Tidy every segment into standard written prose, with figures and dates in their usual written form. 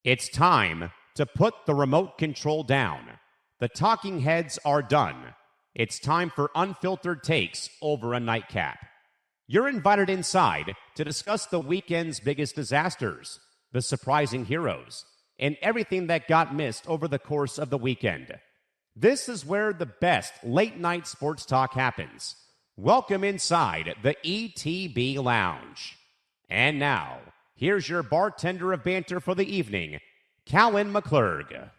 It's time to put the remote control down. The talking heads are done. It's time for unfiltered takes over a nightcap. You're invited inside to discuss the weekend's biggest disasters, the surprising heroes, and everything that got missed over the course of the weekend. This is where the best late-night sports talk happens. Welcome inside the ETB Lounge. And now, here's your bartender of banter for the evening, Callan McClurg.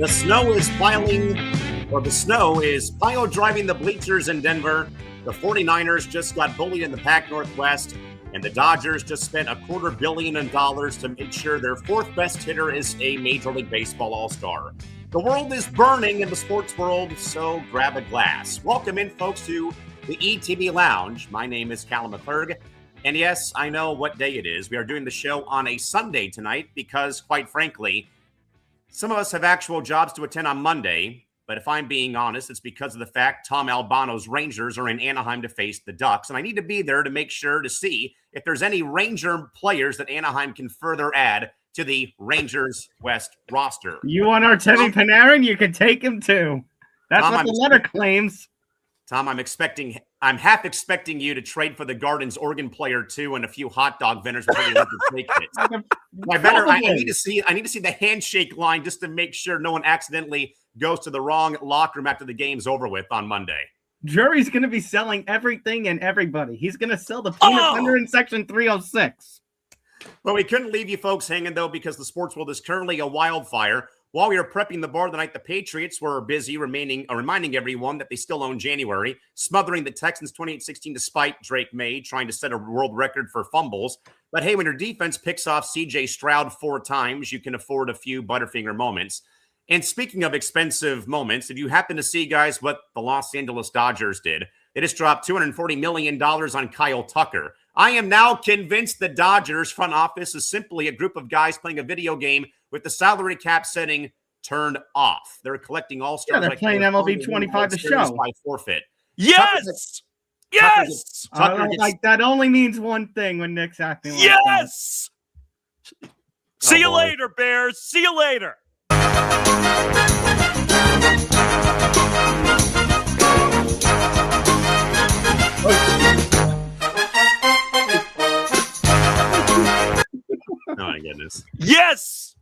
The snow is pile driving the bleachers in Denver. The 49ers just got bullied in the Pac Northwest, and the Dodgers just spent $250 million to make sure their fourth best hitter is a Major League Baseball All-Star. The world is burning in the sports world, so grab a glass. Welcome in, folks, to the ETB Lounge. My name is Callan McClurg, and yes, I know what day it is. We are doing the show on a Sunday tonight because, quite frankly, some of us have actual jobs to attend on Monday, but if I'm being honest, it's because of the fact Tom Albano's Rangers are in Anaheim to face the Ducks, and I need to be there to make sure to see if there's any Ranger players that Anaheim can further add to the Rangers West roster. You want our Teddy Panarin? You can take him too. That's Tom, what the letter claims. Tom, I'm half expecting you to trade for the Gardens organ player too, and a few hot dog vendors before you let the take it. I need to see the handshake line just to make sure no one accidentally goes to the wrong locker room after the game's over with on Monday. Drury's going to be selling everything and everybody. He's going to sell the peanut butter in section 306. Well, we couldn't leave you folks hanging though because the sports world is currently a wildfire. While we were prepping the bar tonight, the Patriots were busy reminding everyone that they still own January, smothering the Texans 28-16 despite Drake May trying to set a world record for fumbles. But hey, when your defense picks off C.J. Stroud 4 times, you can afford a few Butterfinger moments. And speaking of expensive moments, if you happen to see, guys, what the Los Angeles Dodgers did, they just dropped $240 million on Kyle Tucker. I am now convinced the Dodgers front office is simply a group of guys playing a video game with the salary cap setting turned off. They're collecting all-stars. Yeah, they're playing MLB 25 to show. By forfeit. Yes! Yes! That only means one thing when Nick's acting like yes! That. See you later, Bears. See you later. Oh, my goodness. Yes!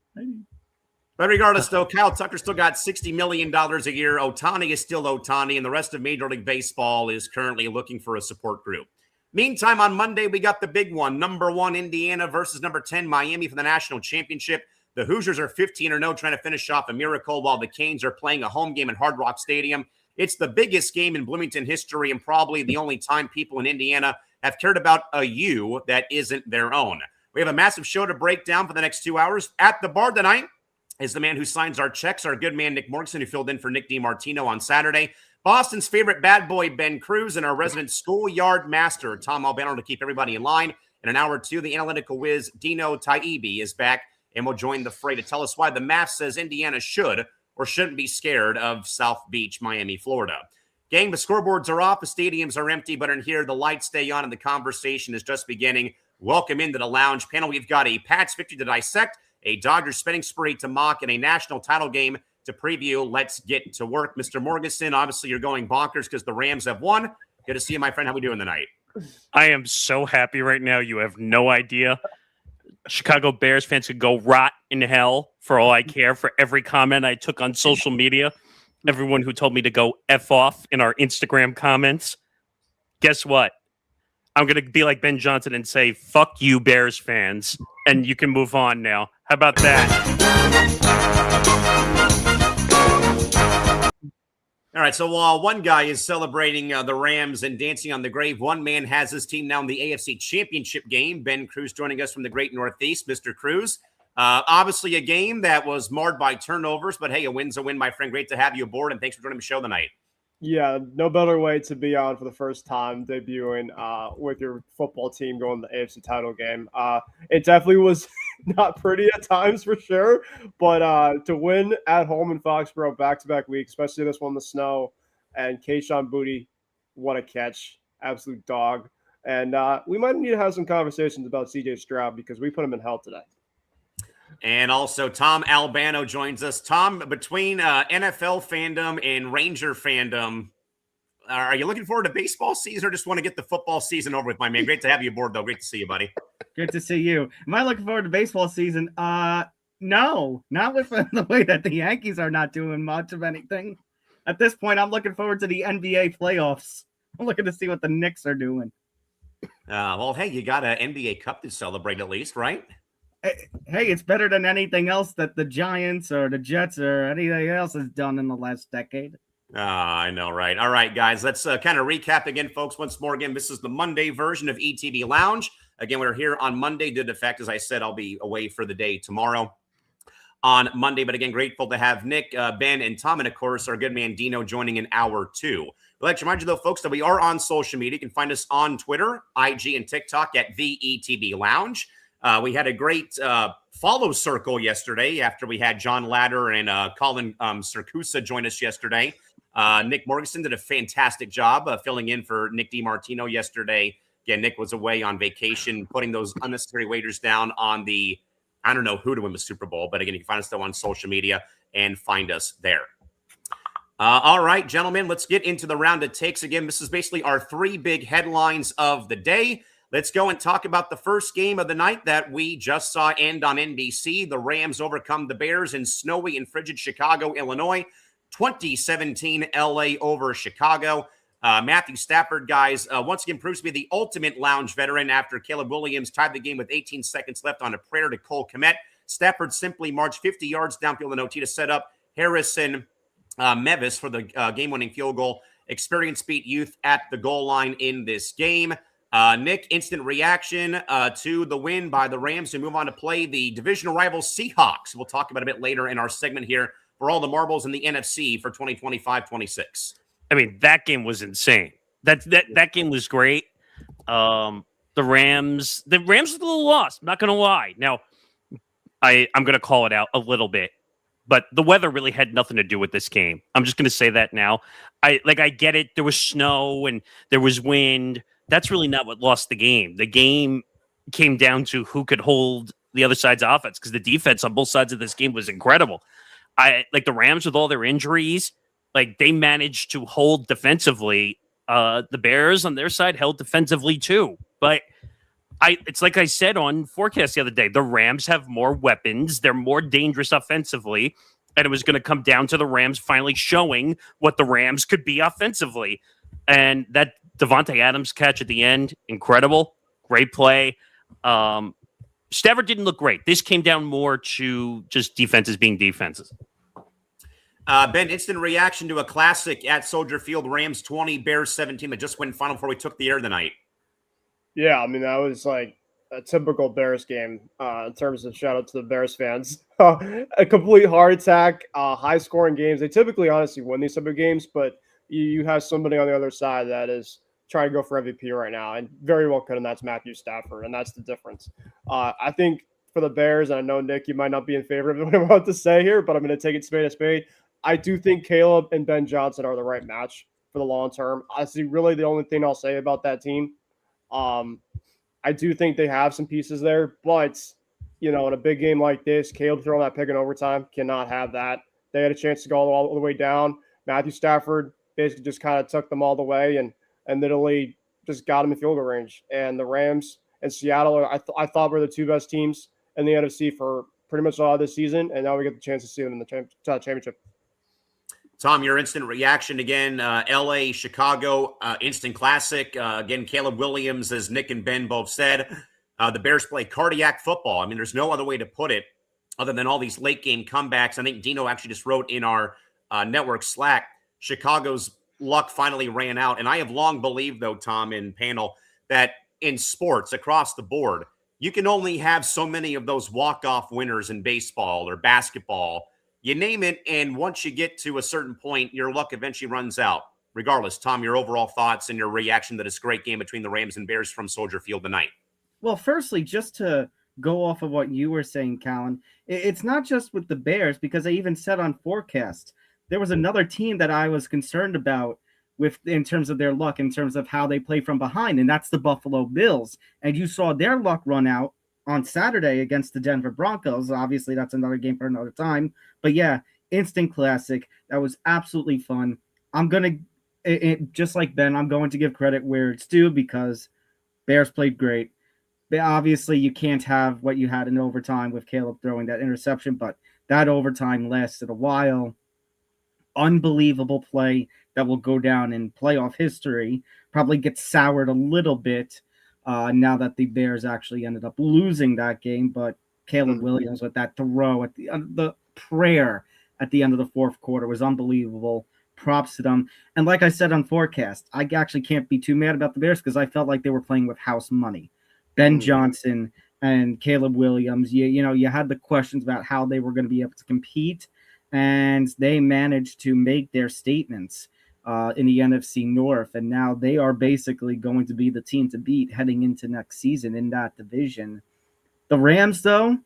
But regardless, though, Kyle Tucker still got $60 million a year. Ohtani is still Ohtani, and the rest of Major League Baseball is currently looking for a support group. Meantime, on Monday, we got the big one. Number 1, Indiana versus number 10, Miami for the national championship. The Hoosiers are 15-0, trying to finish off a miracle, while the Canes are playing a home game at Hard Rock Stadium. It's the biggest game in Bloomington history and probably the only time people in Indiana have cared about a U that isn't their own. We have a massive show to break down for the next 2 hours. At the bar tonight is the man who signs our checks, our good man Nick Morrison, who filled in for Nick DiMartino on Saturday. Boston's favorite bad boy, Ben Cruz, and our resident schoolyard master, Tom Albano, to keep everybody in line. In an hour or two, the analytical whiz, Dino Taibbi, is back and will join the fray to tell us why the math says Indiana should or shouldn't be scared of South Beach, Miami, Florida. Gang, the scoreboards are off, the stadiums are empty, but in here, the lights stay on and the conversation is just beginning. Welcome into the lounge panel. We've got a Pats victory to dissect, a Dodgers spending spree to mock, and a national title game to preview. Let's get to work. Mr. Morganson, obviously you're going bonkers because the Rams have won. Good to see you, my friend. How we doing tonight? I am so happy right now. You have no idea. Chicago Bears fans could go rot in hell for all I care, for every comment I took on social media. Everyone who told me to go F off in our Instagram comments. Guess what? I'm going to be like Ben Johnson and say, fuck you, Bears fans. And you can move on now. How about that? All right, so while one guy is celebrating the Rams and dancing on the grave, one man has his team now in the AFC Championship game. Ben Cruz joining us from the great Northeast. Mr. Cruz, Obviously, a game that was marred by turnovers, but hey, a win's a win, my friend. Great to have you aboard, and thanks for joining the show tonight. Yeah, no better way to be on for the first time debuting with your football team going to the AFC title game. It definitely was not pretty at times for sure, but to win at home in Foxborough back-to-back weeks, especially this one in the snow, and Kayshawn Booty, what a catch, absolute dog. And we might need to have some conversations about CJ Stroud because we put him in hell today. And also, Tom Albano joins us. Tom, between NFL fandom and Ranger fandom, are you looking forward to baseball season or just want to get the football season over with, my man? Great to have you aboard, though. Great to see you, buddy. Good to see you. Am I looking forward to baseball season? No, not with the way that the Yankees are not doing much of anything. At this point, I'm looking forward to the NBA playoffs. I'm looking to see what the Knicks are doing. Well, hey, you got an NBA Cup to celebrate at least, right? Hey, it's better than anything else that the Giants or the Jets or anything else has done in the last decade. I know, right? All right, guys, let's kind of recap again, folks. Once more, again, this is the Monday version of ETB Lounge. Again, we're here on Monday due to the fact, as I said, I'll be away for the day tomorrow on Monday. But again, grateful to have Nick, Ben, and Tom, and of course, our good man Dino joining in hour 2. I'd like to remind you, though, folks, that we are on social media. You can find us on Twitter, IG, and TikTok at the ETB Lounge. We had a great follow circle yesterday after we had John Ladder and Colin Circusa join us yesterday. Nick Morgensen did a fantastic job filling in for Nick DiMartino yesterday. Again, Nick was away on vacation, putting those unnecessary wagers down on the, I don't know who to win the Super Bowl, but again, you can find us still on social media and find us there. All right, gentlemen, let's get into the round of takes. Again, this is basically our 3 big headlines of the day. Let's go and talk about the first game of the night that we just saw end on NBC. The Rams overcome the Bears in snowy and frigid Chicago, Illinois. 2017 LA over Chicago. Matthew Stafford, guys, once again proves to be the ultimate lounge veteran after Caleb Williams tied the game with 18 seconds left on a prayer to Cole Kmet. Stafford simply marched 50 yards downfield in OT to set up Harrison Mevis for the game-winning field goal. Experienced beat youth at the goal line in this game. Nick, instant reaction to the win by the Rams to move on to play the divisional rival Seahawks. We'll talk about a bit later in our segment here for all the marbles in the NFC for 2025-26. I mean, that game was insane. That game was great. The Rams was a little lost. I'm not going to lie. Now, I'm going to call it out a little bit, but the weather really had nothing to do with this game. I'm just going to say that now. I get it. There was snow and there was wind. That's really not what lost the game. The game came down to who could hold the other side's offense because the defense on both sides of this game was incredible. The Rams with all their injuries, they managed to hold defensively. The Bears on their side held defensively too. But it's like I said on Forecast the other day, the Rams have more weapons. They're more dangerous offensively. And it was going to come down to the Rams finally showing what the Rams could be offensively. And that Devontae Adams catch at the end, incredible. Great play. Stafford didn't look great. This came down more to just defenses being defenses. Ben, instant reaction to a classic at Soldier Field, Rams 20, Bears 17 that just went final before we took the air tonight. Yeah, I mean, that was like a typical Bears game in terms of shout out to the Bears fans. A complete heart attack, high-scoring games. They typically, honestly, win these type of games, but you have somebody on the other side that is trying to go for MVP right now, and very well could, and that's Matthew Stafford, and that's the difference. I think for the Bears, and I know, Nick, you might not be in favor of what I'm about to say here, but I'm going to take it spade to spade. I do think Caleb and Ben Johnson are the right match for the long term. Honestly, really the only thing I'll say about that team, I do think they have some pieces there, but, in a big game like this, Caleb throwing that pick in overtime, cannot have that. They had a chance to go all the way down. Matthew Stafford basically just kind of took them all the way and literally just got them in field goal range. And the Rams and Seattle, I thought were the 2 best teams in the NFC for pretty much all this season, and now we get the chance to see them in the championship. Tom, your instant reaction again, LA, Chicago, instant classic. Again, Caleb Williams, as Nick and Ben both said, the Bears play cardiac football. I mean, there's no other way to put it other than all these late game comebacks. I think Dino actually just wrote in our network Slack, Chicago's luck finally ran out. And I have long believed, though, Tom and panel, that in sports across the board, you can only have so many of those walk-off winners in baseball or basketball. You name it, and once you get to a certain point, your luck eventually runs out. Regardless, Tom, your overall thoughts and your reaction to this great game between the Rams and Bears from Soldier Field tonight. Well, firstly, just to go off of what you were saying, Callan, it's not just with the Bears, because I even said on Forecast, there was another team that I was concerned about in terms of their luck, in terms of how they play from behind, and that's the Buffalo Bills. And you saw their luck run out on Saturday against the Denver Broncos. Obviously, that's another game for another time. But yeah, instant classic. That was absolutely fun. I'm going to, just like Ben, I'm going to give credit where it's due, because Bears played great. But obviously, you can't have what you had in overtime with Caleb throwing that interception, but that overtime lasted a while. Unbelievable play that will go down in playoff history. Probably gets soured a little bit now that the Bears actually ended up losing that game. But Caleb Williams with that throw at the prayer at the end of the fourth quarter was unbelievable. Props to them. And like I said on Forecast, I actually can't be too mad about the Bears, because I felt like they were playing with house money. Ben Johnson and Caleb Williams, you had the questions about how they were going to be able to compete, and they managed to make their statements in the NFC North, and now they are basically going to be the team to beat heading into next season in that division. The Rams, though,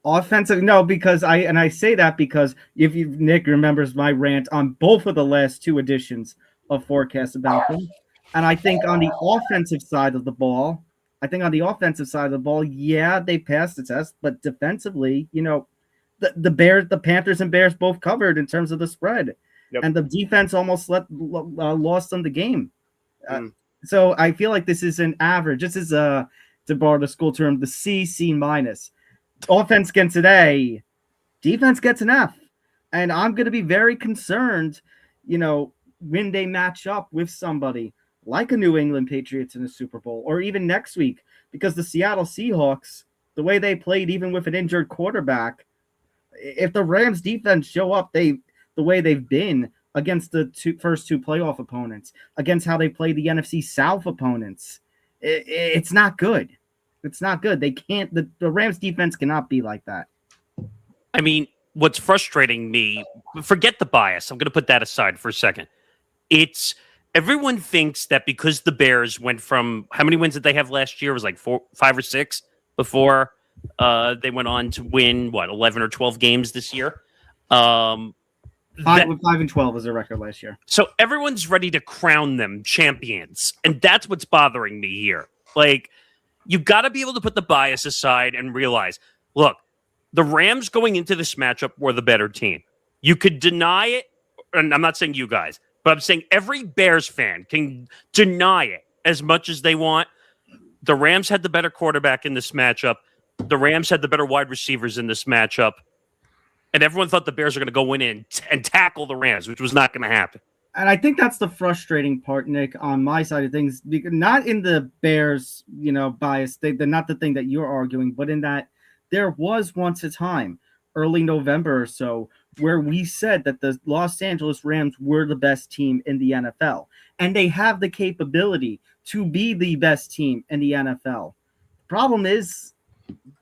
offensive, no, because I say that because if Nick remembers my rant on both of the last two editions of Forecast about them, and I think on the offensive side of the ball, yeah, they passed the test, but defensively, the Panthers and Bears both covered in terms of the spread. Yep. And the defense almost lost them the game. So I feel like this is an average. This is, to borrow the school term, the C minus. Offense gets an A, defense gets an F. And I'm going to be very concerned, when they match up with somebody like a New England Patriots in the Super Bowl, or even next week, because the Seattle Seahawks, the way they played, even with an injured quarterback, if the Rams defense show up the way they've been against the first two playoff opponents, against how they play the NFC South opponents, it's not good. It's not good. They can't. The Rams defense cannot be like that. I mean, what's frustrating me, forget the bias. I'm going to put that aside for a second. Everyone thinks that because the Bears went from, how many wins did they have last year? It was like 5 or 6 before they went on to win, 11 or 12 games this year? 5 and 12 was their record last year. So everyone's ready to crown them champions. And that's what's bothering me here. Like, you've got to be able to put the bias aside and realize, look, the Rams going into this matchup were the better team. You could deny it, and I'm not saying you guys, but I'm saying every Bears fan can deny it as much as they want. The Rams had the better quarterback in this matchup. The Rams had the better wide receivers in this matchup. And everyone thought the Bears were going to go in and tackle the Rams, which was not going to happen. And I think that's the frustrating part, Nick, on my side of things. Not in the Bears, bias. They're not the thing that you're arguing, but in that there was once a time, early November or so, where we said that the Los Angeles Rams were the best team in the NFL. And they have the capability to be the best team in the NFL. The problem is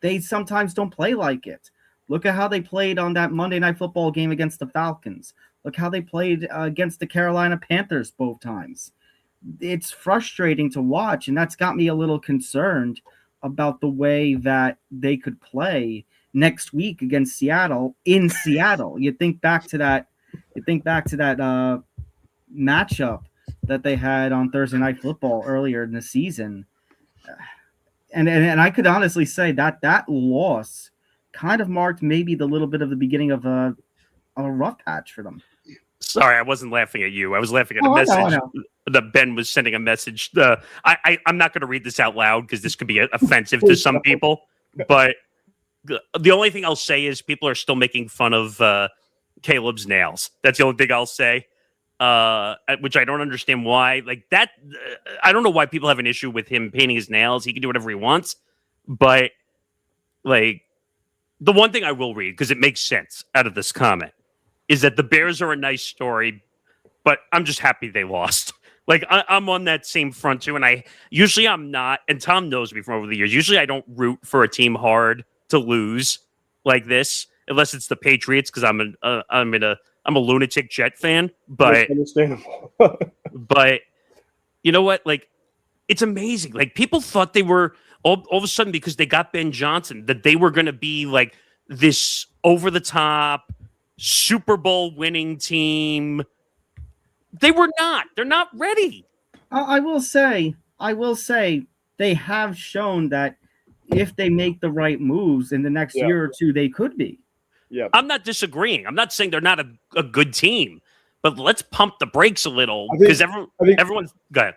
they sometimes don't play like it. Look at how they played on that Monday Night Football game against the Falcons. Look how they played against the Carolina Panthers both times. It's frustrating to watch, and that's got me a little concerned about the way that they could play next week against Seattle in Seattle. You think back to that matchup that they had on Thursday Night Football earlier in the season. And I could honestly say that loss kind of marked maybe the little bit of the beginning of a rough patch for them. Sorry, I wasn't laughing at you. I was laughing at a message. I know. That Ben was sending a message. I'm not going to read this out loud because this could be offensive to some people. But the only thing I'll say is people are still making fun of Caleb's nails. That's the only thing I'll say, which I don't understand why. Like that, I don't know why people have an issue with him painting his nails. He can do whatever he wants. But like the one thing I will read, because it makes sense out of this comment, is that the Bears are a nice story, but I'm just happy they lost. Like I'm on that same front too, and I'm not. And Tom knows me from over the years. Usually, I don't root for a team hard to lose like this, unless it's the Patriots, because I'm a lunatic Jet fan. But understandable. but you know what? Like, it's amazing. Like, people thought they were all of a sudden, because they got Ben Johnson, that they were going to be like this over the top Super Bowl winning team. They were not. They're not ready. I will say, they have shown that if they make the right moves in the next year or two, they could be. Yeah, I'm not disagreeing. I'm not saying they're not a good team, but let's pump the brakes a little, because everyone's go ahead.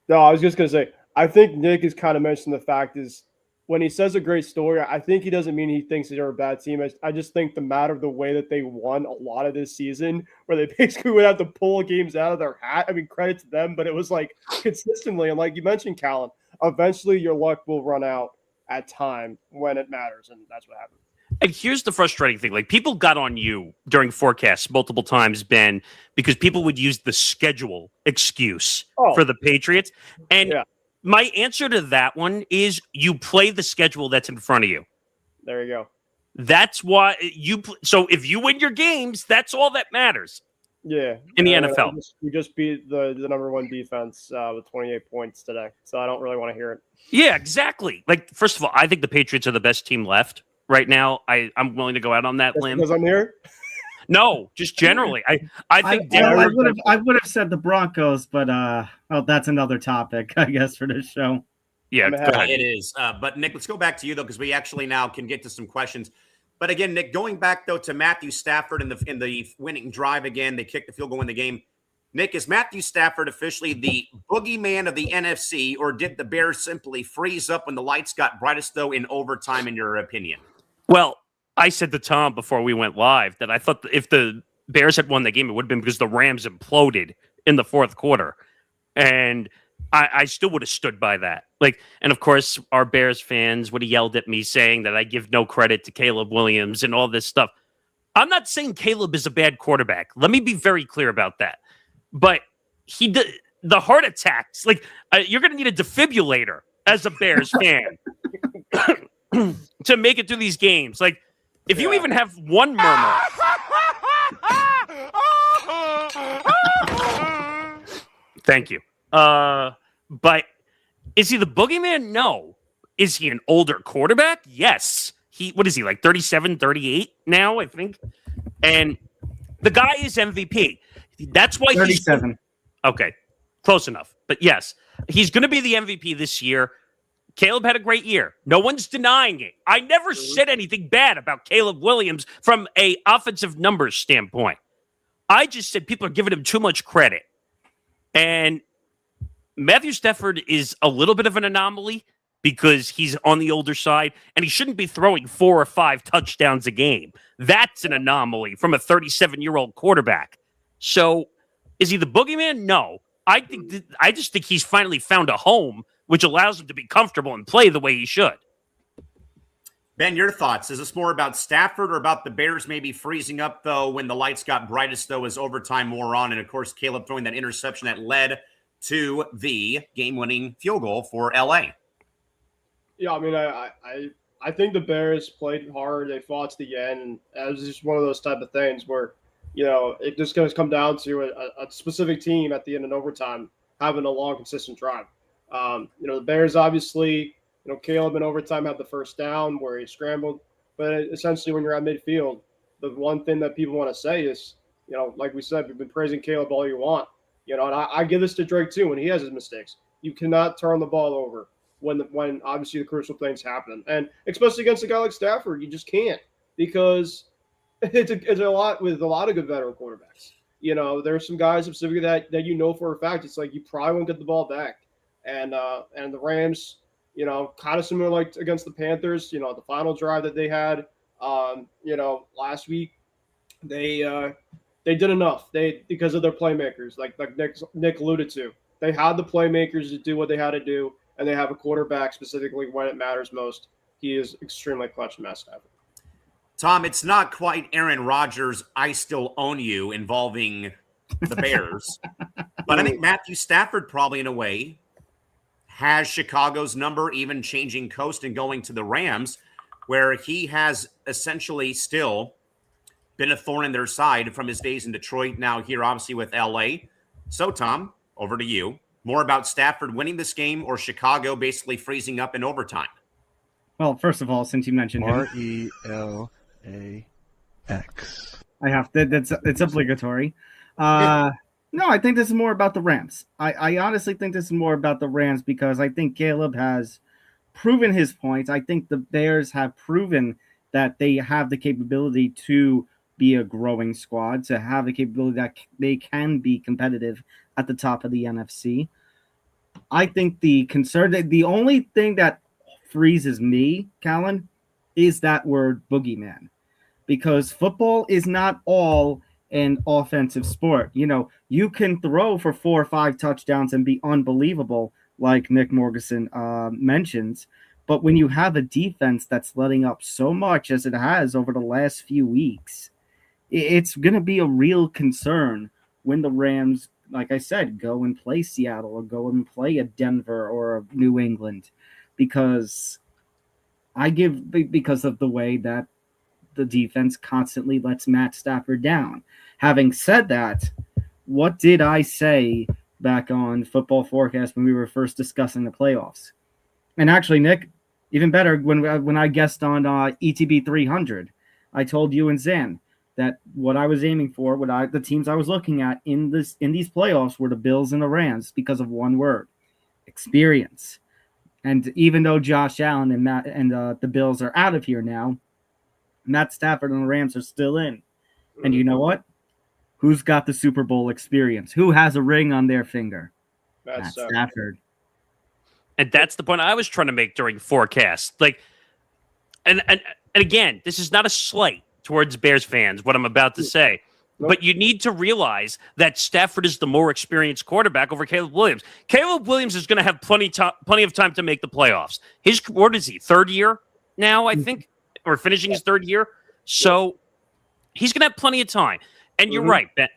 No, I was just gonna say, I think Nick has kind of mentioned the fact is when he says a great story, I think he doesn't mean he thinks they're a bad team. I just think the matter of the way that they won a lot of this season, where they basically would have to pull games out of their hat. I mean, credit to them, but it was like consistently. And like you mentioned, Callan, eventually your luck will run out at time when it matters. And that's what happened. And here's the frustrating thing. Like, people got on you during forecasts multiple times, Ben, because people would use the schedule excuse for the Patriots. And my answer to that one is you play the schedule that's in front of you. There you go. That's why so if you win your games, that's all that matters. Yeah. In the NFL. We just beat the number one defense with 28 points today. So I don't really want to hear it. Yeah, exactly. Like, first of all, I think the Patriots are the best team left right now. I'm willing to go out on that limb. Because I'm here? No, just generally. I think I would have said the Broncos, but that's another topic, I guess, for this show. Yeah, go ahead. It is. But Nick, let's go back to you though, because we actually now can get to some questions. But again, Nick, going back though to Matthew Stafford in the winning drive again, they kicked the field goal in the game. Nick, is Matthew Stafford officially the boogeyman of the NFC, or did the Bears simply freeze up when the lights got brightest though in overtime, in your opinion? Well, I said to Tom before we went live that I thought that if the Bears had won the game, it would have been because the Rams imploded in the fourth quarter. And I still would have stood by that. Like, and of course, our Bears fans would have yelled at me saying that I give no credit to Caleb Williams and all this stuff. I'm not saying Caleb is a bad quarterback. Let me be very clear about that. But the heart attacks, like, you're going to need a defibrillator as a Bears fan to make it through these games. Like, if you even have one murmur. Thank you. But is he the boogeyman? No. Is he an older quarterback? Yes. What is he, like 37, 38 now, I think? And the guy is MVP. That's why 37. Okay. Close enough. But yes, he's going to be the MVP this year. Caleb had a great year. No one's denying it. I never said anything bad about Caleb Williams from a offensive numbers standpoint. I just said people are giving him too much credit. And Matthew Stafford is a little bit of an anomaly because he's on the older side, and he shouldn't be throwing 4 or 5 touchdowns a game. That's an anomaly from a 37-year-old quarterback. So is he the boogeyman? No. I just think he's finally found a home which allows him to be comfortable and play the way he should. Ben, your thoughts? Is this more about Stafford or about the Bears maybe freezing up, though, when the lights got brightest, though, as overtime wore on? And, of course, Caleb throwing that interception that led to the game-winning field goal for L.A. Yeah, I mean, I think the Bears played hard. They fought to the end. And it was just one of those type of things where, you know, it just going to come down to a specific team at the end of overtime having a long, consistent drive. You know, the Bears obviously, you know, Caleb in overtime had the first down where he scrambled. But essentially, when you're at midfield, the one thing that people want to say is, you know, like we said, we've been praising Caleb all you want. You know, and I give this to Drake too when he has his mistakes. You cannot turn the ball over when obviously the crucial things happen. And especially against a guy like Stafford, you just can't, because it's a lot with a lot of good veteran quarterbacks. You know, there's some guys specifically that you know for a fact it's like you probably won't get the ball back. And the Rams, you know, kind of similar like against the Panthers, you know, the final drive that they had, you know, last week, they did enough. Because of their playmakers, like Nick alluded to. They had the playmakers to do what they had to do, and they have a quarterback specifically when it matters most. He is extremely clutch, Matt Stafford. Tom, it's not quite Aaron Rodgers' "I still own you" involving the Bears. But I think Matthew Stafford probably in a way has Chicago's number, even changing coast and going to the Rams, where he has essentially still been a thorn in their side from his days in Detroit, now here obviously with LA. So, Tom, over to you. More about Stafford winning this game or Chicago basically freezing up in overtime? Well, first of all, since you mentioned him, RELAX. I have to. It's obligatory. No, I think this is more about the Rams. I honestly think this is more about the Rams because I think Caleb has proven his points. I think the Bears have proven that they have the capability to be a growing squad, to have the capability that they can be competitive at the top of the NFC. I think the only thing that freezes me, Callan, is that word boogeyman. Because football is not all an offensive sport. You know, you can throw for 4 or 5 touchdowns and be unbelievable, like Nick Morganson mentions. But when you have a defense that's letting up so much as it has over the last few weeks, it's going to be a real concern when the Rams, like I said, go and play Seattle or go and play a Denver or a New England, because of the way that the defense constantly lets Matt Stafford down. Having said that, what did I say back on Football Forecast when we were first discussing the playoffs? And actually, Nick, even better, when I guessed on ETB 300, I told you and Zan that what I was aiming for, the teams I was looking at in these playoffs were the Bills and the Rams because of one word: experience. And even though Josh Allen and the Bills are out of here now, Matt Stafford and the Rams are still in. And you know what? Who's got the Super Bowl experience? Who has a ring on their finger? Matt Stafford. And that's the point I was trying to make during forecast. Like, and again, this is not a slight towards Bears fans, what I'm about to say. Nope. But you need to realize that Stafford is the more experienced quarterback over Caleb Williams. Caleb Williams is going to have plenty of time to make the playoffs. What is he, third year now, I think? Or finishing his third year. So he's going to have plenty of time. And you're right, Ben.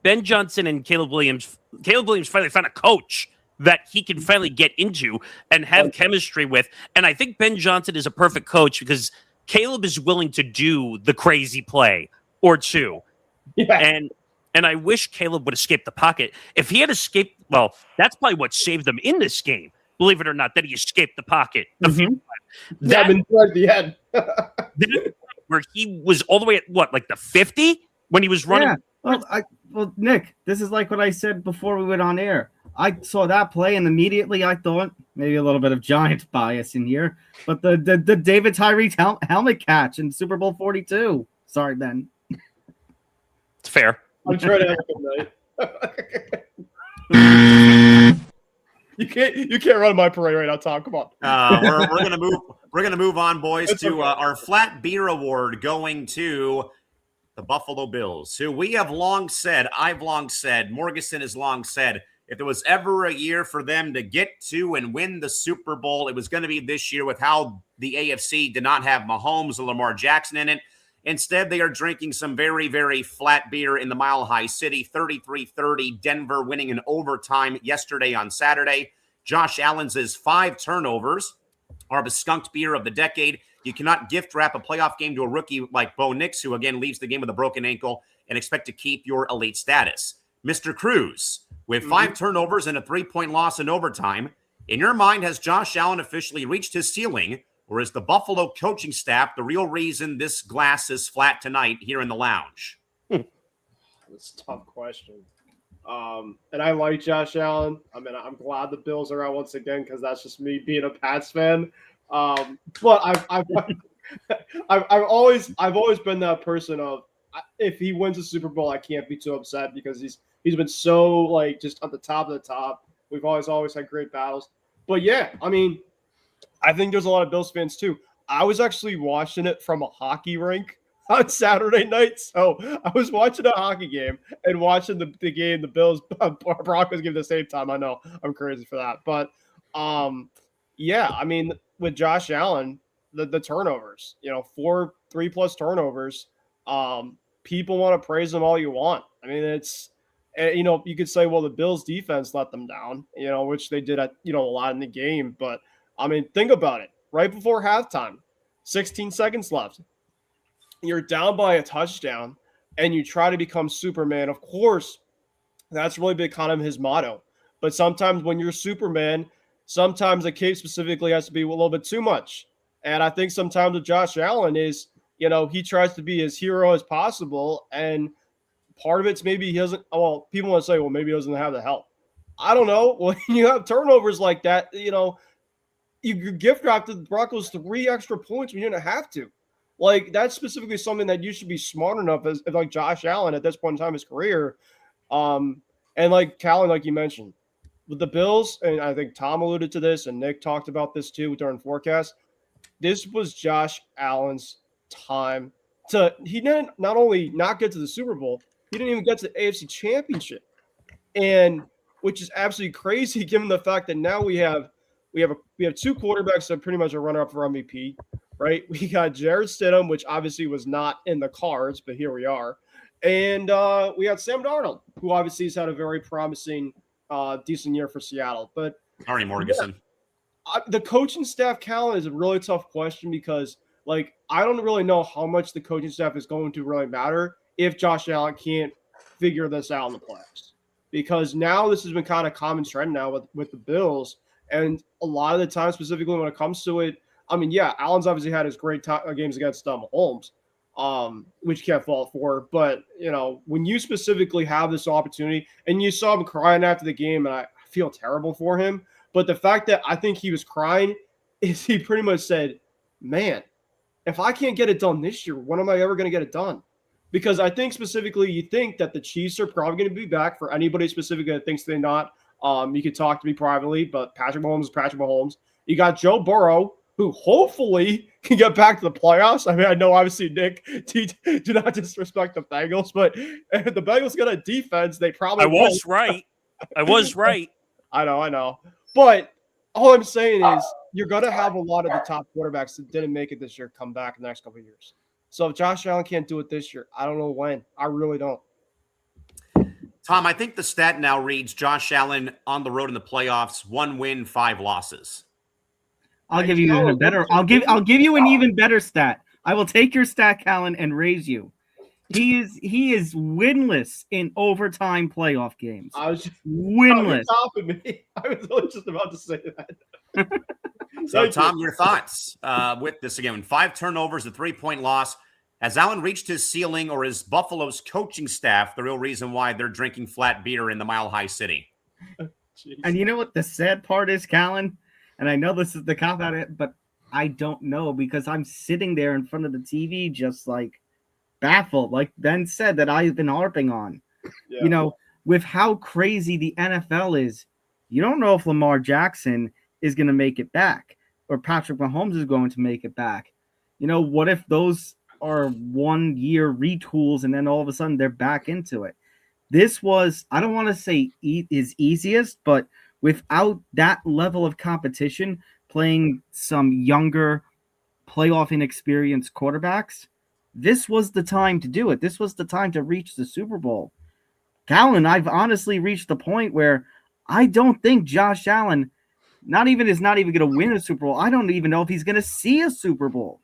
Ben Johnson and Caleb Williams finally found a coach that he can finally get into and have chemistry with. And I think Ben Johnson is a perfect coach because Caleb is willing to do the crazy play or two. Yeah. And I wish Caleb would escape the pocket. If he had escaped, well, that's probably what saved them in this game. Believe it or not, that he escaped the pocket a few times. That towards the end. Where he was all the way at what, like the 50 when he was running? Yeah. Well, Nick, this is like what I said before we went on air. I saw that play and immediately I thought, maybe a little bit of Giants bias in here, but the David Tyree helmet catch in Super Bowl 42. Sorry, Ben. It's fair. I'm trying to have a good night. You can't run my parade right now, Tom. Come on. We're gonna move on, boys, to our Flat Beer Award, going to the Buffalo Bills, who I've long said, Morganson has long said, if there was ever a year for them to get to and win the Super Bowl, it was going to be this year with how the AFC did not have Mahomes or Lamar Jackson in it. Instead, they are drinking some very, very flat beer in the Mile High City, 33-30, Denver winning in overtime yesterday on Saturday. Josh Allen's 5 turnovers are the skunked beer of the decade. You cannot gift wrap a playoff game to a rookie like Bo Nix, who again leaves the game with a broken ankle, and expect to keep your elite status. Mr. Cruz, with 5 turnovers and a 3-point loss in overtime, in your mind, has Josh Allen officially reached his ceiling, or is the Buffalo coaching staff the real reason this glass is flat tonight here in the lounge? That's a tough question. And I like Josh Allen. I mean, I'm glad the Bills are out once again because that's just me being a Pats fan. But I've always been that person of, if he wins a Super Bowl, I can't be too upset because he's been so like just at the top of the top. We've always had great battles. But yeah, I mean, I think there's a lot of Bills fans too. I was actually watching it from a hockey rink on Saturday night. So I was watching a hockey game and watching the game, the Bills Broncos game at the same time. I know I'm crazy for that. But yeah, I mean, with Josh Allen, the turnovers, 4 3+ turnovers. People want to praise him all you want. I mean, And, you could say, well, the Bills defense let them down, which they did, a lot in the game. But, I mean, think about it. Right before halftime, 16 seconds left. You're down by a touchdown, and you try to become Superman. Of course, that's really been kind of his motto. But sometimes when you're Superman, sometimes the cape specifically has to be a little bit too much. And I think sometimes with Josh Allen is, he tries to be as hero as possible. And part of it's maybe he doesn't, well, people want to say, well, maybe he doesn't have the help. I don't know. When you have turnovers like that, you gift wrapped the Broncos 3 extra points when you didn't have to. Like, that's specifically something that you should be smart enough as like Josh Allen at this point in time in his career. And like Callan, like you mentioned, with the Bills, and I think Tom alluded to this, and Nick talked about this too during forecast, this was Josh Allen's time to – he didn't not only not get to the Super Bowl, he didn't even get to the AFC Championship, and which is absolutely crazy given the fact that now we have 2 quarterbacks that pretty much are runner-up for MVP, right? We got Jared Stidham, which obviously was not in the cards, but here we are. And we got Sam Darnold, who obviously has had a very promising, decent year for Seattle. But Arnie Morganson. Yeah, the coaching staff, Callan, is a really tough question because, like, I don't really know how much the coaching staff is going to really matter if Josh Allen can't figure this out in the playoffs. Because now this has been kind of common trend now with the Bills. And a lot of the time, specifically when it comes to it, I mean, yeah, Allen's obviously had his great games against Mahomes, which he can't fault for. But, when you specifically have this opportunity, and you saw him crying after the game, and I feel terrible for him. But the fact that I think he was crying is he pretty much said, man, if I can't get it done this year, when am I ever going to get it done? Because I think specifically you think that the Chiefs are probably going to be back. For anybody specifically that thinks they're not, you could talk to me privately, but Patrick Mahomes is Patrick Mahomes. You got Joe Burrow, who hopefully can get back to the playoffs. I mean, I know obviously, Nick, do not disrespect the Bengals, but if the Bengals got a defense, they probably was right. I was right. I know. But all I'm saying is you're going to have a lot of the top quarterbacks that didn't make it this year come back in the next couple of years. So if Josh Allen can't do it this year, I don't know when. I really don't. Tom, I think the stat now reads Josh Allen on the road in the playoffs, 1 win, 5 losses. I'll give you even better. I'll give you an even better stat. I will take your stat, Callan, and raise you. He is winless in overtime playoff games. I was just winless. Topping me. I was really just about to say that. So, Tom, your thoughts with this again? 5 turnovers, a 3-point loss. Has Allen reached his ceiling, or is Buffalo's coaching staff the real reason why they're drinking flat beer in the Mile High City? And you know what the sad part is, Callan? And I know this is the cop out, but I don't know because I'm sitting there in front of the TV just like baffled, like Ben said, that I've been harping on. Yeah. With how crazy the NFL is, you don't know if Lamar Jackson is going to make it back or Patrick Mahomes is going to make it back. What if those are 1-year retools and then all of a sudden they're back into it? This was, I don't want to say his easiest, but without that level of competition, playing some younger playoff inexperienced quarterbacks, this was the time to do it. This was the time to reach the Super Bowl. Callan, I've honestly reached the point where I don't think Josh Allen is not even going to win a Super Bowl. I don't even know if he's going to see a Super Bowl.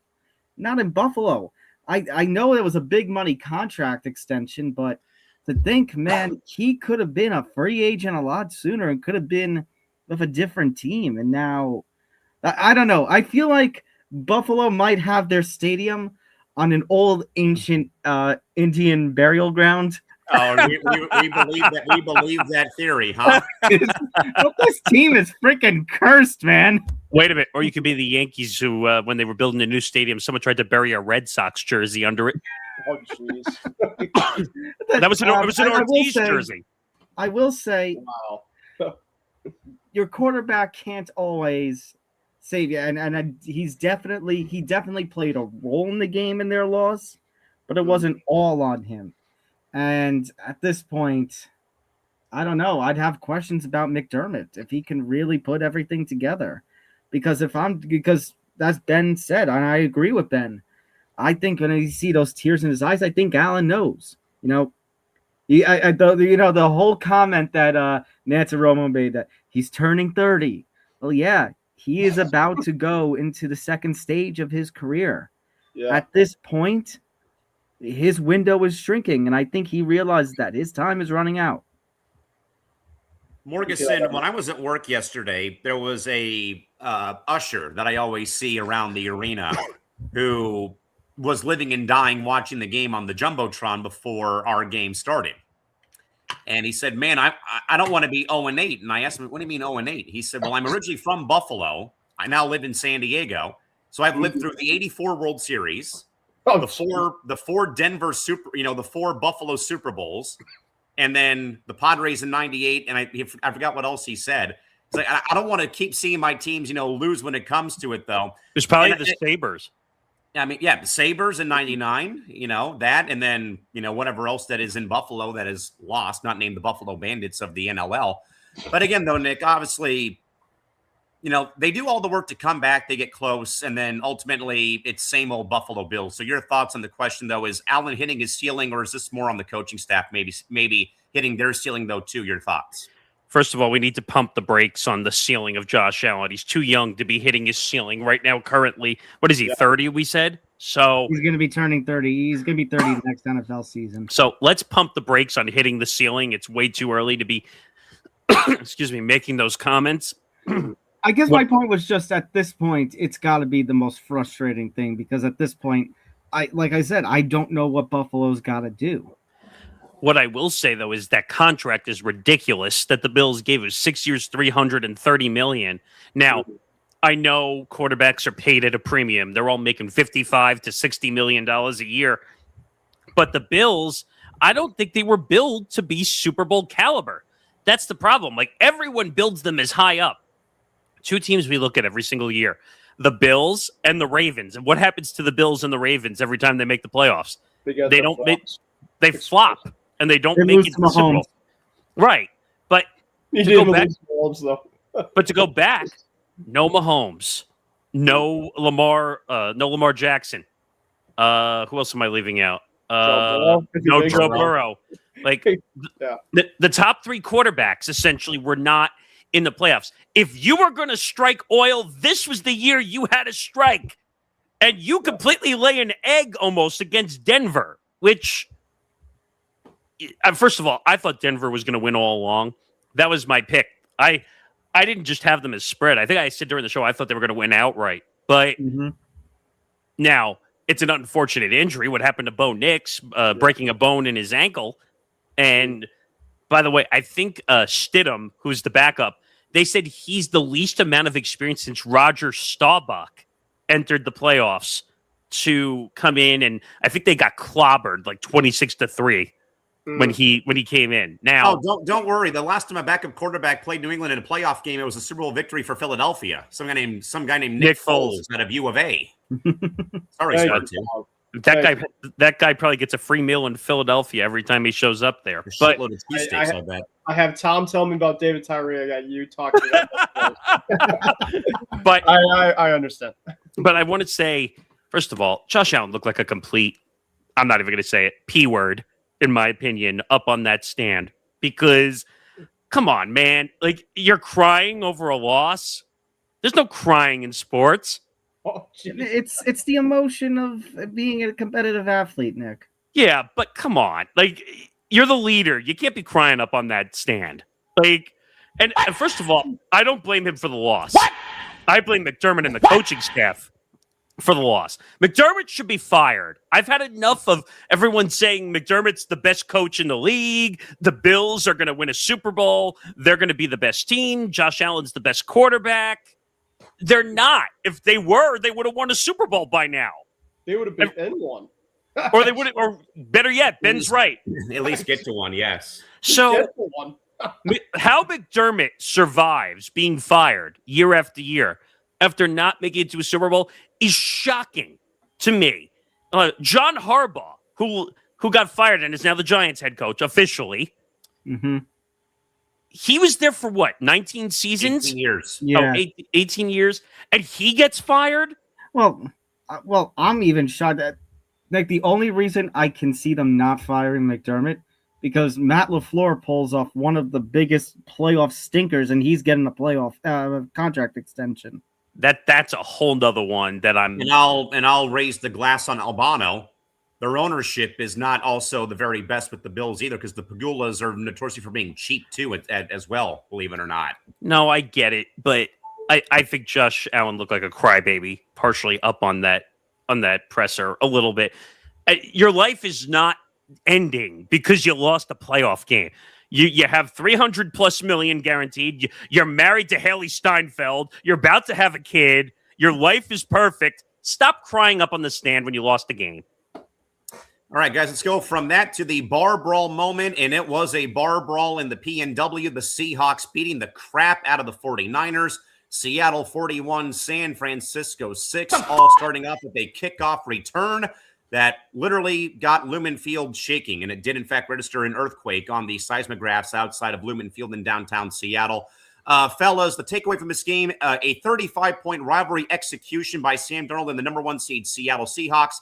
Not in Buffalo. I know it was a big money contract extension, but to think, man, he could have been a free agent a lot sooner and could have been with a different team. And now, I don't know. I feel like Buffalo might have their stadium on an old ancient Indian burial ground. Oh, we believe that theory, huh? This team is freaking cursed, man. Wait a minute. Or you could be the Yankees who, when they were building a new stadium, someone tried to bury a Red Sox jersey under it. Oh, jeez. It was an Ortiz jersey. I will say, wow. Your quarterback can't always save you, and he definitely played a role in the game in their loss, but it wasn't all on him. And at this point, I don't know. I'd have questions about McDermott if he can really put everything together, because that's Ben said, and I agree with Ben. I think when you see those tears in his eyes, I think Allen knows. The whole comment that Nancy Romo made that he's turning 30. Well, yeah, he is about to go into the second stage of his career. Yeah. At this point, his window is shrinking, and I think he realizes that his time is running out. Morgeson, when I was at work yesterday, there was a usher that I always see around the arena who was living and dying watching the game on the Jumbotron before our game started. And he said, man, I don't want to be 0-8. And I asked him, what do you mean 0-8? He said, well, I'm originally from Buffalo. I now live in San Diego. So I've lived through the 84 World Series, the four Denver the 4 Buffalo Super Bowls, and then the Padres in 98. And I forgot what else he said. It's like, I don't want to keep seeing my teams, lose when it comes to it, though. It's probably the Sabres. I mean, yeah, the Sabres in 99, that, and then, whatever else that is in Buffalo that is lost, not named the Buffalo Bandits of the NLL. But again, though, Nick, obviously, they do all the work to come back. They get close, and then ultimately it's same old Buffalo Bills. So your thoughts on the question, though, is Allen hitting his ceiling, or is this more on the coaching staff maybe hitting their ceiling, though, too? Your thoughts? First of all, we need to pump the brakes on the ceiling of Josh Allen. He's too young to be hitting his ceiling right now. Currently, what is he, 30, we said? So he's going to be turning 30. He's going to be 30 the next NFL season. So let's pump the brakes on hitting the ceiling. It's way too early to be, making those comments. I guess my point was just at this point, it's got to be the most frustrating thing because at this point, like I said, I don't know what Buffalo's got to do. What I will say, though, is that contract is ridiculous that the Bills gave us 6 years, $330 million. Now, I know quarterbacks are paid at a premium. They're all making $55 to $60 million a year. But the Bills, I don't think they were billed to be Super Bowl caliber. That's the problem. Like, everyone builds them as high up. 2 teams we look at every single year, the Bills and the Ravens. And what happens to the Bills and the Ravens every time they make the playoffs? They flop. And they don't make it to the Super Bowl. Right. But to go back, but to go back, no Mahomes, no Lamar Jackson. Who else am I leaving out? No Joe Burrow. Like the top 3 quarterbacks essentially were not in the playoffs. If you were going to strike oil, this was the year you had to strike. And you completely lay an egg almost against Denver, which... First of all, I thought Denver was going to win all along. That was my pick. I didn't just have them as spread. I think I said during the show I thought they were going to win outright. But now it's an unfortunate injury. What happened to Bo Nix, breaking a bone in his ankle. And by the way, I think Stidham, who's the backup, they said he's the least amount of experience since Roger Staubach entered the playoffs to come in. And I think they got clobbered like 26-3. When he came in. Now, don't worry. The last time a backup quarterback played New England in a playoff game, it was a Super Bowl victory for Philadelphia. Some guy named Nick Foles out of U of A. Sorry, Star. That guy probably gets a free meal in Philadelphia every time he shows up there. But I have Tom tell me about David Tyree. I got you talking about that. But I understand. But I want to say, first of all, Josh Allen looked like a complete, I'm not even going to say it, P word. In my opinion, up on that stand. Because, come on, man. Like, you're crying over a loss? There's no crying in sports. Oh, it's the emotion of being a competitive athlete, Nick. Yeah, but come on. Like, you're the leader. You can't be crying up on that stand. Like, and first of all, I don't blame him for the loss. What? I blame McDermott and the coaching staff for the loss. McDermott should be fired. I've had enough of everyone saying McDermott's the best coach in the league. The Bills are going to win a Super Bowl. They're going to be the best team. Josh Allen's the best quarterback. They're not. If they were, they would have won a Super Bowl by now. They would have been in one. Or they would have, or better yet, Ben's right. At least get to one, yes. So how McDermott survives being fired year after year after not making it to a Super Bowl is shocking to me. John Harbaugh, who got fired and is now the Giants head coach officially. Mm-hmm. He was there for what, 19 seasons? 18 years. Yeah. 18 years. And he gets fired? Well, I'm even shocked that, like, the only reason I can see them not firing McDermott because Matt LaFleur pulls off one of the biggest playoff stinkers, and he's getting a playoff contract extension. That's a whole nother one that I'm. And I'll raise the glass on Albano. Their ownership is not also the very best with the Bills either, because the Pagulas are notoriously for being cheap too as well, believe it or not. No, I get it, but I think Josh Allen looked like a crybaby, partially up on that presser a little bit. Your life is not ending because you lost a playoff game. You have $300+ million guaranteed. You're married to Haley Steinfeld. You're about to have a kid. Your life is perfect. Stop crying up on the stand when you lost the game. All right, guys, let's go from that to the bar brawl moment, and it was a bar brawl in the PNW. The Seahawks beating the crap out of the 49ers. Seattle 41, San Francisco 6, all starting off with a kickoff return that literally got Lumen Field shaking, and it did, in fact, register an earthquake on the seismographs outside of Lumen Field in downtown Seattle. Fellas, the takeaway from this game, a 35-point rivalry execution by Sam Darnold and the number 1 seed Seattle Seahawks.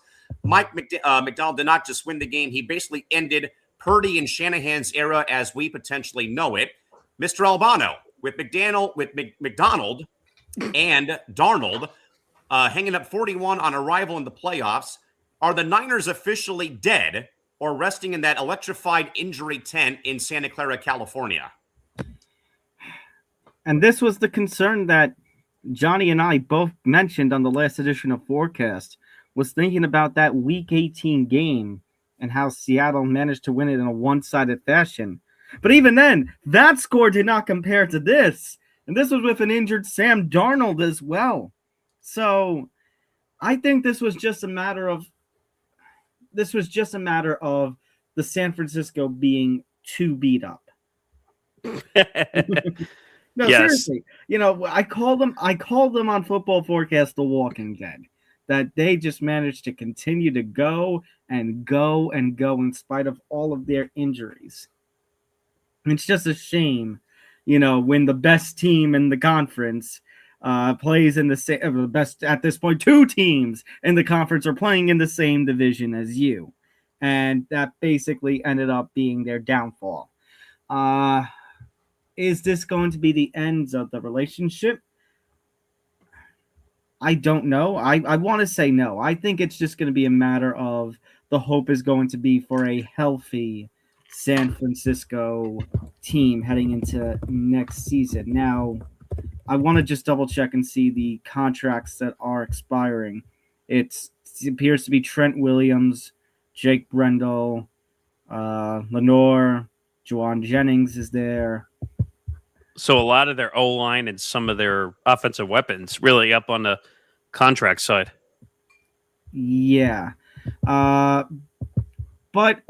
Mike McDonald did not just win the game. He basically ended Purdy and Shanahan's era as we potentially know it. Mr. Albano, with McDonald and Darnold hanging up 41 on arrival in the playoffs, are the Niners officially dead or resting in that electrified injury tent in Santa Clara, California? And this was the concern that Johnny and I both mentioned on the last edition of Forecast, was thinking about that Week 18 game and how Seattle managed to win it in a one-sided fashion. But even then, that score did not compare to this. And this was with an injured Sam Darnold as well. So I think this was just a matter of the San Francisco being too beat up. No, yes. Seriously. You know, I called them on Football Forecast the Walking Dead. That they just managed to continue to go and go and go in spite of all of their injuries. It's just a shame, you know, when the best team in the conference plays in the best at this point. 2 teams in the conference are playing in the same division as you, and that basically ended up being their downfall. Is this going to be the end of the relationship? I don't know. I want to say no. I think it's just going to be a matter of the hope is going to be for a healthy San Francisco team heading into next season. Now, I want to just double check and see the contracts that are expiring. It appears to be Trent Williams, Jake Brendel, Lenore, Juwan Jennings is there. So a lot of their O-line and some of their offensive weapons really up on the contract side. Yeah. But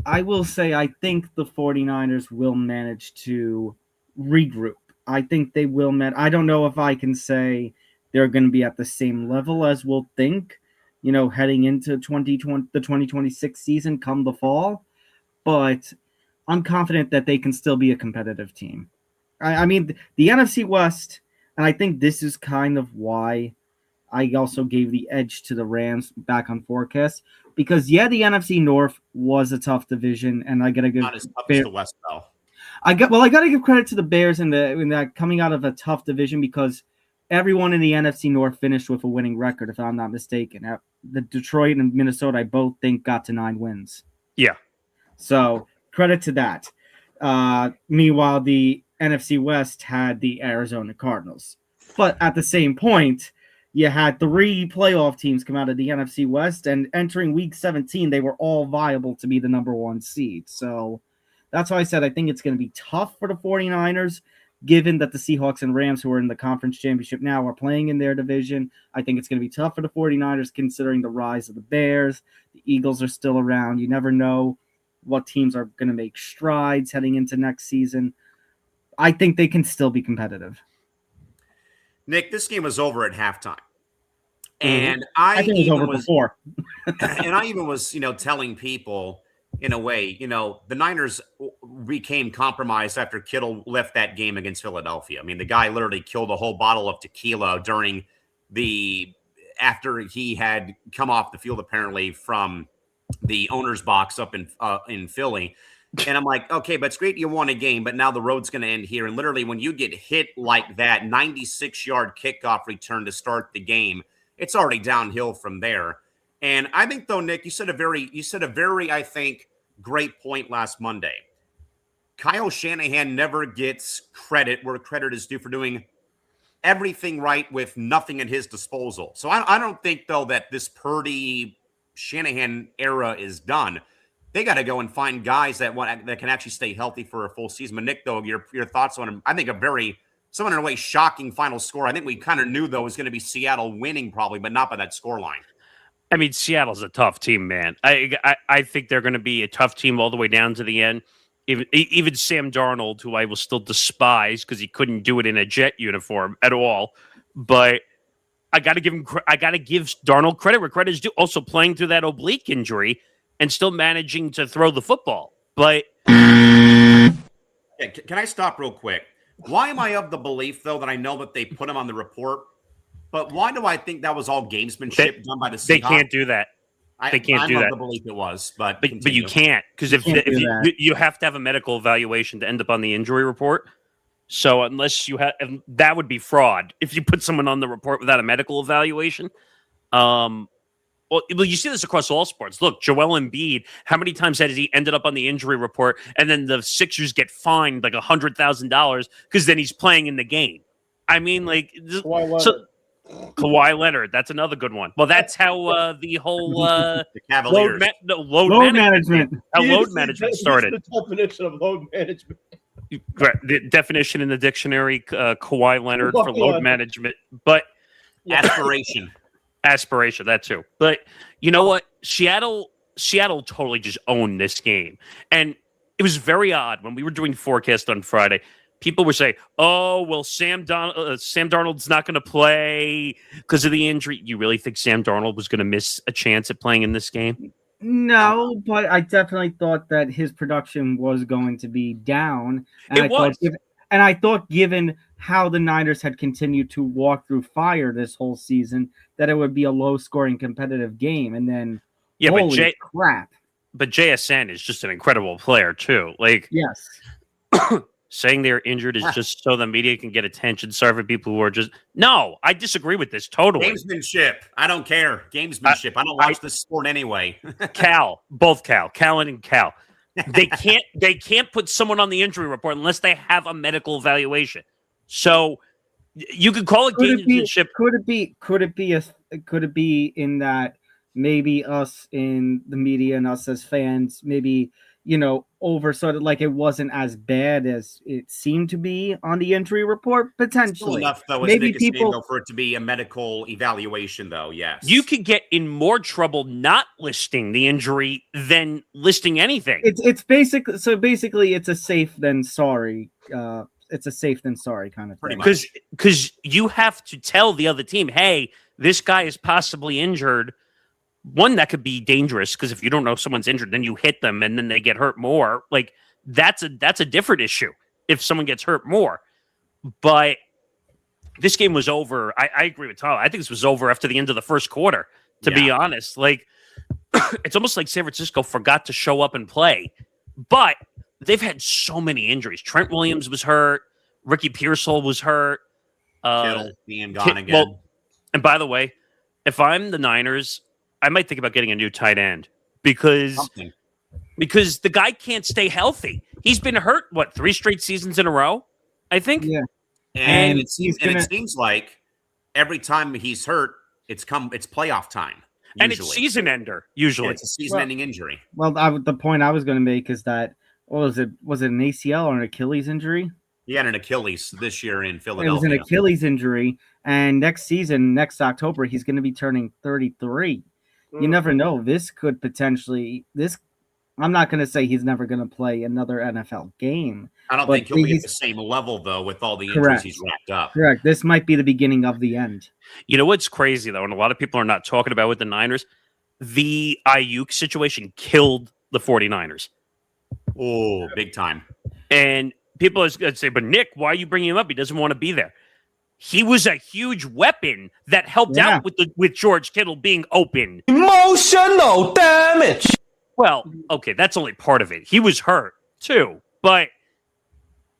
I will say I think the 49ers will manage to regroup. I think they will. I don't know if I can say they're going to be at the same level as we'll think, you know, heading into the 2026 season come the fall. But I'm confident that they can still be a competitive team. I mean, the NFC West, and I think this is kind of why I also gave the edge to the Rams back on Forecast, because the NFC North was a tough division, and I gotta give not as tough as the West though. I gotta give credit to the Bears in that coming out of a tough division, because everyone in the NFC North finished with a winning record, if I'm not mistaken. The Detroit and Minnesota, I both think, got to 9 wins. Yeah. So credit to that. Meanwhile, the NFC West had the Arizona Cardinals. But at the same point, you had 3 playoff teams come out of the NFC West, and entering Week 17, they were all viable to be the number 1 seed. So that's why I said I think it's going to be tough for the 49ers, given that the Seahawks and Rams, who are in the conference championship now, are playing in their division. I think it's going to be tough for the 49ers, considering the rise of the Bears. The Eagles are still around. You never know what teams are going to make strides heading into next season. I think they can still be competitive. Nick, this game was over at halftime. And I think it was over before. And I even was, telling people in a way, the Niners became compromised after Kittle left that game against Philadelphia. I mean, the guy literally killed a whole bottle of tequila after he had come off the field, apparently, from the owner's box up in Philly. And I'm like, okay, but it's great you won a game, but now the road's going to end here. And literally, when you get hit like that, 96-yard kickoff return to start the game, it's already downhill from there. And I think, though, Nick, you said a very, I think, great point last Monday. Kyle Shanahan never gets credit where credit is due for doing everything right with nothing at his disposal. So I don't think, though, that this Purdy Shanahan era is done. They got to go and find guys that can actually stay healthy for a full season. But Nick, though, your thoughts on him? I think somewhat in a way shocking final score. I think we kind of knew, though, it was going to be Seattle winning probably, but not by that scoreline. I mean, Seattle's a tough team, man. I think they're going to be a tough team all the way down to the end. Even Sam Darnold, who I will still despise because he couldn't do it in a Jet uniform at all, but I got to give Darnold credit where credit is due. Also playing through that oblique injury and still managing to throw the football. But can I stop real quick? Why am I of the belief, though, that I know that they put him on the report, but why do I think that was all gamesmanship done by the Seahawks? They can't do that. They can't do that. I'm of the belief it was, but you can't, because if you have to have a medical evaluation to end up on the injury report. So unless you have, that would be fraud if you put someone on the report without a medical evaluation. Well, you see this across all sports. Look, Joel Embiid, how many times has he ended up on the injury report and then the Sixers get fined like $100,000 because then he's playing in the game? I mean, like, Kawhi Leonard, that's another good one. Well, that's how the whole the Cavaliers. load management. How load management started. The definition of load management. The definition in the dictionary, Kawhi Leonard for load management. But aspiration, that too. But you know what? Seattle totally just owned this game. And it was very odd when we were doing forecast on Friday. People were saying, oh, well, Sam Darnold's not going to play because of the injury. You really think Sam Darnold was going to miss a chance at playing in this game? No, but I definitely thought that his production was going to be down. And I thought, given how the Niners had continued to walk through fire this whole season, that it would be a low-scoring competitive game. And then, crap. But JSN is just an incredible player, too. Like, yes. Saying they're injured is just so the media can get attention. Sorry for people who are just... No, I disagree with this totally. Gamesmanship. I don't care. Gamesmanship. I don't watch this sport anyway. Callan and Cal. They can't put someone on the injury report unless they have a medical evaluation. So you could call it gamesmanship. Could it be in that maybe us in the media and us as fans maybe over sort of like it wasn't as bad as it seemed to be on the injury report, potentially. Still enough, though, maybe people for it to be a medical evaluation, though, yes. You could get in more trouble not listing the injury than listing anything. It's basically it's a safe than sorry. It's a safe than sorry kind of thing. Because you have to tell the other team, hey, this guy is possibly injured. One, that could be dangerous because if you don't know someone's injured, then you hit them and then they get hurt more. Like that's a different issue if someone gets hurt more. But this game was over. I agree with Tom. I think this was over after the end of the first quarter, to be honest. Like it's almost like San Francisco forgot to show up and play. But they've had so many injuries. Trent Williams was hurt. Ricky Pearsall was hurt. Kittle being gone again. Well, and by the way, if I'm the Niners, I might think about getting a new tight end because the guy can't stay healthy. He's been hurt, 3 straight seasons in a row, I think? Yeah. And it seems like every time he's hurt, it's playoff time. Usually. And it's season ender, usually. It's a season-ending injury. Well, the point I was going to make is that, was it an ACL or an Achilles injury? He had an Achilles this year in Philadelphia. It was an Achilles injury, and next October, he's going to be turning 33. You never know. This could potentially I'm not going to say he's never going to play another NFL game. I don't think he'll be at the same level, though, with all the injuries he's racked up. Correct. This might be the beginning of the end. You know what's crazy, though, and a lot of people are not talking about with the Niners? The Ayuk situation killed the 49ers. Oh, big time. And people are going to say, but Nick, why are you bringing him up? He doesn't want to be there. He was a huge weapon that helped out with George Kittle being open. Emotional damage. Well, okay, that's only part of it. He was hurt. too, but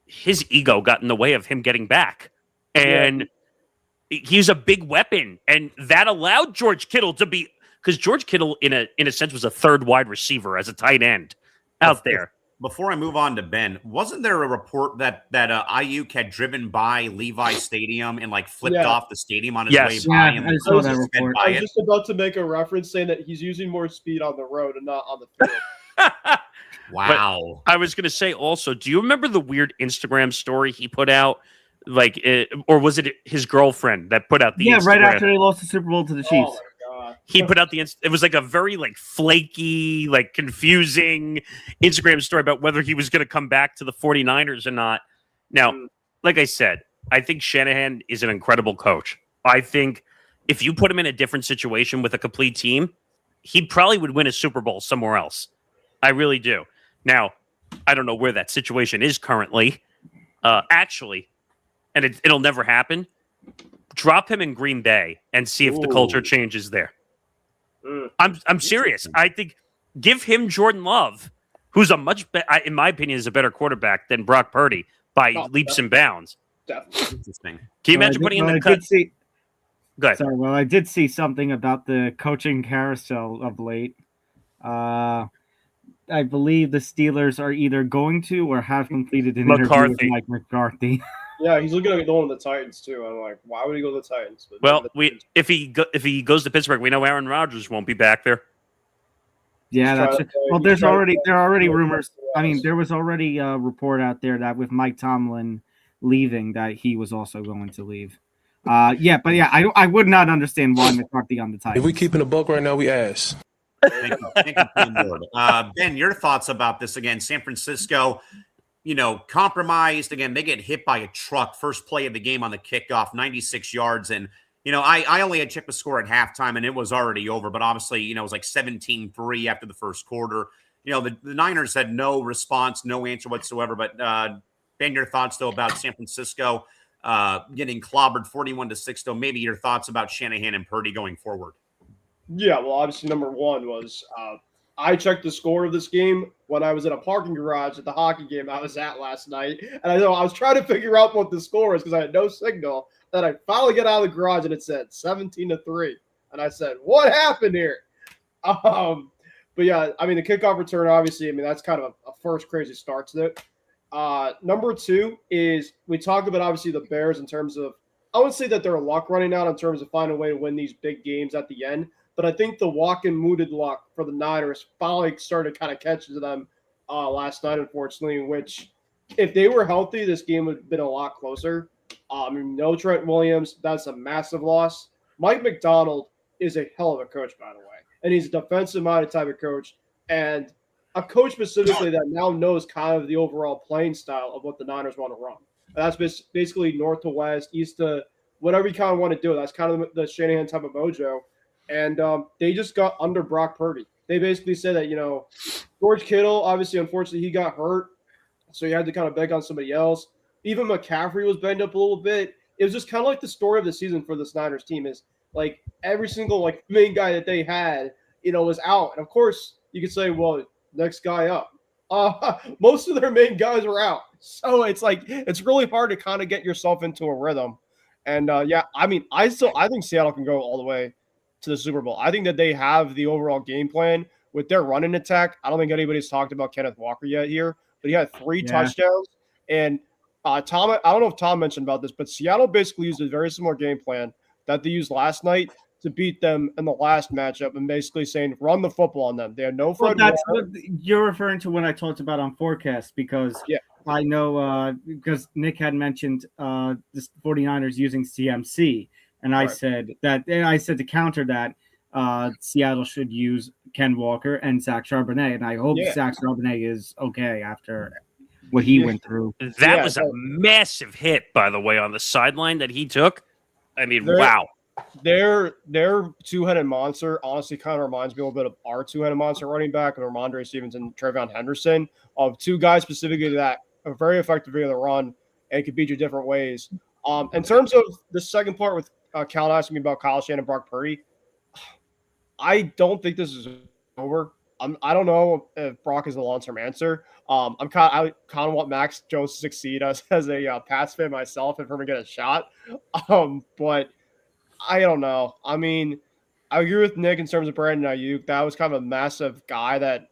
his ego got in the way of him getting back. And he's a big weapon. And that allowed George Kittle to be, because George Kittle, in a sense, was a third wide receiver as a tight end out there. Before I move on to Ben, wasn't there a report that Ayuk had driven by Levi Stadium and like flipped off the stadium on his way by? Yeah, I saw that report. I was just about to make a reference saying that he's using more speed on the road and not on the field. Wow. But I was going to say also, do you remember the weird Instagram story he put out? Or was it his girlfriend that put out the Instagram? Right after they lost the Super Bowl to the Chiefs. Oh my God. He put out it was like a very like flaky, like confusing Instagram story about whether he was going to come back to the 49ers or not. Now, like I said, I think Shanahan is an incredible coach. I think if you put him in a different situation with a complete team, he probably would win a Super Bowl somewhere else. I really do. Now, I don't know where that situation is currently. Actually, and it'll never happen. Drop him in Green Bay and see if the culture changes there. I'm serious. I think give him Jordan Love, who's a much in my opinion, is a better quarterback than Brock Purdy by leaps and bounds. Definitely. Interesting. Can you imagine putting in the cut? Go ahead. Sorry, I did see something about the coaching carousel of late. I believe the Steelers are either going to or have completed an interview with Mike McCarthy. Yeah, he's looking at going to the Titans too. I'm like, why would he go to the Titans? But well, if he goes to Pittsburgh, we know Aaron Rodgers won't be back there. Yeah, that's well. There are already rumors. I mean, there was already a report out there that with Mike Tomlin leaving, that he was also going to leave. I would not understand why McCarthy on the Titans. If we keeping a buck right now, we ass. Thank you. Ben, your thoughts about this again? San Francisco, compromised again. They get hit by a truck first play of the game on the kickoff, 96 yards, and I only had checked the score at halftime, and it was already over. But obviously, it was like 17-3 after the first quarter. The Niners had no response, no answer whatsoever. But Ben, your thoughts though about San Francisco getting clobbered 41-6. Though maybe your thoughts about Shanahan and Purdy going forward. Yeah, well, obviously, number one was I checked the score of this game when I was in a parking garage at the hockey game I was at last night. And I was trying to figure out what the score was because I had no signal. Then I finally get out of the garage and it said 17-3. And I said, what happened here? But yeah, I mean, the kickoff return, obviously, that's kind of a first crazy start to it. Number two is we talked about, obviously, the Bears in terms of, I wouldn't say that they're luck running out in terms of finding a way to win these big games at the end. But I think the walk-in mooted luck for the Niners finally started kind of catching to them last night, unfortunately, in which if they were healthy, this game would have been a lot closer. No Trent Williams. That's a massive loss. Mike McDonald is a hell of a coach, by the way. And he's a defensive-minded type of coach. And a coach specifically that now knows kind of the overall playing style of what the Niners want to run. And that's basically north to west, east to whatever you kind of want to do. That's kind of the Shanahan type of mojo. And they just got under Brock Purdy. They basically said that, George Kittle, obviously, unfortunately, he got hurt. So you had to kind of beg on somebody else. Even McCaffrey was banged up a little bit. It was just kind of like the story of the season for the Niners team is, like, every single, main guy that they had, was out. And, of course, you could say, well, next guy up. Most of their main guys were out. So it's it's really hard to kind of get yourself into a rhythm. And, I think Seattle can go all the way to the Super Bowl. I think that they have the overall game plan with their running attack. I don't think anybody's talked about Kenneth Walker yet here, but he had 3 touchdowns. And Tom, I don't know if Tom mentioned about this, but Seattle basically used a very similar game plan that they used last night to beat them in the last matchup and basically saying, run the football on them. They had no Fred. That's what you're referring to when I talked about on Forecast, because I know because Nick had mentioned the 49ers using CMC. And I said to counter that, Seattle should use Ken Walker and Zach Charbonnet. And I hope Zach Charbonnet is okay after what he went through. That was a massive hit, by the way, on the sideline that he took. I mean, wow. Their two-headed monster honestly kind of reminds me a little bit of our two-headed monster running back of Ramondre Stevenson and Travion Henderson, of two guys specifically that are very effective via the run and can beat you different ways. In terms of the second part with Callan asking me about Kyle Shanahan and Brock Purdy, I don't think this is over. I don't know if Brock is the long-term answer. I kind of want Max Jones to succeed as a Pats fan myself and for him to get a shot. But I don't know. I mean, I agree with Nick in terms of Brandon Ayuk. That was kind of a massive guy that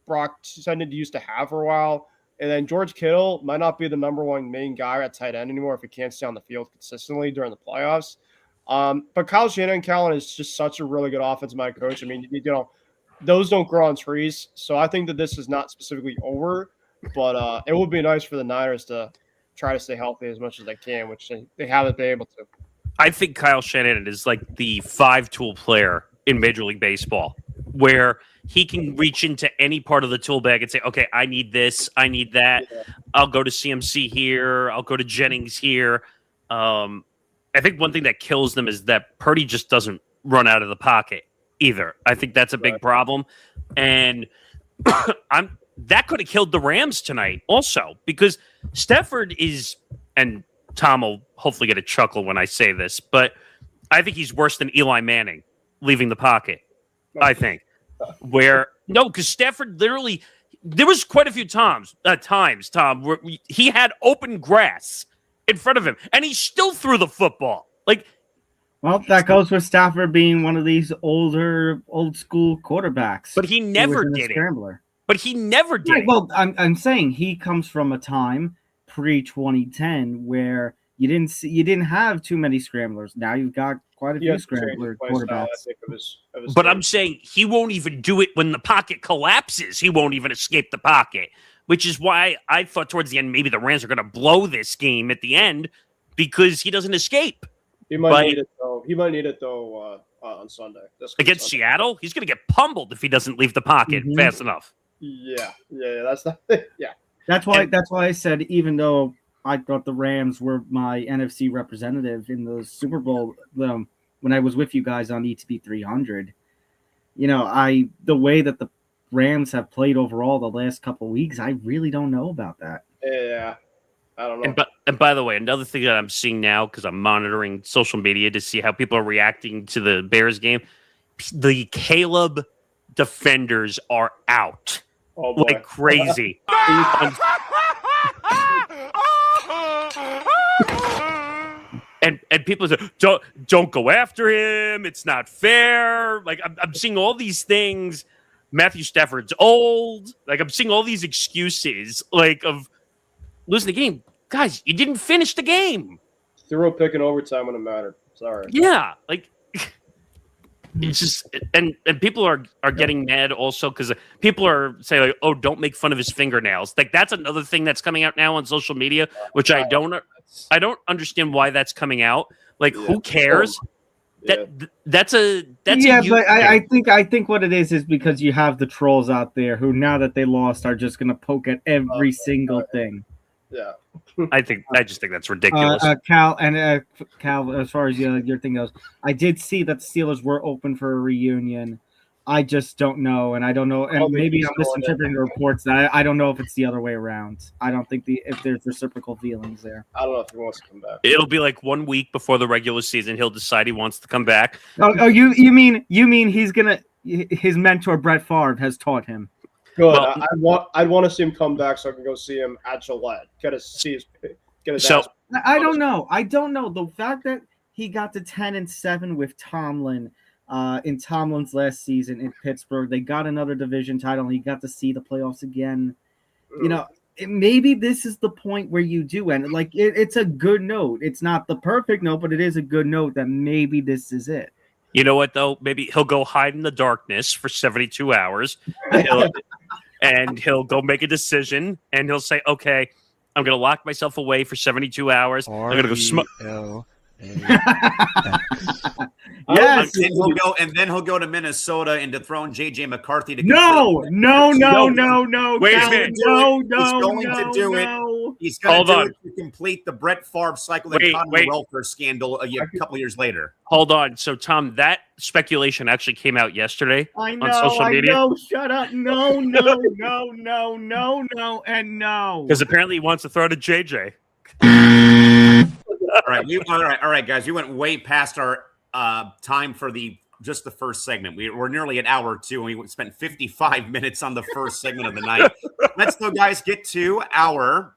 Brock tended to used to have for a while. And then George Kittle might not be the number one main guy at tight end anymore if he can't stay on the field consistently during the playoffs. But Kyle Shanahan, Callan is just such a really good offensive mind coach. I mean, those don't grow on trees. So I think that this is not specifically over, but it would be nice for the Niners to try to stay healthy as much as they can, which they haven't been able to. I think Kyle Shanahan is like the 5-tool player in Major League Baseball, where he can reach into any part of the tool bag and say, okay, I need this, I need that. Yeah. I'll go to CMC here. I'll go to Jennings here. I think one thing that kills them is that Purdy just doesn't run out of the pocket either. I think that's a big problem. And that could have killed the Rams tonight also, because Stafford is, and Tom will hopefully get a chuckle when I say this, but I think he's worse than Eli Manning leaving the pocket, I think. Because Stafford literally, there was quite a few times, Tom, where he had open grass in front of him, and he still threw the football. Well, that goes with Stafford being one of these old school quarterbacks. But he never did it. But he never did it. Well, I'm saying he comes from a time pre-2010 where you didn't have too many scramblers. Now you've got quite a few scrambler quarterbacks. But I'm saying he won't even do it when the pocket collapses. He won't even escape the pocket, which is why I thought towards the end maybe the Rams are going to blow this game at the end because he doesn't escape. He might need it though on Sunday. Against Seattle? He's going to get pummeled if he doesn't leave the pocket fast enough. Yeah. That's not. Yeah. That's why I said even though I thought the Rams were my NFC representative in the Super Bowl when I was with you guys on ETB 300. The way that the Rams have played overall the last couple of weeks, I really don't know about that. Yeah, I don't know. And by the way, another thing that I'm seeing now, because I'm monitoring social media to see how people are reacting to the Bears game, the Caleb defenders are out like crazy. And people say, don't go after him. It's not fair. Like I'm seeing all these things. Matthew Stafford's old. Like I'm seeing all these excuses of losing the game. Guys, you didn't finish the game. Threw a pick in overtime when it mattered. Sorry. Yeah, it's just and people are getting mad also because people are saying oh, don't make fun of his fingernails. That's another thing that's coming out now on social media, which I don't understand why that's coming out. Who cares? That's but I think what it is because you have the trolls out there who now that they lost are just gonna poke at every single thing. Yeah. I just think that's ridiculous. Cal, as far as your thing goes, I did see that the Steelers were open for a reunion. I just don't know, and I don't know, and maybe I'm misinterpreting the reports. That I don't know if it's the other way around. I don't think if there's reciprocal feelings there. I don't know if he wants to come back. It'll be 1 week before the regular season. He'll decide he wants to come back. Oh, you mean he's gonna? His mentor Brett Favre has taught him. Good. Well, I'd want to see him come back so I can go see him at Gillette. Get his ass. I don't know. The fact that he got to 10-7 with Tomlin in Tomlin's last season in Pittsburgh, they got another division title, and he got to see the playoffs again. Maybe this is the point where you do end. It's a good note. It's not the perfect note, but it is a good note that maybe this is it. You know what, though? Maybe he'll go hide in the darkness for 72 hours. And he'll go make a decision, and he'll say, okay, I'm going to lock myself away for 72 hours. I'm going to go smoke. Yes, and then he'll go to Minnesota and dethrone JJ McCarthy to No. Wait a minute. He's going to do it. He's going to do it to complete the Brett Favre cycle that caught the welfare scandal a couple years later. Hold on. So, Tom, that speculation actually came out yesterday on social media. I know. Shut up. No, and no. Because apparently he wants to throw to JJ. All right, guys. You went way past our time for the just the first segment. We're nearly an hour two, and we spent 55 minutes on the first segment of the night. Let's go, guys, get to our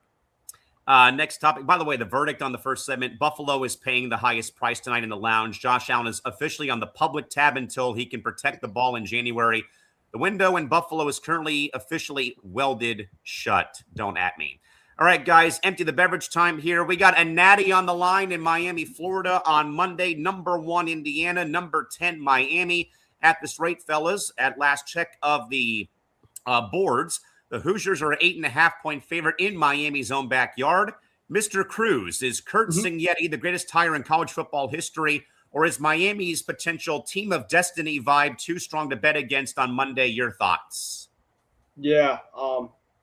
next topic. By the way, the verdict on the first segment, Buffalo is paying the highest price tonight in the lounge. Josh Allen is officially on the public tab until he can protect the ball in January. The window in Buffalo is currently officially welded shut. Don't at me. All right, guys, empty the beverage time here. We got a Natty on the line in Miami, Florida on Monday. Number 1, Indiana. Number 10, Miami. At this rate, fellas, at last check of the boards, the Hoosiers are an 8.5-point favorite in Miami's own backyard. Mr. Cruz, is Kurt Signetti the greatest hire in college football history, or is Miami's potential team of destiny vibe too strong to bet against on Monday? Your thoughts? Yeah,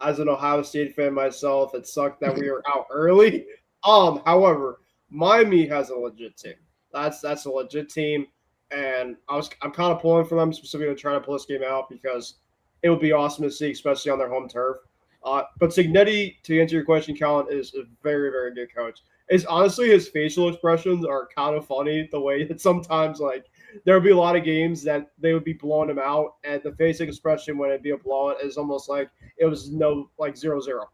as an Ohio State fan myself, it sucked that we were out early. However, Miami has a legit team. That's a legit team, and I'm kind of pulling for them specifically to try to pull this game out because it would be awesome to see, especially on their home turf. But Signetti, to answer your question, Callan, is a very, very good coach. It's honestly his facial expressions are kind of funny. The way that sometimes there would be a lot of games that they would be blowing him out, and the facial expression when it'd be a blowout is almost like it was 0-0.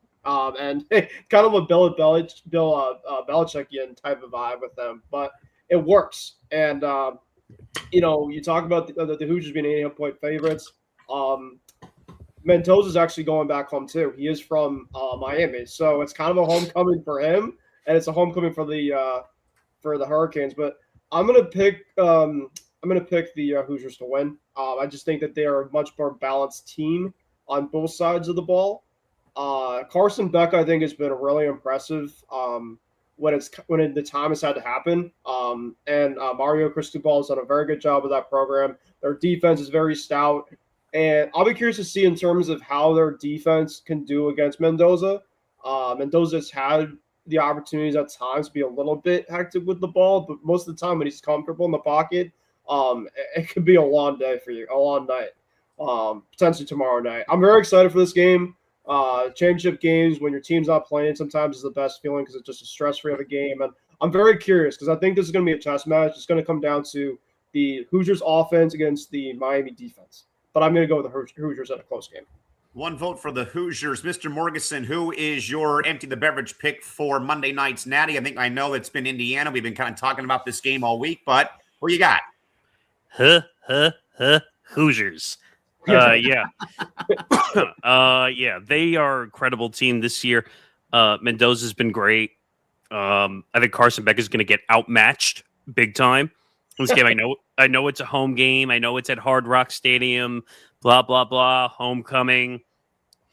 And kind of a Bill Belichickian type of vibe with them, but it works. And you talk about the Hoosiers being 8.5-point favorites. Mendoza's actually going back home too. He is from Miami, so it's kind of a homecoming for him, and it's a homecoming for the Hurricanes. But I'm gonna pick the Hoosiers to win. I just think that they are a much more balanced team on both sides of the ball. Carson Beck, I think, has been really impressive when the time has had to happen. And Mario Cristobal has done a very good job with that program. Their defense is very stout. And I'll be curious to see in terms of how their defense can do against Mendoza. Mendoza's had the opportunities at times to be a little bit hectic with the ball, but most of the time when he's comfortable in the pocket, it could be a long day for you, a long night, potentially tomorrow night. I'm very excited for this game. Championship games, when your team's not playing, sometimes is the best feeling because it's just a stress-free of a game. And I'm very curious because I think this is going to be a chess match. It's going to come down to the Hoosiers offense against the Miami defense. But I'm going to go with the Hoosiers at a close game. One vote for the Hoosiers. Mr. Morgeson, who is your empty the beverage pick for Monday night's Natty? I think I know it's been Indiana. We've been kind of talking about this game all week, but who you got? Hoosiers. Yeah. Yeah, they are a credible team this year. Mendoza's been great. I think Carson Beck is going to get outmatched big time. This game, I know it's a home game. I know it's at Hard Rock Stadium, blah, blah, blah, homecoming.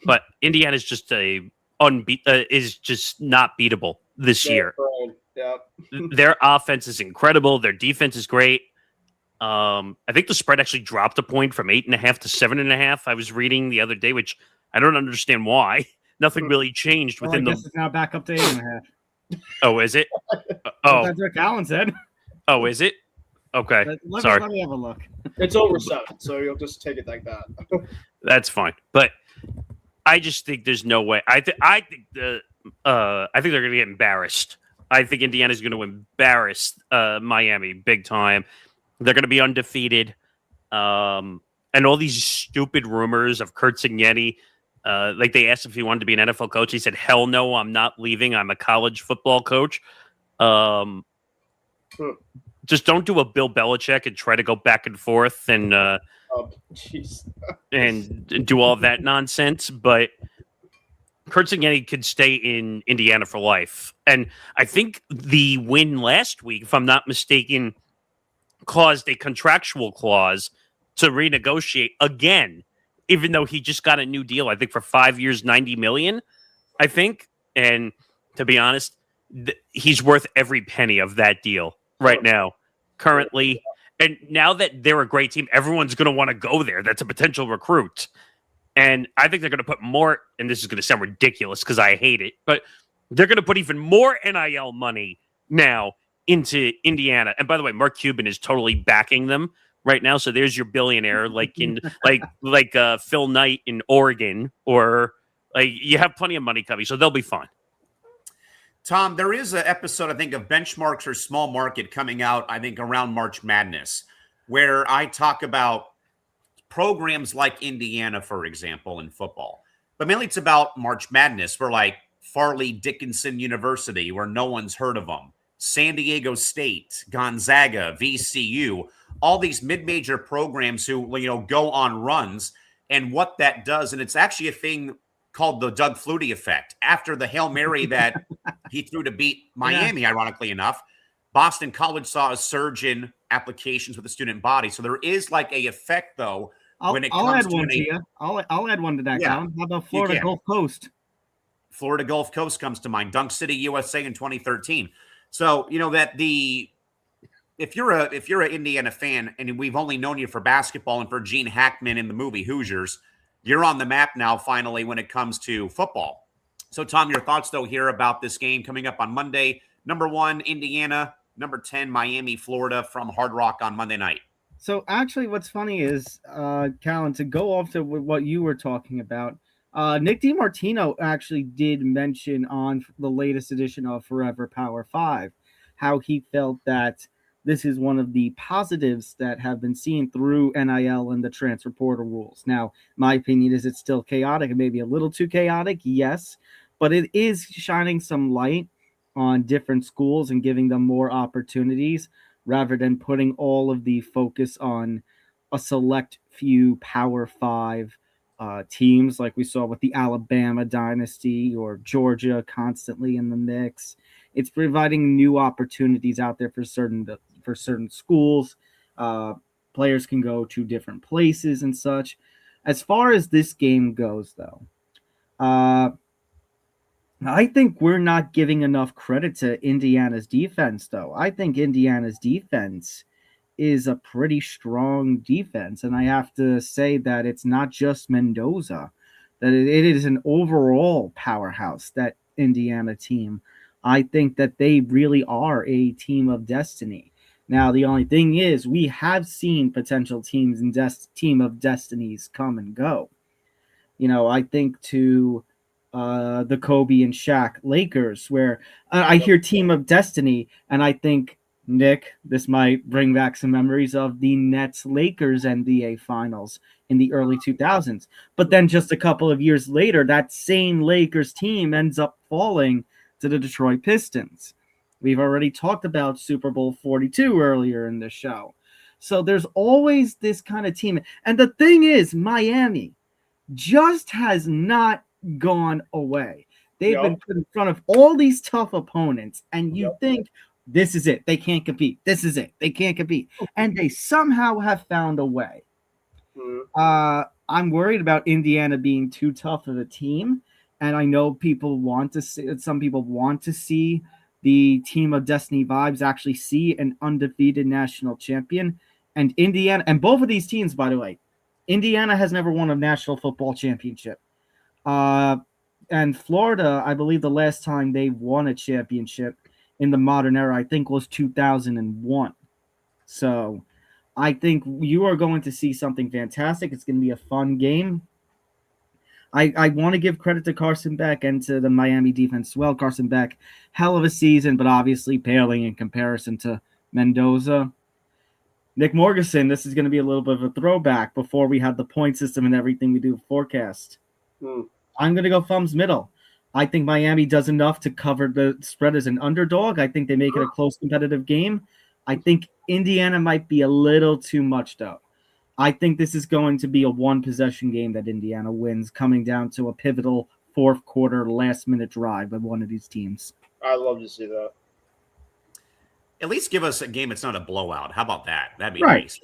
But Indiana's just is just not beatable this year. Yeah. Their offense is incredible. Their defense is great. I think the spread actually dropped a point from 8.5 to 7.5. I was reading the other day, which I don't understand why. Nothing really changed within it's now back up to 8.5. Oh, is it? That's what Callan said. Oh, is it? Okay. Sorry. Let me have a look. It's over 7, so you'll just take it like that. That's fine. But I just think there's no way. I think they're going to get embarrassed. I think Indiana's going to embarrass Miami big time. They're going to be undefeated. And all these stupid rumors of Kurt Signetti, like they asked if he wanted to be an NFL coach. He said, hell no, I'm not leaving. I'm a college football coach. Just don't do a Bill Belichick and try to go back and forth and and do all of that nonsense. But Kurt Signetti could stay in Indiana for life. And I think the win last week, if I'm not mistaken, caused a contractual clause to renegotiate again, even though he just got a new deal, I think for 5 years, $90 million, I think. And to be honest, he's worth every penny of that deal right now, currently. And now that they're a great team, everyone's going to want to go there. That's a potential recruit. And I think they're going to put more, and this is going to sound ridiculous because I hate it, but they're going to put even more NIL money now into Indiana. And by the way, Mark Cuban is totally backing them right now. So there's your billionaire, like in like Phil Knight in Oregon, or like you have plenty of money coming, so they'll be fine. Tom, there is an episode, I think, of Benchmarks or Small Market coming out, I think, around March Madness. where I talk about programs like Indiana, for example, in football. But mainly it's about March Madness for like Farley Dickinson University, where no one's heard of them, San Diego State, Gonzaga, VCU, all these mid-major programs who, go on runs, and what that does. And it's actually a thing called the Doug Flutie effect. After the Hail Mary that he threw to beat Miami, ironically enough, Boston College saw a surge in applications with the student body. So there is like a effect, though, when it I'll comes add to one to you. I'll add one to that, Callan. How about Florida Gulf Coast? Florida Gulf Coast comes to mind. Dunk City, USA in 2013. So, if you're an Indiana fan and we've only known you for basketball and for Gene Hackman in the movie Hoosiers, you're on the map now finally when it comes to football. So, Tom, your thoughts, though, here about this game coming up on Monday. Number 1, Indiana. Number 10, Miami, Florida from Hard Rock on Monday night. So actually what's funny is, Callan, to go off to what you were talking about, Nick DiMartino actually did mention on the latest edition of Forever Power 5 how he felt that this is one of the positives that have been seen through NIL and the transfer portal rules. Now, my opinion is it's still chaotic and maybe a little too chaotic, yes, but it is shining some light on different schools and giving them more opportunities rather than putting all of the focus on a select few Power 5 teams like we saw with the Alabama dynasty or Georgia constantly in the mix. It's providing new opportunities out there for certain schools. Players can go to different places and such. As far as this game goes, though, I think we're not giving enough credit to Indiana's defense, though. I think Indiana's defense is a pretty strong defense, and I have to say that it's not just Mendoza, that it is an overall powerhouse, that Indiana team. I think that they really are a team of destiny. Now, the only thing is we have seen potential teams and team of destinies come and go. I think to the Kobe and Shaq Lakers, where I hear team of destiny, and I think, Nick, this might bring back some memories of the Nets Lakers NBA finals in the early 2000s. But then just a couple of years later, that same Lakers team ends up falling to the Detroit Pistons. We've already talked about Super Bowl 42 earlier in the show. So there's always this kind of team. And the thing is, Miami just has not gone away. They've been put in front of all these tough opponents, and you think, this is it. They can't compete. This is it. They can't compete. And they somehow have found a way. I'm worried about Indiana being too tough of a team. And I know some people want to see the team of destiny vibes actually see an undefeated national champion. And Indiana, and both of these teams, by the way, Indiana has never won a national football championship. And Florida, I believe the last time they won a championship in the modern era, I think, was 2001. So I think you are going to see something fantastic. It's going to be a fun game. I want to give credit to Carson Beck and to the Miami defense as well. Carson Beck, hell of a season, but obviously paling in comparison to Mendoza. Nick Morgeson, this is going to be a little bit of a throwback before we have the point system and everything we do forecast. I'm going to go thumbs middle. I think Miami does enough to cover the spread as an underdog. I think they make it a close, competitive game. I think Indiana might be a little too much, though. I think this is going to be a one-possession game that Indiana wins, coming down to a pivotal fourth quarter, last-minute drive by one of these teams. I'd love to see that. At least give us a game that's not a blowout. How about that? That'd be nice.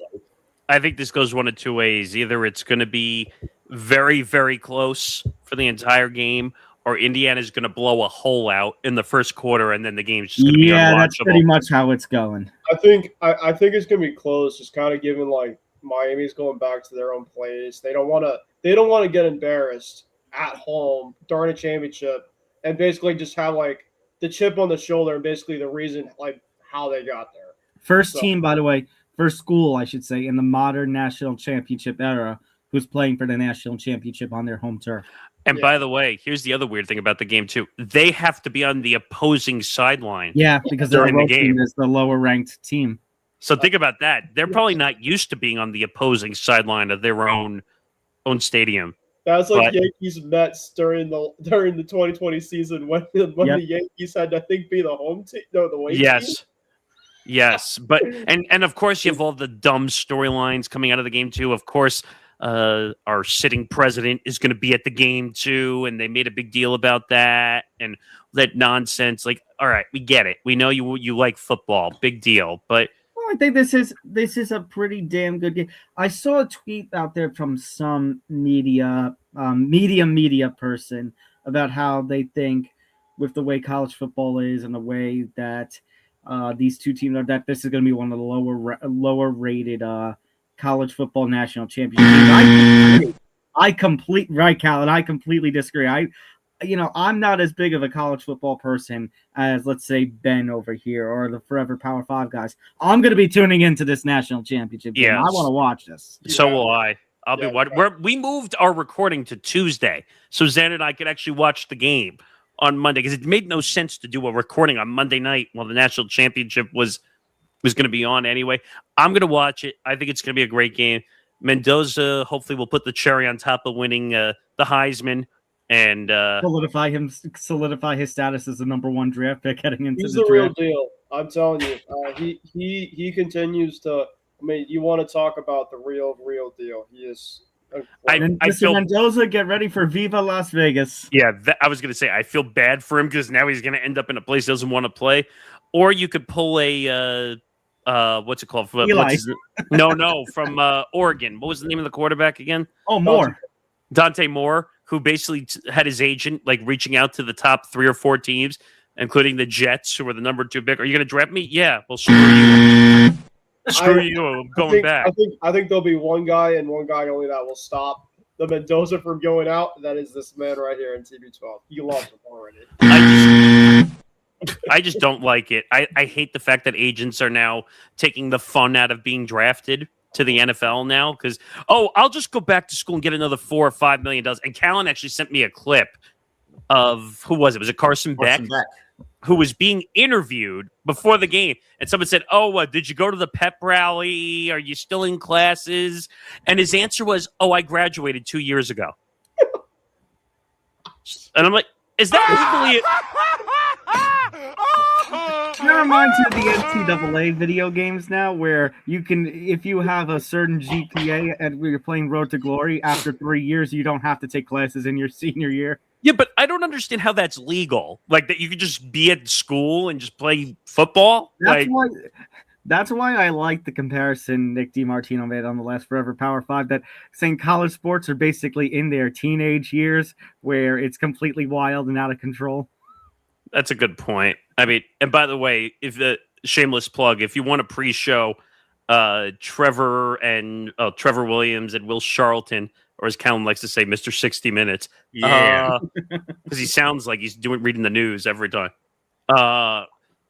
I think this goes one of two ways. Either it's going to be very, very close for the entire game, or Indiana's going to blow a hole out in the first quarter, and then the game's just going to be unwatchable. Yeah, that's pretty much how it's going. I think it's going to be close, just kind of given like Miami's going back to their own plays. They don't want to get embarrassed at home during a championship and basically just have like the chip on the shoulder and basically the reason like how they got there. First team, by the way, first school, I should say, in the modern national championship era who's playing for the national championship on their home turf. And by the way, here's the other weird thing about the game too. They have to be on the opposing sideline. Yeah, because during the game is the lower ranked team. So think about that. They're probably not used to being on the opposing sideline of their own stadium. That's like Yankees Mets during the 2020 season when the Yankees had to, I think, be the home team. No, the away team. Yes. But and of course you have all the dumb storylines coming out of the game too. Of course, our sitting president is going to be at the game too, and they made a big deal about that and that nonsense. Like, all right, we get it. We know you like football, big deal. But I think this is a pretty damn good game. I saw a tweet out there from some media person about how they think with the way college football is and the way that these two teams are, that this is going to be one of the lower rated college football national championship games. Callan. I completely disagree. I'm not as big of a college football person as, let's say, Ben over here or the Forever Power 5 guys. I'm going to be tuning into this national championship game. I want to watch this. So will I. I'll be watching. We moved our recording to Tuesday, so Zen and I could actually watch the game on Monday, because it made no sense to do a recording on Monday night while the national championship was going to be on anyway. I'm going to watch it. I think it's going to be a great game. Mendoza hopefully will put the cherry on top of winning the Heisman. And solidify his status as the number 1 draft pick heading into he's the the draft. real deal. I'm telling you, he continues to. I mean, you want to talk about the real deal? He is. I feel Mendoza, get ready for Viva Las Vegas. Yeah, I was going to say I feel bad for him because now he's going to end up in a place he doesn't want to play. Or you could pull a what's it called? Eli. No, from Oregon. What was the name of the quarterback again? Oh, Moore. Dante Moore, who basically had his agent like reaching out to the top 3 or 4 teams, including the Jets, who were the number 2 pick. Are you going to draft me? Yeah. Well, screw you. Screw you. I'm going back. I think there'll be one guy and one guy only that will stop the Mendoza from going out. That is this man right here in TB12. He loves him already. I just don't like it. I hate the fact that agents are now taking the fun out of being drafted to the NFL now, because I'll just go back to school and get another $4 or $5 million. And Callan actually sent me a clip of who was it? Was it Carson Beck, who was being interviewed before the game? And someone said, did you go to the pep rally? Are you still in classes? And his answer was, I graduated 2 years ago. And I'm like, is that legally? That reminds me of the NCAA video games now, where you can, if you have a certain GPA and you're playing Road to Glory, after 3 years, you don't have to take classes in your senior year. Yeah, but I don't understand how that's legal. Like, that you could just be at school and just play football? That's why I like the comparison Nick DiMartino made on the last Forever Power 5, that saying college sports are basically in their teenage years where it's completely wild and out of control. That's a good point. I mean, and by the way, if the shameless plug, if you want a pre-show, Trevor Williams and Will Charlton, or as Callan likes to say, Mr. 60 Minutes. Yeah. Because he sounds like he's reading the news every time.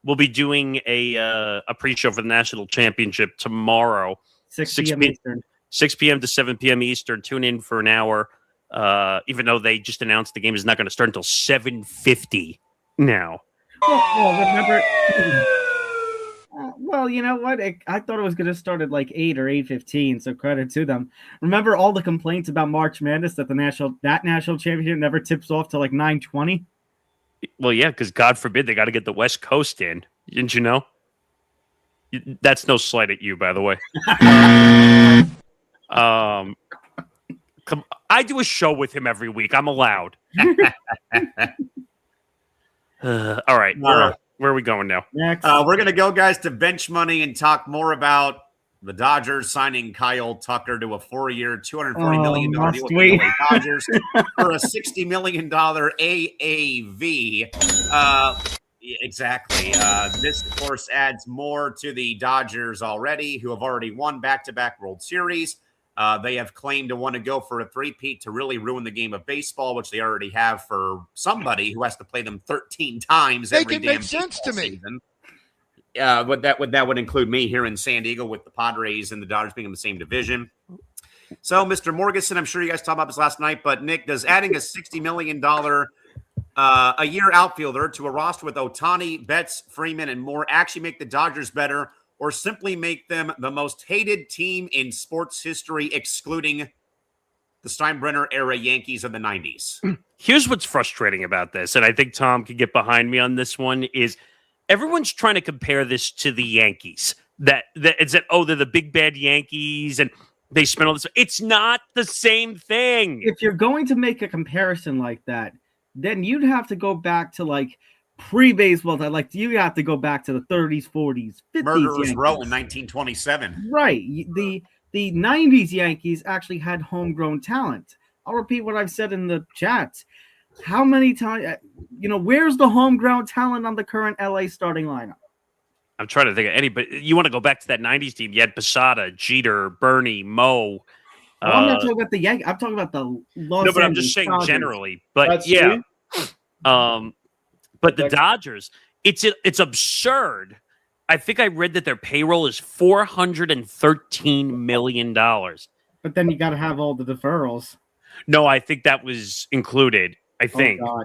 We'll be doing a pre-show for the national championship tomorrow. 6 p.m. Eastern. 6 p.m. to 7 p.m. Eastern. Tune in for an hour. Even though they just announced the game is not going to start until 7:50 now. Remember? Well, you know what? I thought it was going to start at like 8 or 8:15, so credit to them. Remember all the complaints about March Madness that that national championship never tips off till like 9:20? Well, yeah, because God forbid they got to get the West Coast in. Didn't you know? That's no slight at you, by the way. I do a show with him every week. I'm allowed. All right. Where are we going now? Next. We're going to go, guys, to bench money and talk more about the Dodgers signing Kyle Tucker to a 4-year, $240 million deal with the LA Dodgers for a $60 million AAV. Exactly. This, of course, adds more to the Dodgers already, who have already won back-to-back World Series. They have claimed to want to go for a three-peat to really ruin the game of baseball, which they already have for somebody who has to play them 13 times every damn sense to me. Season. But that would include me here in San Diego with the Padres and the Dodgers being in the same division. So, Mr. Morgeson, I'm sure you guys talked about this last night, but Nick, does adding a $60 million a year outfielder to a roster with Ohtani, Betts, Freeman, and more actually make the Dodgers better, or simply make them the most hated team in sports history, excluding the Steinbrenner era Yankees of the 90s? Here's what's frustrating about this, and I think Tom can get behind me on this one, is everyone's trying to compare this to the Yankees. That it's that, oh, they're the big bad Yankees and they spent all this. It's not the same thing. If you're going to make a comparison like that, then you'd have to go back to like pre-baseball. Like you have to go back to the 30s, 40s, 50s. Murderers Yankees. Row in 1927. Right. The 90s Yankees actually had homegrown talent. I'll repeat what I've said in the chat. How many times, where's the homegrown talent on the current LA starting lineup? I'm trying to think of any, but you want to go back to that 90s team. You had Posada, Jeter, Bernie, Mo. I'm not talking about the Yankees. I'm talking about the Los No, but I'm Angeles just saying Dodgers. generally. But That's yeah. But the Okay. Dodgers, it's absurd. I think I read that their payroll is $413 million. But then you got to have all the deferrals. No, I think that was included. I think. Oh,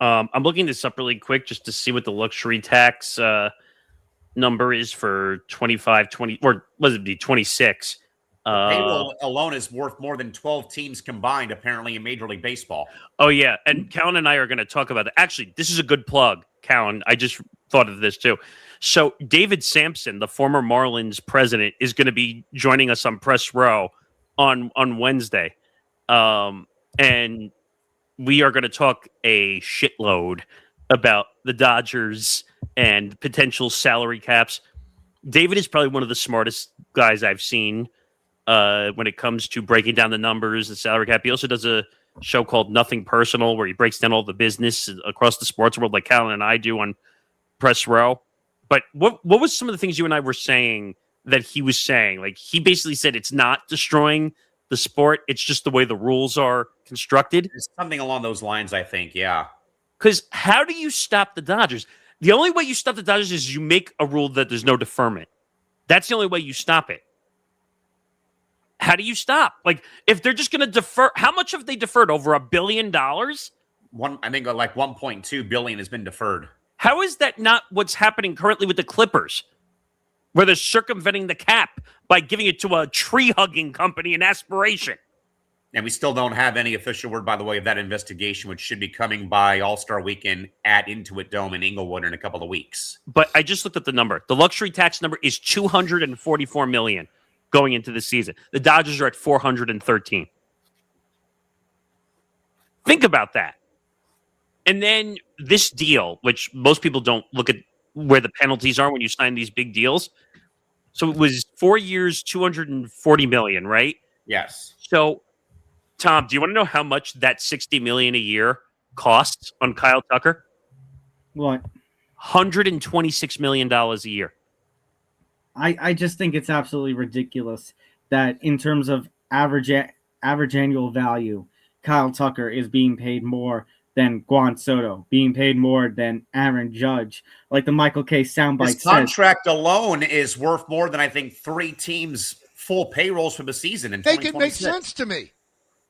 God. I'm looking this up really quick just to see what the luxury tax number is for 25, 20, or was it be 26? Payroll alone is worth more than 12 teams combined, apparently, in Major League Baseball. Oh, yeah. And Callan and I are going to talk about that. Actually, this is a good plug, Callan. I just thought of this, too. So David Sampson, the former Marlins president, is going to be joining us on Press Row on Wednesday. And we are going to talk a shitload about the Dodgers and potential salary caps. David is probably one of the smartest guys I've seen when it comes to breaking down the numbers, the salary cap. He also does a show called Nothing Personal, where he breaks down all the business across the sports world, like Callan and I do on Press Row. But what was some of the things you and I were saying that he was saying? Like, he basically said it's not destroying the sport. It's just the way the rules are constructed. It's something along those lines, I think, yeah. Because how do you stop the Dodgers? The only way you stop the Dodgers is you make a rule that there's no deferment. That's the only way you stop it. How do you stop? Like, if they're just going to defer, how much have they deferred? Over $1 billion? I think like 1.2 billion has been deferred. How is that not what's happening currently with the Clippers, where they're circumventing the cap by giving it to a tree-hugging company in Aspiration? And we still don't have any official word, by the way, of that investigation, which should be coming by All-Star Weekend at Intuit Dome in Inglewood in a couple of weeks. But I just looked at the number. The luxury tax number is $244 million going into the season. The Dodgers are at 413. Think about that. And then this deal, which most people don't look at where the penalties are when you sign these big deals. So it was 4 years, $240 million, right? Yes. So, Tom, do you want to know how much that $60 million a year costs on Kyle Tucker? What? $126 million a year. I just think it's absolutely ridiculous that in terms of average annual value, Kyle Tucker is being paid more than Juan Soto, being paid more than Aaron Judge. Like the Michael K. soundbite His contract alone is worth more than, I think, 3 teams' full payrolls for the season. Make it make sense to me.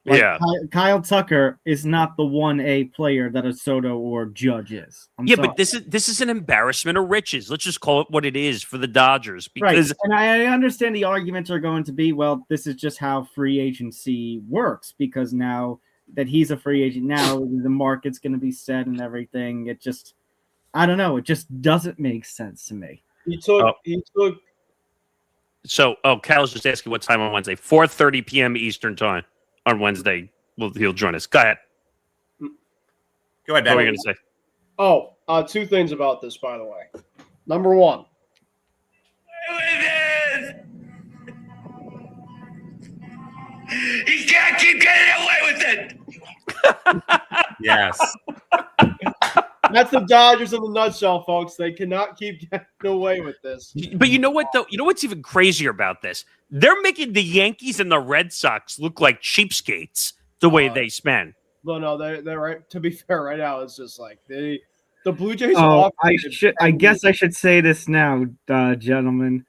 Like, yeah. Kyle Tucker is not the 1A player that a Soto or Judge is. I'm Yeah, sorry. but this is an embarrassment of riches. Let's just call it what it is for the Dodgers. Because right. And I understand the arguments are going to be, well, this is just how free agency works, because now that he's a free agent, now the market's going to be set and everything. It just, I don't know. It just doesn't make sense to me. So, Cal's just asking what time on Wednesday. 4:30 p.m. Eastern time on Wednesday. He'll join us. Go ahead. Go ahead, What are you Ben. going to say? 2 things about this, by the way. Number 1. He can't keep getting away with it. Yes. That's the Dodgers in the nutshell, folks. They cannot keep getting away with this. But you know what, though? You know what's even crazier about this? They're making the Yankees and the Red Sox look like cheapskates the way they spend. No, they're right. To be fair, right now it's just like the Blue Jays. Oh, I guess I should say this now, gentlemen.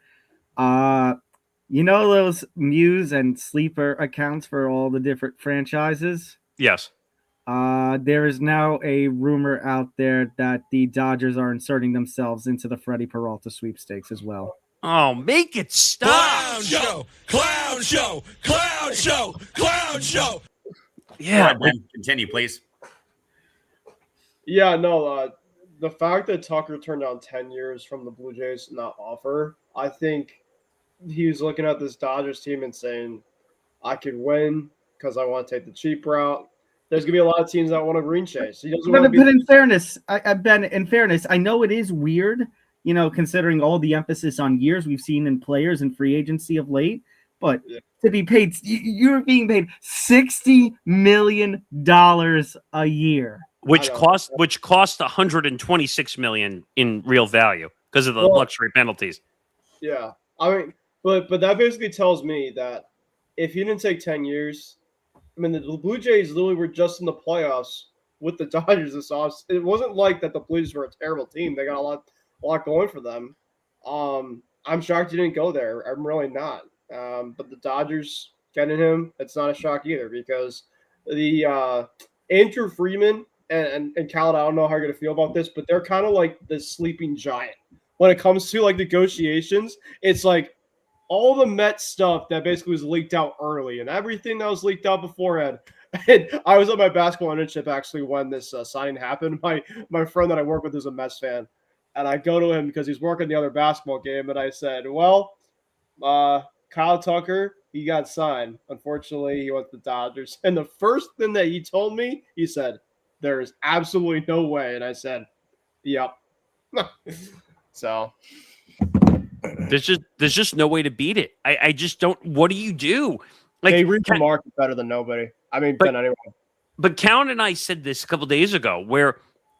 You know those Muse and Sleeper accounts for all the different franchises? Yes. There is now a rumor out there that the Dodgers are inserting themselves into the Freddie Peralta sweepstakes as well. Oh, make it stop. Clown show, clown show, clown show, clown show. Yeah. Go ahead, Ben. Continue, please. Yeah, no, the fact that Tucker turned down 10 years from the Blue Jays not offer, I think he was looking at this Dodgers team and saying, I could win because I want to take the cheap route. There's going to be a lot of teams that want to green chase. He doesn't want to be. But in fairness, I know it is weird, considering all the emphasis on years we've seen in players and free agency of late. But to be paid, you're being paid $60 million a year. Which cost $126 million in real value because of the luxury penalties. Yeah, I mean, but that basically tells me that if he didn't take 10 years, I mean, the Blue Jays literally were just in the playoffs with the Dodgers this off. It wasn't like that the Blues were a terrible team. They got a lot going for them. I'm shocked he didn't go there. I'm really not. But the Dodgers getting him, it's not a shock either because the Andrew Freeman and Callan, I don't know how you're going to feel about this, but they're kind of like the sleeping giant. When it comes to like negotiations, it's like all the Mets stuff that basically was leaked out early and everything that was leaked out beforehand. And I was at my basketball internship actually when this signing happened. My friend that I work with is a Mets fan. And I go to him because he's working the other basketball game. And I said, well, Kyle Tucker, he got signed. Unfortunately, he went to the Dodgers. And the first thing that he told me, he said, there is absolutely no way. And I said, yep. So there's just no way to beat it. I just don't. What do you do? Like, they read the market better than nobody. I mean, than anyone. But Callan and I said this a couple days ago.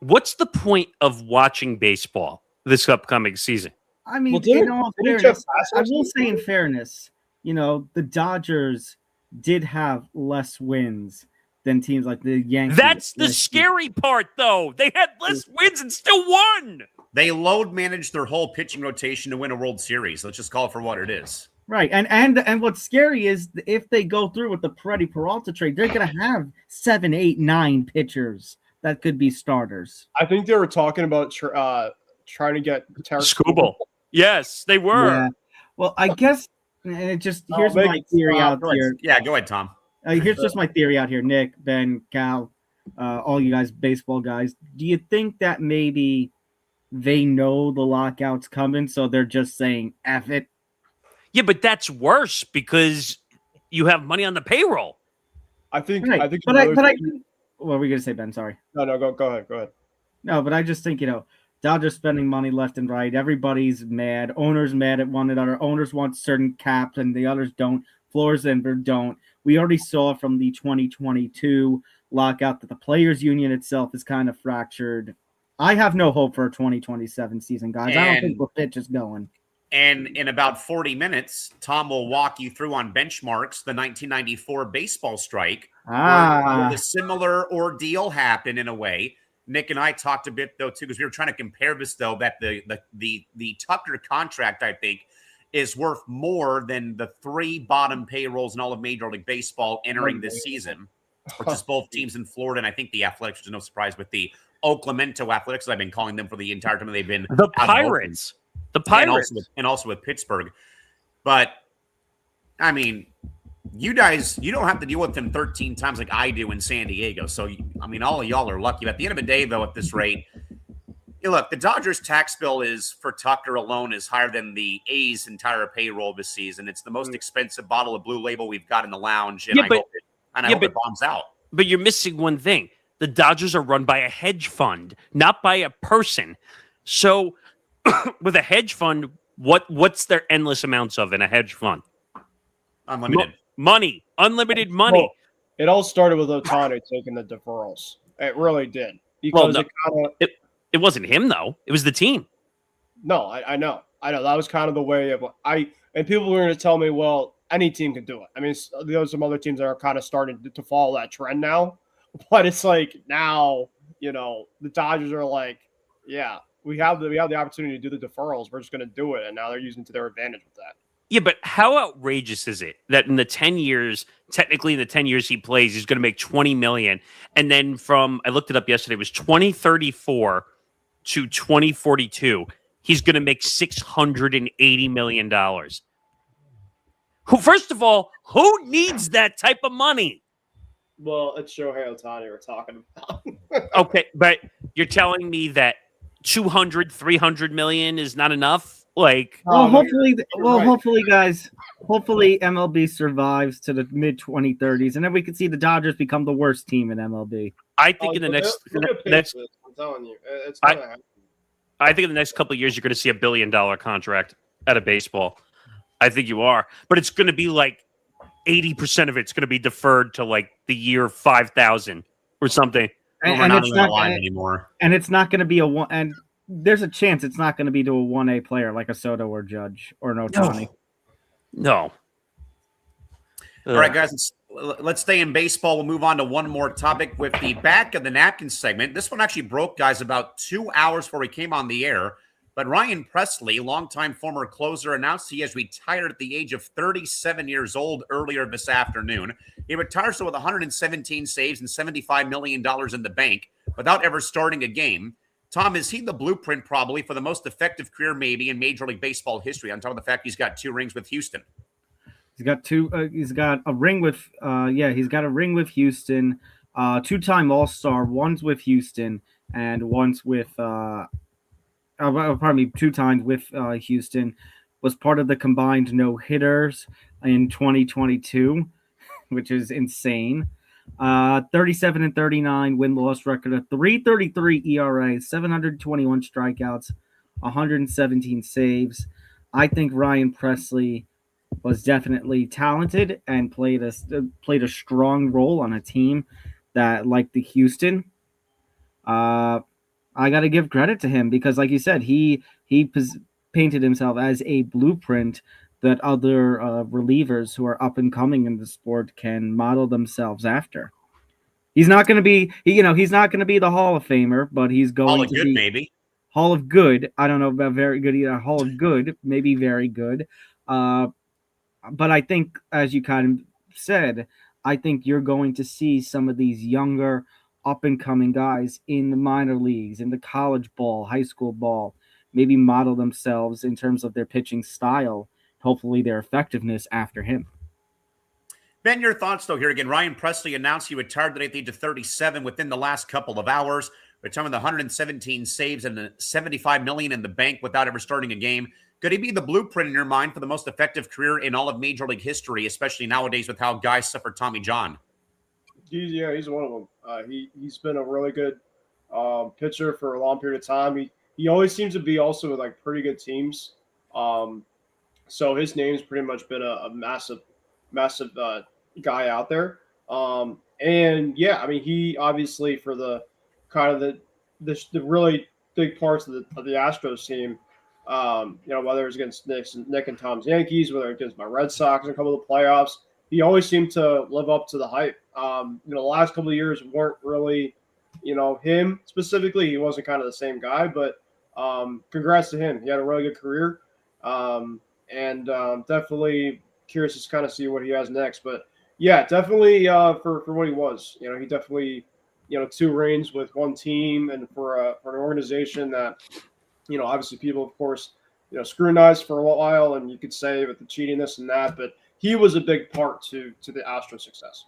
What's the point of watching baseball this upcoming season? I mean, in all fairness, I will say in fairness, the Dodgers did have less wins than teams like the Yankees. That's the scary part, though. They had less wins and still won. They load managed their whole pitching rotation to win a World Series. Let's just call it for what it is. Right. And what's scary is if they go through with the Freddie Peralta trade, they're going to have 7, 8, 9 pitchers that could be starters. I think they were talking about trying to get Skubal. Yes, they were. Yeah. Well, I guess here's my theory out here. Yeah, go ahead, Tom. Here's just my theory out here. Nick, Ben, Cal, all you guys, baseball guys. Do you think that maybe they know the lockout's coming, so they're just saying F it? Yeah, but that's worse because you have money on the payroll. I think. Right. What were we going to say, Ben? Sorry. No, go ahead. No, but I just think, Dodgers spending money left and right. Everybody's mad. Owners mad at one another. Owners want certain caps and the others don't. Floors and don't. We already saw from the 2022 lockout that the players' union itself is kind of fractured. I have no hope for a 2027 season, guys. I don't think the pitch is going. And in about 40 minutes, Tom will walk you through on benchmarks the 1994 baseball strike, where the similar ordeal happened in a way. Nick and I talked a bit, though, too, because we were trying to compare this, though, that the Tucker contract, I think, is worth more than the 3 bottom payrolls in all of Major League Baseball entering this season, which is both teams in Florida, and I think the Athletics, which is no surprise, with the Oaklamento Athletics, as I've been calling them for the entire time they've been the Pirates. The Pirates. And also with Pittsburgh. But, I mean, you guys, you don't have to deal with them 13 times like I do in San Diego. So, I mean, all of y'all are lucky. But at the end of the day, though, at this rate, look, the Dodgers tax bill is for Tucker alone is higher than the A's entire payroll this season. It's the most expensive bottle of Blue Label we've got in the lounge. And I hope it bombs out. But you're missing one thing. The Dodgers are run by a hedge fund, not by a person. So with a hedge fund, what's their endless amounts of in a hedge fund? Unlimited. Money. Unlimited money. Well, it all started with Ohtani taking the deferrals. It really did. Because it wasn't him, though. It was the team. No, I know. That was kind of the way of and people were going to tell me, well, any team can do it. I mean, there's some other teams that are kind of starting to follow that trend now. But it's like now, the Dodgers are like, yeah, we have the opportunity to do the deferrals. We're just going to do it. And now they're using to their advantage with that. Yeah, but how outrageous is it that in the 10 years, technically in the 10 years he plays, he's going to make $20 million. And then I looked it up yesterday, it was 2034 to 2042. he's going to make $680 million. First of all, who needs that type of money? Well, it's Shohei Ohtani we're talking about. Okay, but you're telling me that 200, 300 million is not enough? Like, Well, hopefully, right. hopefully, guys, hopefully MLB survives to the mid 2030s, and then we can see the Dodgers become the worst team in MLB. I think in the next, I'm telling you, it's gonna happen. I think in the next couple of years, you're going to see $1 billion contract out of baseball. I think you are, but it's going to be like 80% of it's going to be deferred to like the year 5000 or something. We're not even alive anymore. And it's not going to be a one. And there's a chance it's not going to be to a 1A player like a Soto or Judge or an Ohtani. No. All right, guys, let's stay in baseball. We'll move on to one more topic with the back of the napkin segment. This one actually broke, guys, about 2 hours before we came on the air. But Ryan Pressly, longtime former closer, announced he has retired at the age of 37 years old earlier this afternoon. He retires with 117 saves and $75 million in the bank without ever starting a game. Tom, is he the blueprint probably for the most effective career maybe in Major League Baseball history, on top of the fact he's got 2 rings with Houston? He's got two. He's got a ring with. He's got a ring with Houston. 2-time All-Star. One's with Houston and one's with. 2 times with Houston. Was part of the combined no-hitters in 2022, which is insane. 37 and 39 win-loss record, a 3.33 ERA, 721 strikeouts, 117 saves. I think Ryan Pressly was definitely talented and played a strong role on a team that, like the Houston, I got to give credit to him because, like you said, he painted himself as a blueprint that other relievers who are up and coming in the sport can model themselves after. He's not going to be, he's not going to be the Hall of Famer, but he's going to be maybe Hall of Good. I don't know about very good either. Hall of Good, maybe very good. But I think, as you kind of said, I think you're going to see some of these younger, up-and-coming guys in the minor leagues, in the college ball, high school ball, maybe model themselves in terms of their pitching style, hopefully their effectiveness after him. Ben, your thoughts, though, here again. Ryan Pressly announced he retired at the age of 37 within the last couple of hours, returning the 117 saves and the $75 million in the bank without ever starting a game. Could he be the blueprint in your mind for the most effective career in all of Major League history, especially nowadays with how guys suffer Tommy John? He's one of them. He's been a really good pitcher for a long period of time. He always seems to be also with like pretty good teams. So his name's pretty much been a massive guy out there. And yeah, I mean, he obviously for the kind of the really big parts of the Astros team. Whether it's against Nick and Tom's Yankees, whether it's against my Red Sox in a couple of the playoffs, he always seemed to live up to the hype. The last couple of years weren't really, him specifically. He wasn't kind of the same guy, but congrats to him. He had a really good career, and definitely curious to kind of see what he has next. But yeah, definitely for what he was. He definitely 2 rings with one team, and for an organization that. Obviously people, of course, scrutinized for a while, and you could say with the cheating, this and that, but he was a big part to the Astros' success.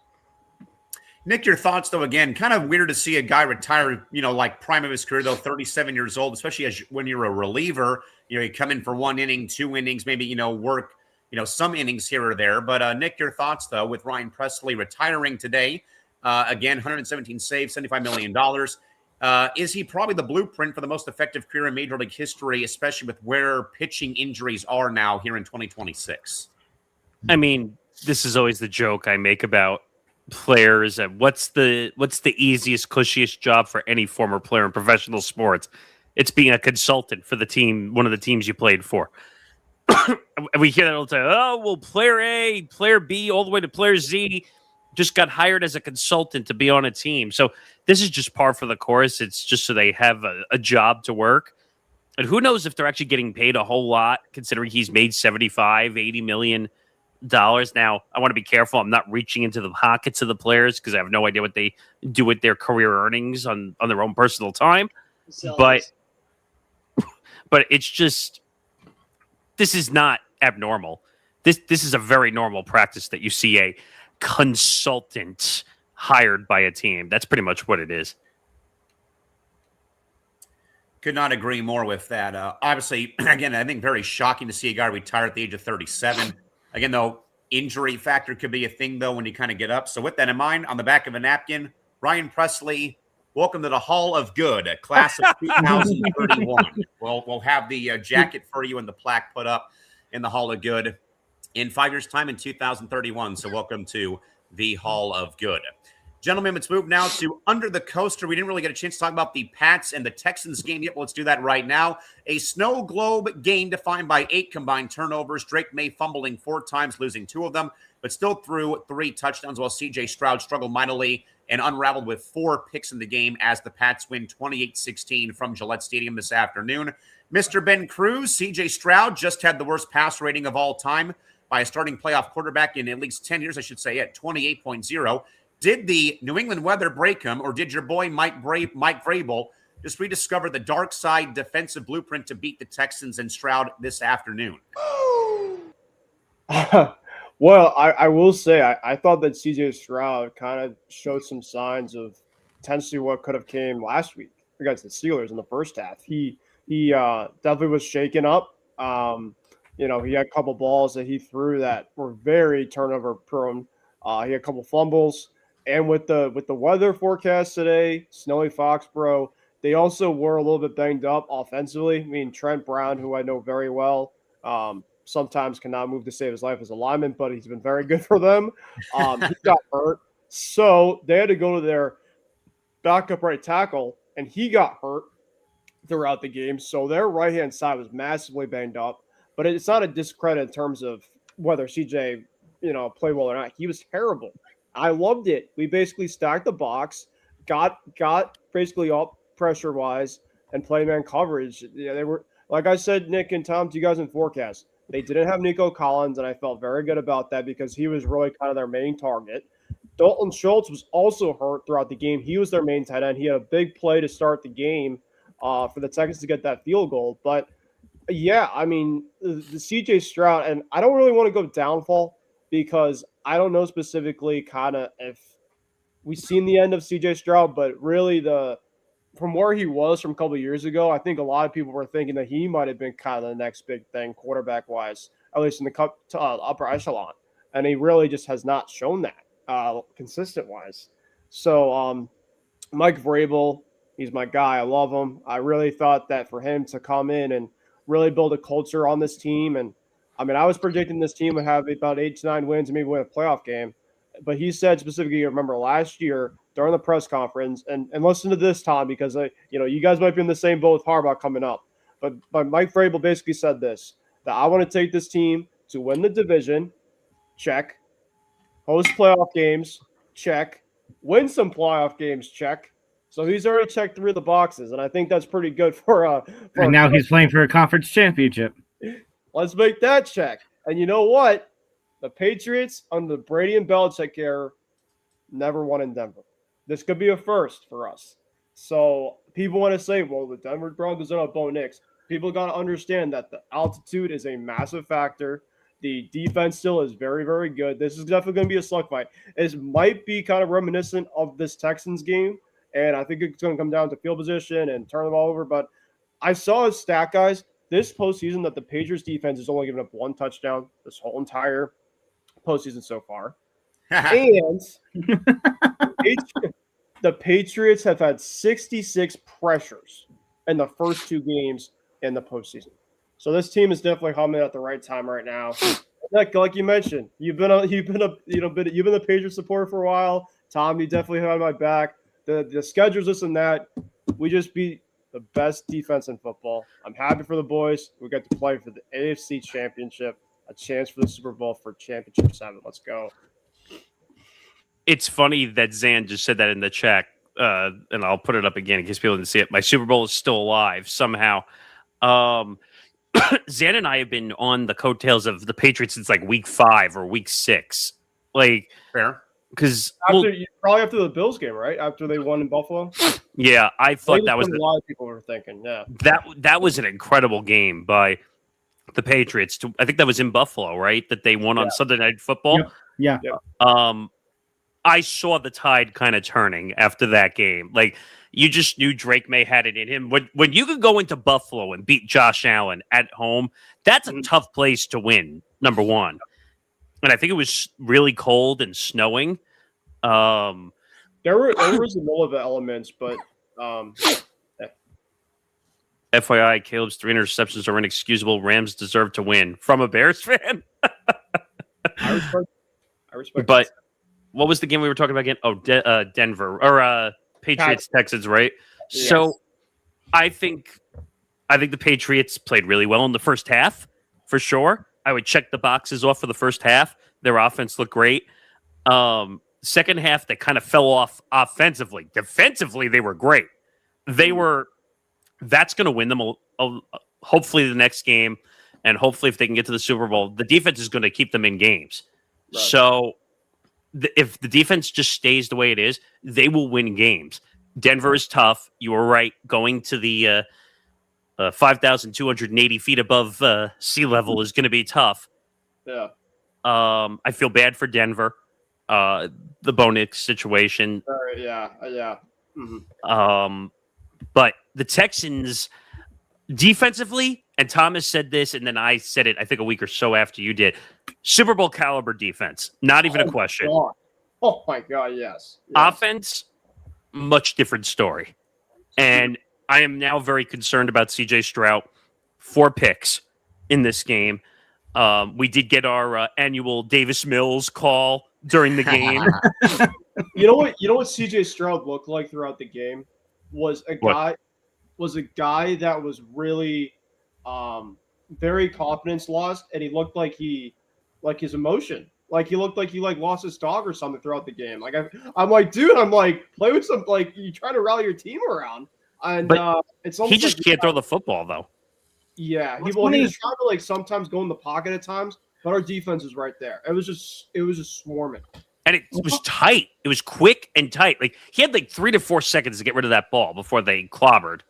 Nick, your thoughts, though, again, kind of weird to see a guy retire, like prime of his career, though, 37 years old, especially when you're a reliever, you come in for 1 inning, 2 innings, maybe, work, some innings here or there. But Nick, your thoughts, though, with Ryan Pressly retiring today, again, 117 saves, $75 million. Is he probably the blueprint for the most effective career in Major League history, especially with where pitching injuries are now here in 2026? I mean, this is always the joke I make about players. And what's the easiest, cushiest job for any former player in professional sports? It's being a consultant for the team, one of the teams you played for. We hear that all the time. Oh, well, player A, player B, all the way to player Z just got hired as a consultant to be on a team. So this is just par for the course. It's just so they have a job to work. And who knows if they're actually getting paid a whole lot, considering he's made $75-80 million. Now, I want to be careful. I'm not reaching into the pockets of the players because I have no idea what they do with their career earnings on their own personal time. but it's just, this is not abnormal. This is a very normal practice that you see a consultant hired by a team. That's pretty much what it is. Could not agree more with that. Obviously, again, I think very shocking to see a guy retire at the age of 37. Again, though, injury factor could be a thing, though, when you kind of get up. So with that in mind, on the back of a napkin, Ryan Presley, welcome to the Hall of Good, class of 2031. We'll have the jacket for you and the plaque put up in the Hall of Good in 5 years' time in 2031. So welcome to the Hall of Good. Gentlemen, let's move now to Under the Coaster. We didn't really get a chance to talk about the Pats and the Texans game yet, but let's do that right now. A snow globe game defined by 8 combined turnovers. Drake May fumbling 4 times, losing 2 of them, but still threw 3 touchdowns, while C.J. Stroud struggled mightily and unraveled with 4 picks in the game as the Pats win 28-16 from Gillette Stadium this afternoon. Mr. Ben Cruz, C.J. Stroud just had the worst pass rating of all time by a starting playoff quarterback in at least 10 years, I should say, at 28.0. Did the New England weather break him, or did your boy Mike Vrabel just rediscover the dark side defensive blueprint to beat the Texans and Stroud this afternoon? Well, I will say I thought that CJ Stroud kind of showed some signs of potentially what could have came last week against the Steelers in the first half. He definitely was shaken up. He had a couple balls that he threw that were very turnover prone. He had a couple fumbles. And with the weather forecast today, snowy Foxborough, they also were a little bit banged up offensively. I mean, Trent Brown, who I know very well, sometimes cannot move to save his life as a lineman, but he's been very good for them. He got hurt. So they had to go to their backup right tackle, and he got hurt throughout the game. So their right-hand side was massively banged up. But it's not a discredit in terms of whether CJ, played well or not. He was terrible. I loved it. We basically stacked the box, got basically up pressure-wise, and play man coverage. Yeah, they were, like I said, Nick and Tom, to you guys in forecast, they didn't have Nico Collins, and I felt very good about that because he was really kind of their main target. Dalton Schultz was also hurt throughout the game. He was their main tight end. He had a big play to start the game for the Texans to get that field goal. But, yeah, I mean, the C.J. Stroud, and I don't really want to go downfall because I don't know specifically kind of if we've seen the end of C.J. Stroud, but really from where he was from a couple of years ago, I think a lot of people were thinking that he might have been kind of the next big thing quarterback-wise, at least in the upper echelon. And he really just has not shown that consistent-wise. So Mike Vrabel, he's my guy. I love him. I really thought that for him to come in and really build a culture on this team. And, I mean, I was predicting this team would have about 8 to 9 wins and maybe win a playoff game. But he said specifically, remember last year during the press conference, and listen to this, Tom, because you guys might be in the same boat with Harbaugh coming up. But Mike Vrabel basically said this, that I want to take this team to win the division, check. Host playoff games, check. Win some playoff games, check. So he's already checked 3 of the boxes, and I think that's pretty good for and now he's playing for a conference championship. Let's make that check. And you know what? The Patriots under the Brady and Belichick era never won in Denver. This could be a first for us. So people want to say, well, the Denver Broncos are not Bo Nix. People got to understand that the altitude is a massive factor. The defense still is very, very good. This is definitely going to be a slugfight. It might be kind of reminiscent of this Texans game, and I think it's going to come down to field position and turn the ball over. But I saw a stat, guys, this postseason that the Patriots defense has only given up 1 touchdown this whole entire postseason so far. And the Patriots have had 66 pressures in the first 2 games in the postseason. So this team is definitely humming at the right time right now. Like you mentioned, you've been a Patriots supporter for a while. Tom, you definitely had my back. The schedules, this and that. We just beat the best defense in football. I'm happy for the boys. We got to play for the AFC Championship, a chance for the Super Bowl for Championship 7. Let's go. It's funny that Zan just said that in the chat, and I'll put it up again in case people didn't see it. My Super Bowl is still alive somehow. Zan and I have been on the coattails of the Patriots since like week 5 or week 6. Like, fair. because Probably after the Bills game, right? After they won in Buffalo. yeah, I thought that was a lot of people were thinking. Yeah, that was an incredible game by the Patriots. I think that was in Buffalo, right? That they won on Sunday Night Football. Yep. I saw the tide kind of turning after that game. Like, you just knew Drake May had it in him. When you could go into Buffalo and beat Josh Allen at home, that's a tough place to win, number one. And I think it was really cold and snowing. there was a lot of elements, but FYI, Caleb's 3 interceptions are inexcusable. Rams deserve to win. From a Bears fan? I respect But what was the game we were talking about again? Oh, Denver or Patriots Texans, right? Yes. So I think the Patriots played really well in the first half, for sure. I would check the boxes off for the first half. Their offense looked great. Second half, they kind of fell off offensively. Defensively, they were great. That's going to win them hopefully the next game, and hopefully if they can get to the Super Bowl, the defense is going to keep them in games. Right. So if the defense just stays the way it is, they will win games. Denver is tough. You were right. Going to the 5,280 feet above sea level is going to be tough. Yeah. I feel bad for Denver. The Bo Nix situation. Yeah. Mm-hmm. But the Texans defensively, and Thomas said this, and then I said it, I think a week or so after you did, Super Bowl caliber defense. Not even a question. God. Oh, my God, yes. Offense, much different story. And I am now very concerned about CJ Stroud. 4 picks in this game. We did get our annual Davis Mills call during the game. You know what CJ Stroud looked like throughout the game was a guy that was really very confidence lost, and he looked like his emotion. Like he looked like he lost his dog or something throughout the game. Like I'm like, dude, play with some, like, you try to rally your team around. And it's almost he just can't throw the football though. Yeah, he was trying to sometimes go in the pocket at times, but our defense is right there. It was just swarming. And it was tight. It was quick and tight. Like, he had 3 to 4 seconds to get rid of that ball before they clobbered.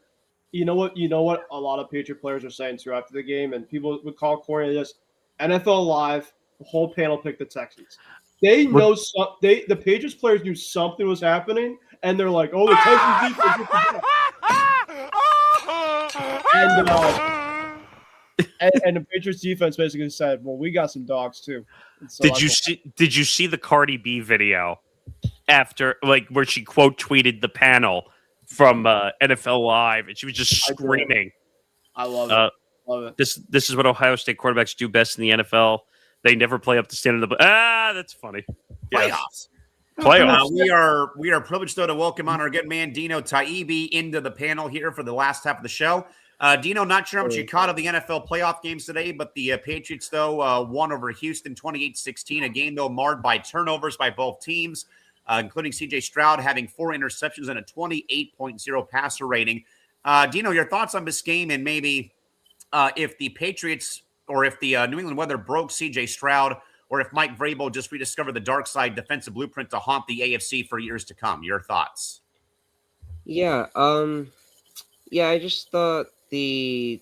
You know what a lot of Patriot players are saying too after the game, and people would call corny this. NFL Live, the whole panel picked the Texans. They know the Patriots players knew something was happening, and they're like, "Oh, the Texans defense." And the Patriots defense basically said, "Well, we got some dogs too." So did you see the Cardi B video after, where she quote tweeted the panel from NFL Live, and she was just screaming? I love it. Love it. This is what Ohio State quarterbacks do best in the NFL. They never play up to standard. That's funny. Playoffs. We are privileged, though, to welcome on our good man Dino Taibbi into the panel here for the last half of the show. Dino, not sure how much you caught of the NFL playoff games today, but the Patriots, though, won over Houston 28-16, a game, though, marred by turnovers by both teams, including CJ Stroud having 4 interceptions and a 28.0 passer rating. Dino, your thoughts on this game, and maybe if the Patriots or if the New England weather broke CJ Stroud, or if Mike Vrabel just rediscovered the dark side defensive blueprint to haunt the AFC for years to come. Your thoughts? Yeah, I just thought the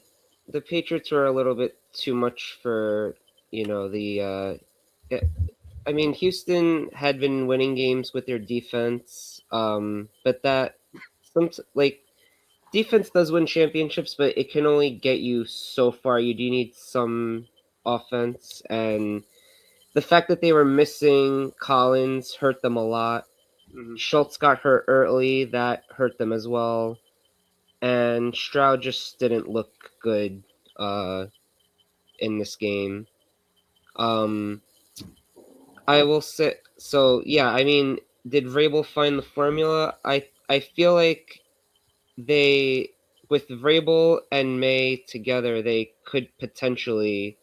Patriots were a little bit too much for, Houston had been winning games with their defense, but defense does win championships, but it can only get you so far. You do need some offense, and the fact that they were missing Collins hurt them a lot. Mm-hmm. Schultz got hurt early. That hurt them as well. And Stroud just didn't look good in this game. I will say, did Vrabel find the formula? I feel like with Vrabel and May together, they could potentially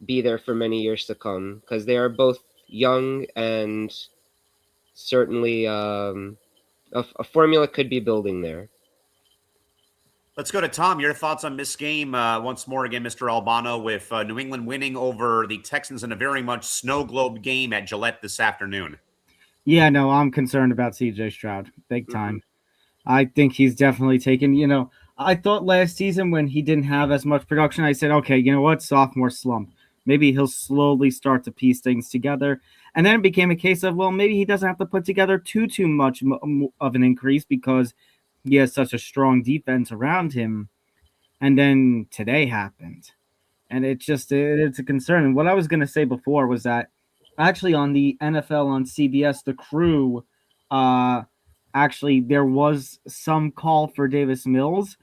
be there for many years to come, because they are both young, and certainly a formula could be building there. Let's go to Tom. Your thoughts on this game once more again, Mr. Albano, with New England winning over the Texans in a very much snow globe game at Gillette this afternoon. Yeah, no, I'm concerned about CJ Stroud, big time. I think he's definitely taken, I thought last season when he didn't have as much production, I said, okay, you know what? Sophomore slump. Maybe he'll slowly start to piece things together. And then it became a case of, well, maybe he doesn't have to put together too much of an increase because he has such a strong defense around him. And then today happened. And it's a concern. And what I was going to say before was that actually on the NFL on CBS, the crew, actually there was some call for Davis Mills.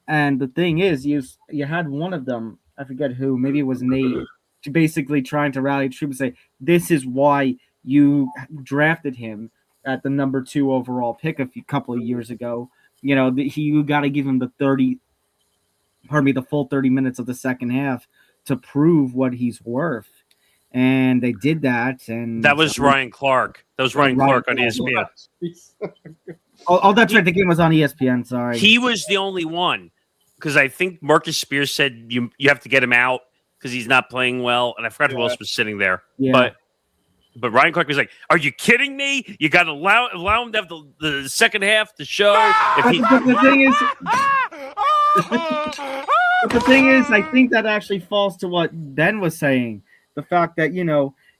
And the thing is, you had one of them, I forget who, maybe it was Nate, basically trying to rally troops and say, this is why you drafted him at the number 2 overall pick a couple of years ago. You got to give him the full 30 minutes of the second half to prove what he's worth. And they did that. And that was Ryan Clark. That was Ryan Clark on ESPN. Oh, that's right. The game was on ESPN. Sorry. He was the only one because I think Marcus Spears said you have to get him out because he's not playing well. And I forgot who else was sitting there. Yeah. But Ryan Clark was like, "Are you kidding me? You got to allow him to have the second half to show." The thing is, I think that actually falls to what Ben was saying. The fact that,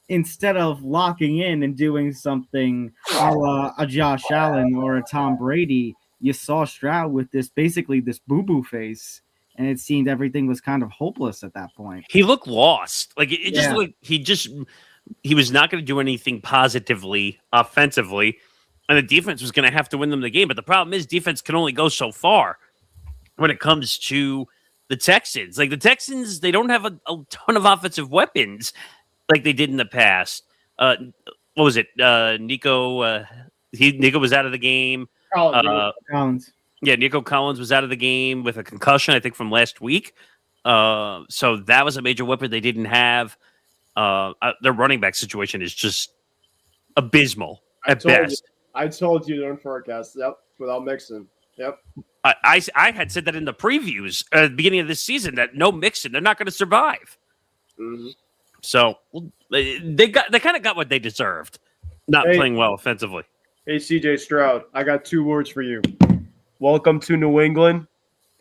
instead of locking in and doing something a la a Josh Allen or a Tom Brady, you saw Stroud with this boo-boo face, and it seemed everything was kind of hopeless at that point. He looked lost. Like it just looked he was not going to do anything positively offensively, and the defense was going to have to win them the game. But the problem is defense can only go so far when it comes to the Texans. Like the Texans, they don't have a ton of offensive weapons like they did in the past. What was it? Nico was out of the game. Collins. Yeah, Nico Collins was out of the game with a concussion, I think, from last week. So that was a major weapon they didn't have. Their running back situation is just abysmal at best. I told you during forecast. Yep, without Mixon. Yep. I had said that in the previews at the beginning of this season that no Mixon, they're not going to survive. Mm-hmm. So they kind of got what they deserved, not playing well offensively. Hey, CJ Stroud, I got 2 words for you. Welcome to New England.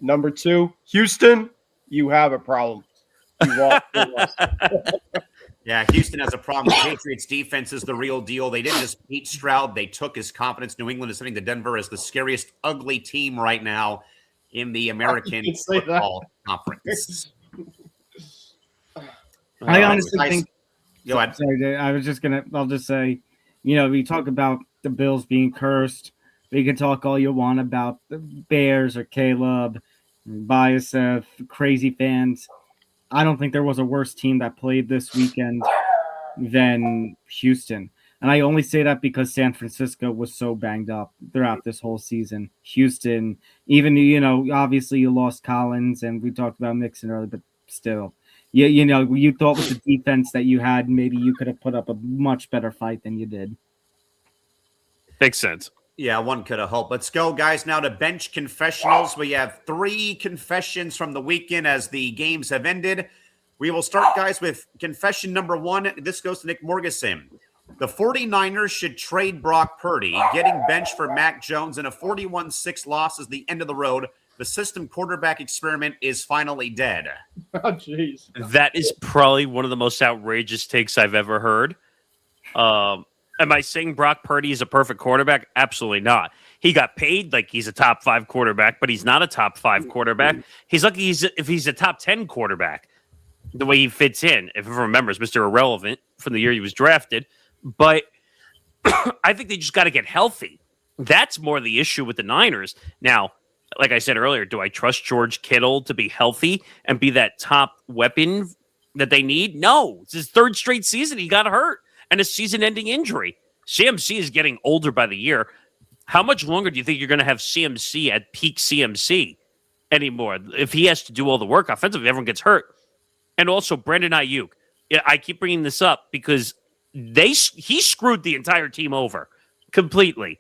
Number 2, Houston, you have a problem. You walked through us. Yeah, Houston has a problem. The Patriots' defense is the real deal. They didn't just beat Stroud. They took his confidence. New England is sitting to Denver as the scariest, ugly team right now in the American Football Conference. I honestly think... Go ahead. Sorry, I'll just say, we talk about the Bills being cursed. We can talk all you want about the Bears or Caleb, bias of crazy fans. I don't think there was a worse team that played this weekend than Houston. And I only say that because San Francisco was so banged up throughout this whole season. Houston, even, obviously you lost Collins, and we talked about Mixon earlier, but still. You thought with the defense that you had, maybe you could have put up a much better fight than you did. Makes sense. Yeah, one could have hoped. Let's go, guys, now to bench confessionals. We have 3 confessions from the weekend as the games have ended. We will start, guys, with confession number 1. This goes to Nick Morgeson. The 49ers should trade Brock Purdy. Getting benched for Mac Jones and a 41-6 loss is the end of the road. The system quarterback experiment is finally dead. Oh, jeez. That is probably one of the most outrageous takes I've ever heard. Am I saying Brock Purdy is a perfect quarterback? Absolutely not. He got paid like he's a top 5 quarterback, but he's not a top 5 quarterback. He's lucky if he's a top 10 quarterback, the way he fits in. If everyone remembers, Mr. Irrelevant from the year he was drafted. But I think they just got to get healthy. That's more the issue with the Niners. Now, like I said earlier, do I trust George Kittle to be healthy and be that top weapon that they need? No. It's his 3rd straight season. He got hurt. And a season-ending injury. CMC is getting older by the year. How much longer do you think you're going to have CMC at peak CMC anymore? If he has to do all the work offensively, everyone gets hurt. And also, Brandon Ayuk. Yeah, I keep bringing this up because he screwed the entire team over completely.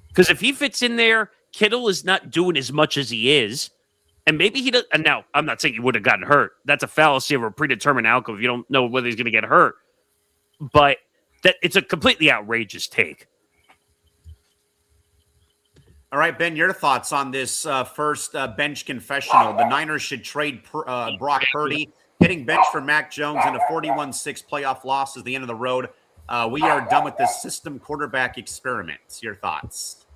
Because if he fits in there, Kittle is not doing as much as he is. And maybe he does. And now, I'm not saying he would have gotten hurt. That's a fallacy of a predetermined outcome if you don't know whether he's going to get hurt. But that it's a completely outrageous take. All right, Ben, your thoughts on this first bench confessional. The Niners should trade Brock Purdy. Getting benched for Mac Jones and a 41-6 playoff loss is the end of the road. We are done with this system quarterback experiment. Your thoughts?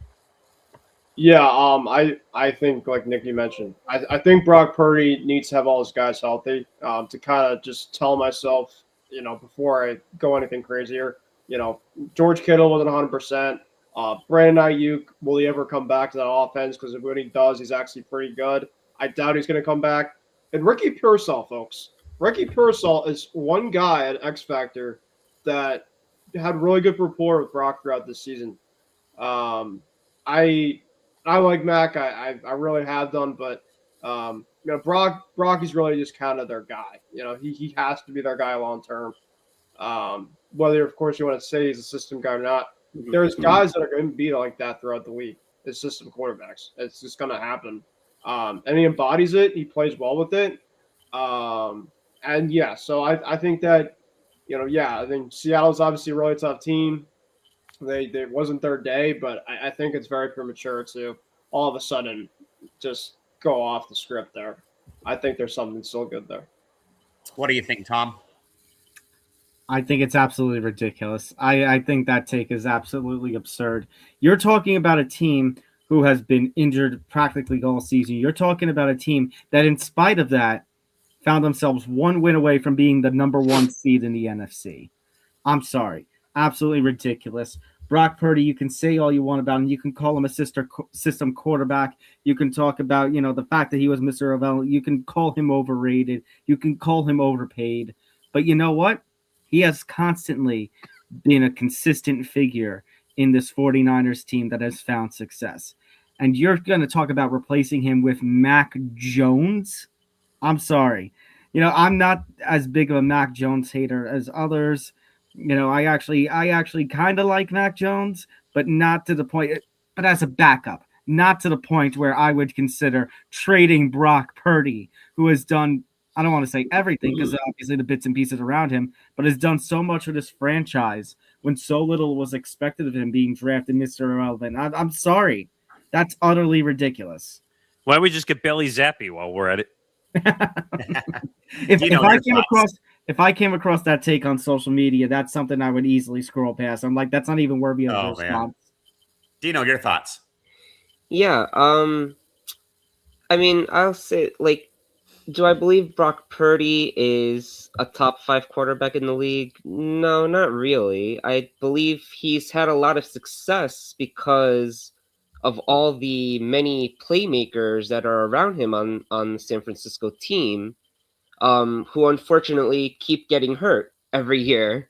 Yeah, I think, like Nicky mentioned, I think Brock Purdy needs to have all his guys healthy to kind of just tell myself, before I go anything crazier, George Kittle wasn't 100%. Brandon Ayuk, will he ever come back to that offense? Because when he does, he's actually pretty good. I doubt he's going to come back. And Ricky Pearsall, folks. Ricky Pearsall is one guy at X Factor that had really good rapport with Brock throughout this season. I like Mac. I really have done, but Brock is really just kind of their guy. He has to be their guy long term. Whether, of course, you want to say he's a system guy or not. There's guys that are going to be like that throughout the league. It's system quarterbacks. It's just going to happen. And he embodies it. He plays well with it. And yeah, so I think that, I think Seattle's obviously a really tough team. They wasn't their day, but I think it's very premature to all of a sudden just go off the script there. I think there's something still good there. What do you think, Tom? I think it's absolutely ridiculous. I think that take is absolutely absurd. You're talking about a team who has been injured practically all season. You're talking about a team that, in spite of that, found themselves one win away from being the number one seed in the NFC. I'm sorry. Absolutely ridiculous. Brock Purdy, you can say all you want about him. You can call him a system quarterback. You can talk about, the fact that he was Mr. Irrelevant. You can call him overrated. You can call him overpaid. But you know what? He has constantly been a consistent figure in this 49ers team that has found success. And you're going to talk about replacing him with Mac Jones? I'm sorry. I'm not as big of a Mac Jones hater as others. I actually kind of like Mac Jones, but not to the point, but as a backup, not to the point where I would consider trading Brock Purdy, who has done, I don't want to say everything because obviously the bits and pieces around him, but has done so much for this franchise when so little was expected of him being drafted Mr. Irrelevant. I'm sorry. That's utterly ridiculous. Why don't we just get Bailey Zappi while we're at it? If I came across that take on social media, that's something I would easily scroll past. I'm like, that's not even worthy of a response. Dino, your thoughts? Yeah. I mean, I'll say, do I believe Brock Purdy is a top 5 quarterback in the league? No, not really. I believe he's had a lot of success because of all the many playmakers that are around him on the San Francisco team, who unfortunately keep getting hurt every year.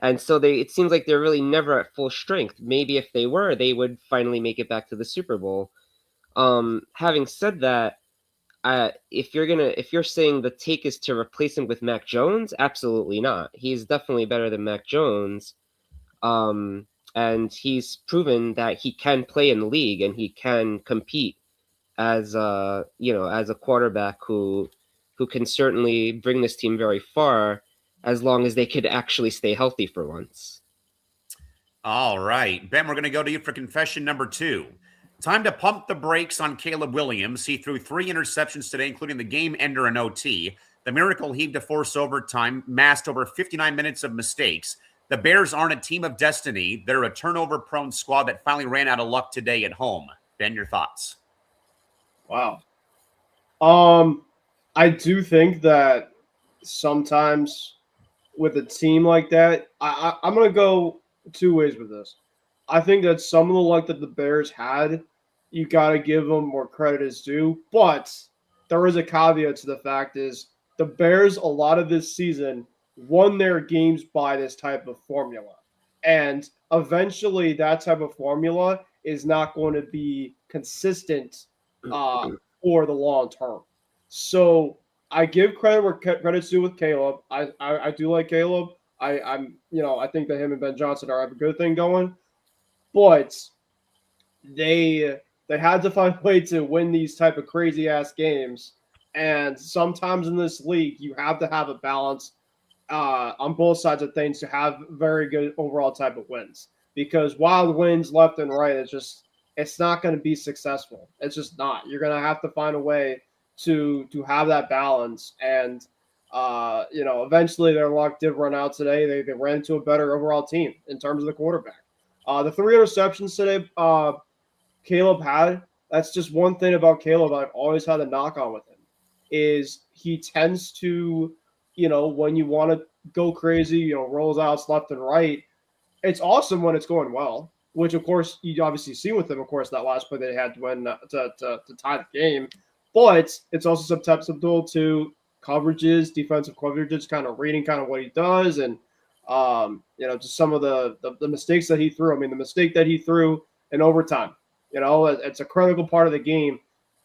And so it seems like they're really never at full strength. Maybe if they were, they would finally make it back to the Super Bowl. Having said that, if you're saying the take is to replace him with Mac Jones, absolutely not. He's definitely better than Mac Jones. And he's proven that he can play in the league and he can compete as a quarterback who can certainly bring this team very far as long as they could actually stay healthy for once. All right, Ben, we're going to go to you for confession number 2. Time to pump the brakes on Caleb Williams. He threw 3 interceptions today, including the game ender and OT. The Miracle heaved to force overtime, masked over 59 minutes of mistakes. The Bears aren't a team of destiny. They're a turnover-prone squad that finally ran out of luck today at home. Ben, your thoughts? Wow. I do think that sometimes with a team like that, I'm going to go 2 ways with this. I think that some of the luck that the Bears had, you got to give them more credit as due. But there is a caveat to the fact is the Bears, a lot of this season, won their games by this type of formula. And eventually that type of formula is not going to be consistent for the long term. So I give credit where credit's due with Caleb. I do like Caleb. I think that him and Ben Johnson have a good thing going. But they had to find a way to win these type of crazy ass games. And sometimes in this league, you have to have a balance on both sides of things to have very good overall type of wins. Because wild wins left and right, it's not going to be successful. It's just not. You're going to have to find a way to have that balance. And, eventually their luck did run out today. They ran into a better overall team in terms of the quarterback. The 3 interceptions today Caleb had, that's just one thing about Caleb I've always had a knock on with him, is he tends to, when you want to go crazy, rolls outs left and right. It's awesome when it's going well, which of course you obviously see with him, of course, that last play they had to win to tie the game. But it's also susceptible to coverages, defensive coverages, kind of reading kind of what he does, and just some of the mistakes that he threw. I mean, the mistake that he threw in overtime, it's a critical part of the game.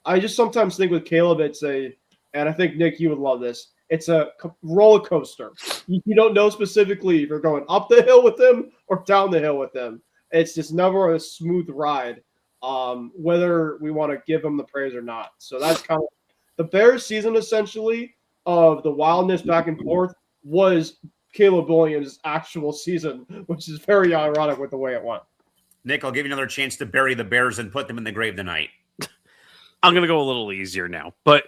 I just sometimes think with Caleb, and I think, Nick, you would love this, it's a roller coaster. You don't know specifically if you're going up the hill with him or down the hill with him. It's just never a smooth ride, whether we want to give him the praise or not. So that's kind of the Bears season, essentially, of the wildness back and forth was Caleb Williams' actual season, which is very ironic with the way it went. Nick, I'll give you another chance to bury the Bears and put them in the grave tonight. I'm going to go a little easier now. But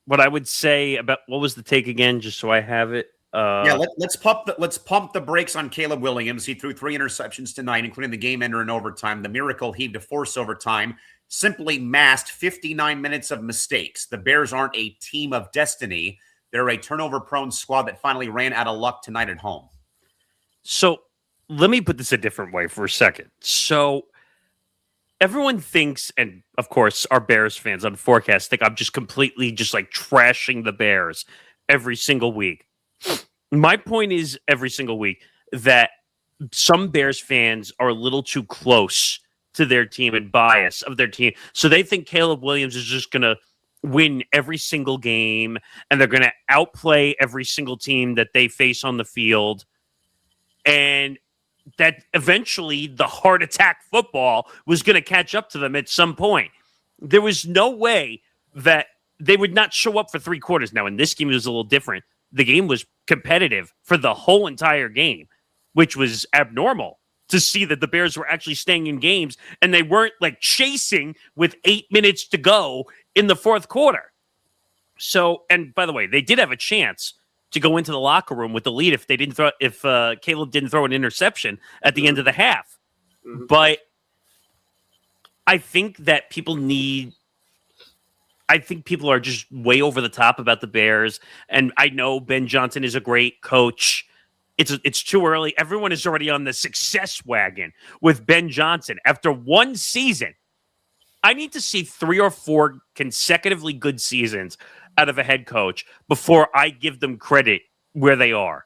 what I would say about, what was the take again, just so I have it? Let's pump the brakes on Caleb Williams. He threw 3 interceptions tonight, including the game ender in overtime. The miracle heaved to force overtime simply masked 59 minutes of mistakes. The Bears aren't a team of destiny. They're a turnover-prone squad that finally ran out of luck tonight at home. So let me put this a different way for a second. So everyone thinks, and of course our Bears fans on Forecast think I'm just completely just like trashing the Bears every single week. My point is every single week that some Bears fans are a little too close to their team and bias of their team. So they think Caleb Williams is just going to win every single game and they're going to outplay every single team that they face on the field. And that eventually the heart attack football was going to catch up to them at some point. There was no way that they would not show up for 3 quarters. Now, in this game, it was a little different. The game was competitive for the whole entire game, which was abnormal to see that the Bears were actually staying in games and they weren't like chasing with 8 minutes to go in the 4th quarter. So, and by the way, they did have a chance to go into the locker room with the lead if Caleb didn't throw an interception at the end of the half. Mm-hmm. But I think that people are just way over the top about the Bears. And I know Ben Johnson is a great coach. It's too early. Everyone is already on the success wagon with Ben Johnson. After 1 season, I need to see 3 or 4 consecutively good seasons out of a head coach before I give them credit where they are.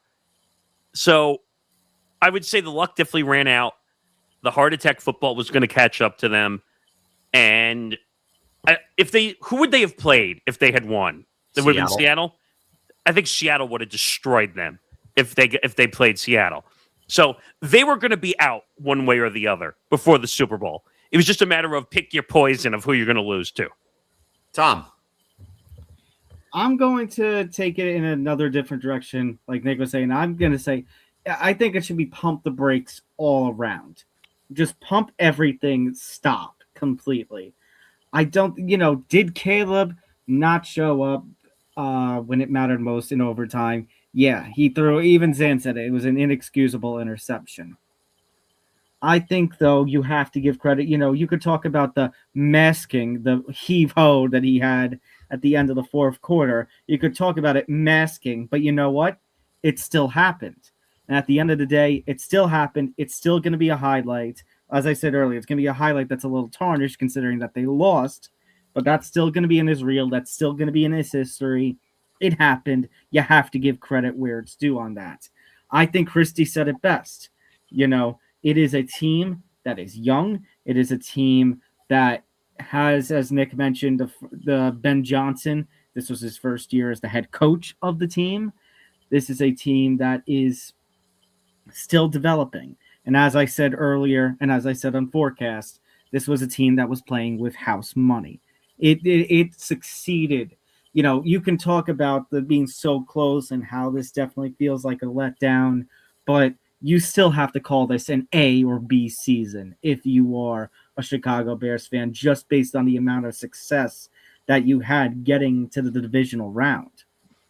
So I would say the luck definitely ran out. The heart attack football was going to catch up to them. And who would they have played if they had won? It would have been Seattle. I think Seattle would have destroyed them if they played Seattle. So they were going to be out one way or the other before the Super Bowl. It was just a matter of pick your poison of who you're going to lose to. Tom. I'm going to take it in another different direction, like Nick was saying. I'm going to say, I think it should be pump the brakes all around. Just pump everything, stop completely. I don't, did Caleb not show up when it mattered most in overtime? Yeah, he threw, even Zan said it was an inexcusable interception. I think, though, you have to give credit. You could talk about the masking, the heave-ho that he had at the end of the 4th quarter. You could talk about it masking, but you know what? It still happened. And at the end of the day, it still happened. It's still going to be a highlight. As I said earlier, it's going to be a highlight that's a little tarnished considering that they lost, but that's still going to be in his reel. That's still going to be in his history. It happened. You have to give credit where it's due on that. I think Christie said it best. It is a team that is young. It is a team that has, as Nick mentioned, the Ben Johnson. This was his first year as the head coach of the team. This is a team that is still developing. And as I said earlier, and as I said on Forecast, this was a team that was playing with house money. It succeeded. You can talk about the being so close and how this definitely feels like a letdown, but you still have to call this an A or B season if you are a Chicago Bears fan, just based on the amount of success that you had getting to the divisional round.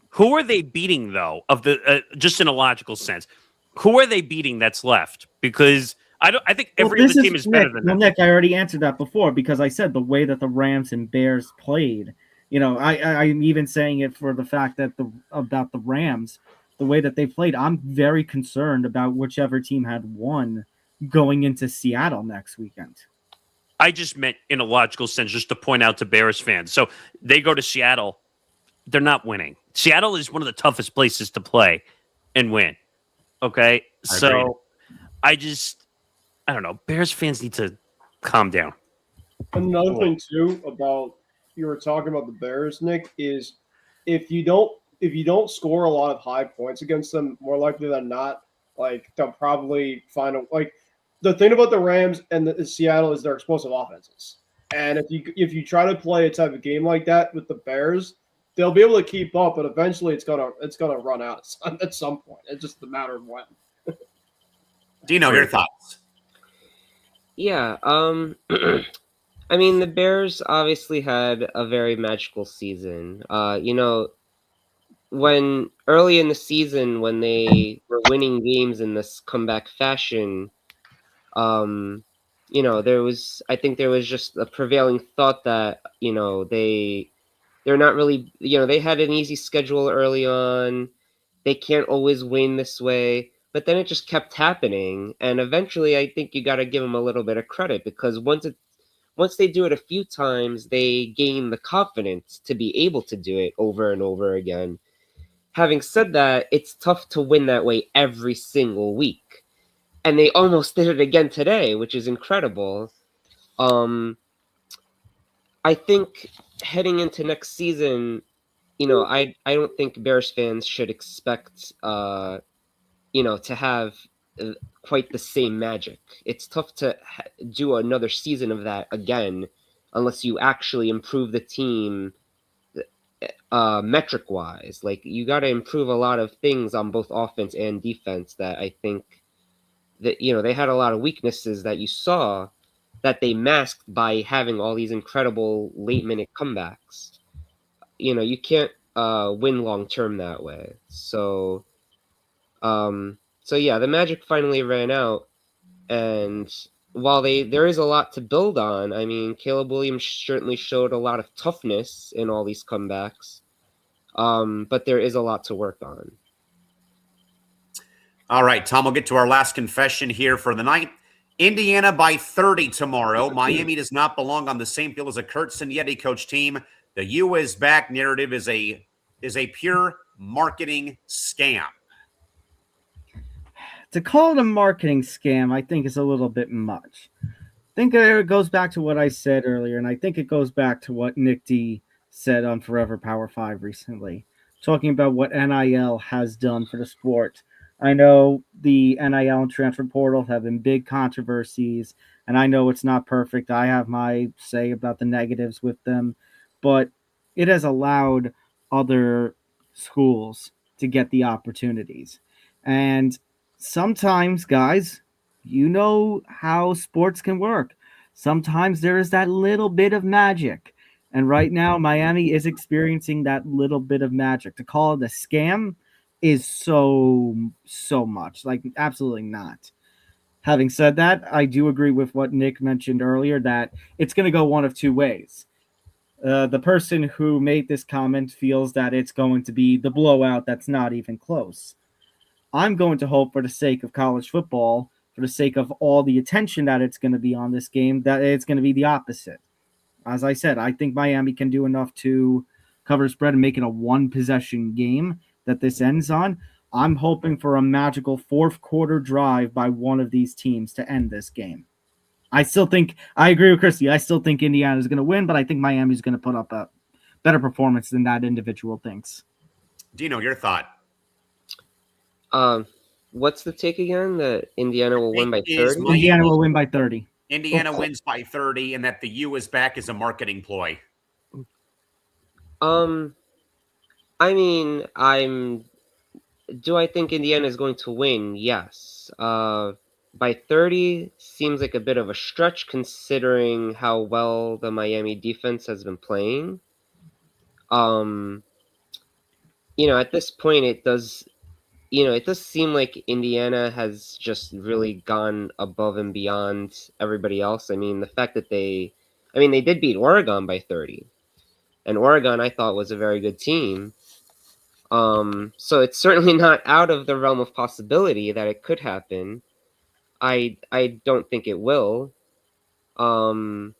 Who are they beating, though, of the just in a logical sense? Who are they beating that's left? Because I think every other team is better than them. Nick, I already answered that before because I said the way that the Rams and Bears played. I'm even saying it for the fact that about the Rams, the way that they played. I'm very concerned about whichever team had won going into Seattle next weekend. I just meant in a logical sense, just to point out to Bears fans. So they go to Seattle, they're not winning. Seattle is one of the toughest places to play and win. Okay, I don't know. Bears fans need to calm down. Another thing too about you were talking about the Bears, Nick, is if you don't score a lot of high points against them, more likely than not, like they'll probably find the thing about the Rams and the Seattle is their explosive offenses. And if you try to play a type of game like that with the Bears, they'll be able to keep up, but eventually it's gonna run out at some point. It's just a matter of when. Dino, your thoughts? Yeah, I mean, the Bears obviously had a very magical season. When early in the season, when they were winning games in this comeback fashion, I think there was just a prevailing thought that, they're not really, they had an easy schedule early on. They can't always win this way. But then it just kept happening. And eventually, I think you got to give them a little bit of credit because once they do it a few times, they gain the confidence to be able to do it over and over again. Having said that, it's tough to win that way every single week. And they almost did it again today, which is incredible. I think heading into next season, I don't think Bears fans should expect, to have quite the same magic. It's tough to do another season of that again unless you actually improve the team metric wise. Like you got to improve a lot of things on both offense and defense that I think that they had a lot of weaknesses that you saw that they masked by having all these incredible late minute comebacks. You can't win long term that way. So yeah, the magic finally ran out, and while there is a lot to build on, I mean, Caleb Williams certainly showed a lot of toughness in all these comebacks, but there is a lot to work on. All right, Tom, we'll get to our last confession here for the night. Indiana by 30 tomorrow. Miami does not belong on the same field as a Kurt Signetti coach team. The U is back narrative is a pure marketing scam. To call it a marketing scam, I think is a little bit much. I think it goes back to what I said earlier, and I think it goes back to what Nick D said on Forever Power 5 recently, talking about what NIL has done for the sport. I know the NIL and transfer portal have been big controversies, and I know it's not perfect. I have my say about the negatives with them, but it has allowed other schools to get the opportunities. And sometimes, guys, you know how sports can work. Sometimes there is that little bit of magic. And right now, Miami is experiencing that little bit of magic. To call it a scam is so much. Like, absolutely not. Having said that, I do agree with what Nick mentioned earlier, that it's going to go one of two ways. The person who made this comment feels that it's going to be the blowout that's not even close. I'm going to hope, for the sake of college football, for the sake of all the attention that it's going to be on this game, that it's going to be the opposite. As I said, I think Miami can do enough to cover spread and make it a one-possession game that this ends on. I'm hoping for a magical fourth quarter drive by one of these teams to end this game. I agree with Christy. I still think Indiana is going to win, but I think Miami is going to put up a better performance than that individual thinks. Dino, your thought? What's the take again? That Indiana will win by 30? Indiana will win by 30. Indiana wins by 30, and that the U is back as a marketing ploy. I mean, do I think Indiana is going to win? Yes. By 30 seems like a bit of a stretch considering how well the Miami defense has been playing. At this point, it does seem like Indiana has just really gone above and beyond everybody else. I mean, the fact that they did beat Oregon by 30, and Oregon I thought was a very good team. So it's certainly not out of the realm of possibility that it could happen. I don't think it will. Let's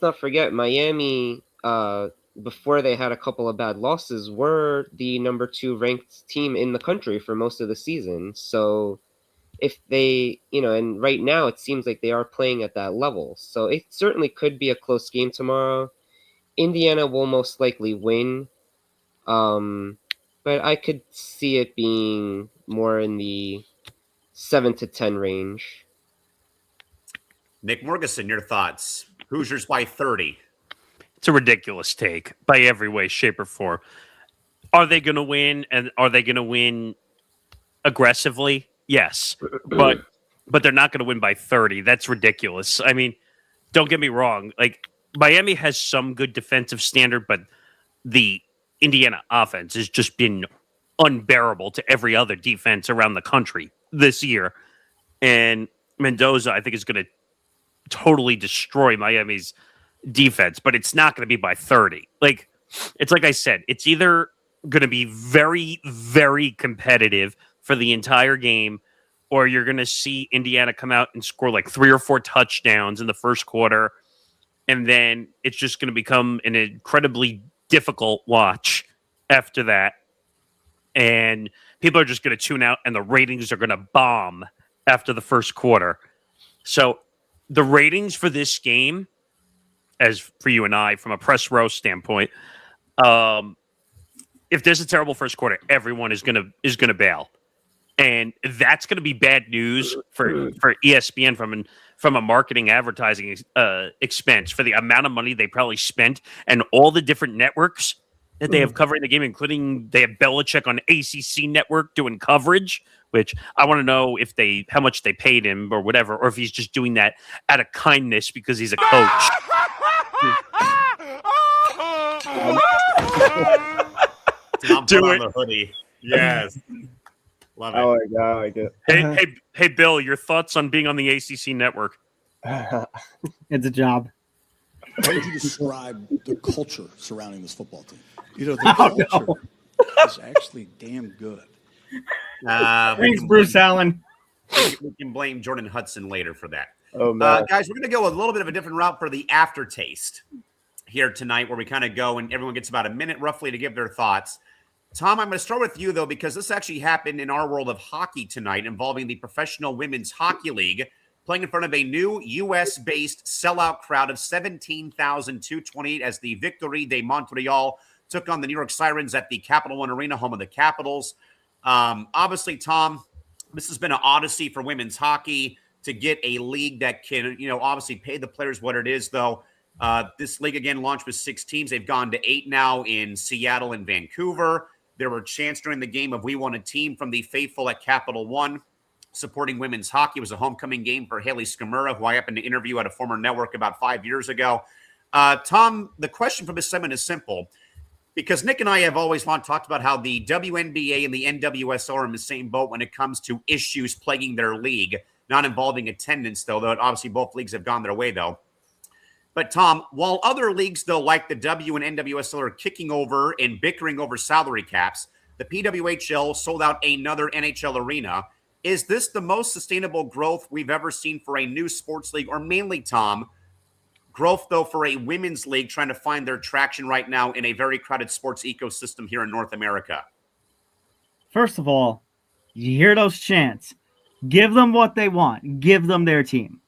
not forget Miami, before they had a couple of bad losses, were the number 2 ranked team in the country for most of the season. So if they, and right now it seems like they are playing at that level. So it certainly could be a close game tomorrow. Indiana will most likely win. But I could see it being more in the 7-10 range. Nick Morgeson, your thoughts? Hoosiers by 30. It's a ridiculous take by every way, shape, or form. Are they going to win? And are they going to win aggressively? Yes, but they're not going to win by 30. That's ridiculous. I mean, don't get me wrong. Like, Miami has some good defensive standard, but the Indiana offense has just been unbearable to every other defense around the country this year. And Mendoza, I think, is going to totally destroy Miami's defense, but it's not going to be by 30. Like, it's like I said, it's either going to be very, very competitive for the entire game, or you're going to see Indiana come out and score like 3 or 4 touchdowns in the first quarter, and then it's just going to become an incredibly difficult watch after that. And people are just going to tune out, and the ratings are going to bomb after the first quarter. So the ratings for this game, as for you and I, from a press row standpoint, if there's a terrible first quarter, everyone is gonna bail, and that's going to be bad news for ESPN from a marketing advertising expense, for the amount of money they probably spent and all the different networks that they have covering the game, including they have Belichick on ACC network doing coverage, which I want to know how much they paid him or whatever, or if he's just doing that out of kindness because he's a coach. Tom, put on the hoodie. Yes. Love it. Oh my God, I like it. Hey, Bill, your thoughts on being on the ACC network? It's a job. How would you describe the culture surrounding this football team? The culture is actually damn good. Thanks, Bruce Allen. We can blame Jordan Hudson later for that. Oh man, guys, we're going to go a little bit of a different route for the aftertaste here tonight, where we kind of go and everyone gets about a minute roughly to give their thoughts. Tom, I'm going to start with you, though, because this actually happened in our world of hockey tonight, involving the Professional Women's Hockey League, playing in front of a new U.S.-based sellout crowd of 17,228 as the Victory de Montreal took on the New York Sirens at the Capital One Arena, home of the Capitals. Obviously, Tom, this has been an odyssey for women's hockey to get a league that can, obviously pay the players what it is, though. This league, again, launched with 6 teams. They've gone to 8 now in Seattle and Vancouver. There were chants during the game of "We Want a Team" from the faithful at Capital One supporting women's hockey. It was a homecoming game for Haley Skamura, who I happened to interview at a former network about 5 years ago. Tom, the question from this segment is simple, because Nick and I have always talked about how the WNBA and the NWSL are in the same boat when it comes to issues plaguing their league, not involving attendance, though obviously both leagues have gone their way, though. But, Tom, while other leagues, though, like the W and NWSL are kicking over and bickering over salary caps, the PWHL sold out another NHL arena. Is this the most sustainable growth we've ever seen for a new sports league? Or mainly, Tom, growth, though, for a women's league trying to find their traction right now in a very crowded sports ecosystem here in North America? First of all, you hear those chants. Give them what they want. Give them their team.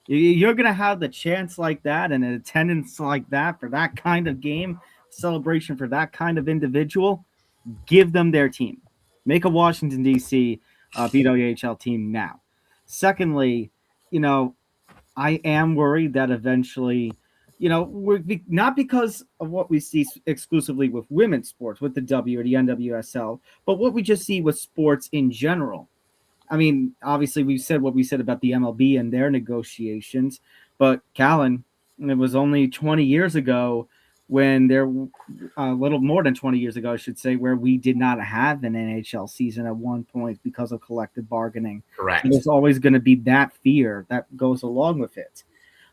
You're going to have the chance like that and an attendance like that for that kind of game, celebration for that kind of individual. Give them their team. Make a Washington, D.C. PWHL team now. Secondly, I am worried that eventually, we're not because of what we see exclusively with women's sports, with the W or the NWSL, but what we just see with sports in general. I mean, obviously we said what we said about the MLB and their negotiations, but Callan, it was only 20 years ago when there, a little more than 20 years ago, I should say, where we did not have an NHL season at one point because of collective bargaining. Correct. So there's always going to be that fear that goes along with it.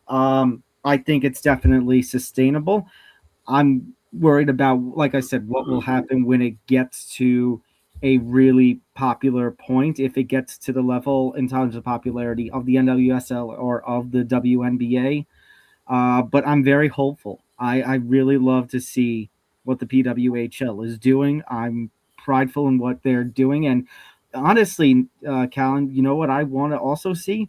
I think it's definitely sustainable. I'm worried about, like I said, what will happen when it gets to a really popular point, if it gets to the level in terms of popularity of the NWSL or of the WNBA. But I'm very hopeful. I really love to see what the PWHL is doing. I'm prideful in what they're doing. And honestly, Callan, you know what I want to also see?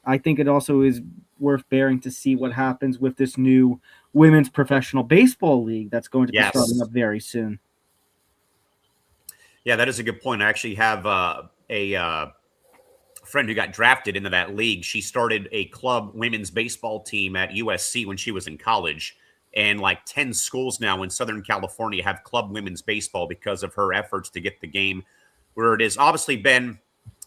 I think it also is worth bearing to see what happens with this new women's professional baseball league that's going to be starting up very soon. Yeah, that is a good point. I actually have a friend who got drafted into that league. She started a club women's baseball team at USC when she was in college. And like 10 schools now in Southern California have club women's baseball because of her efforts to get the game where it is. Obviously been,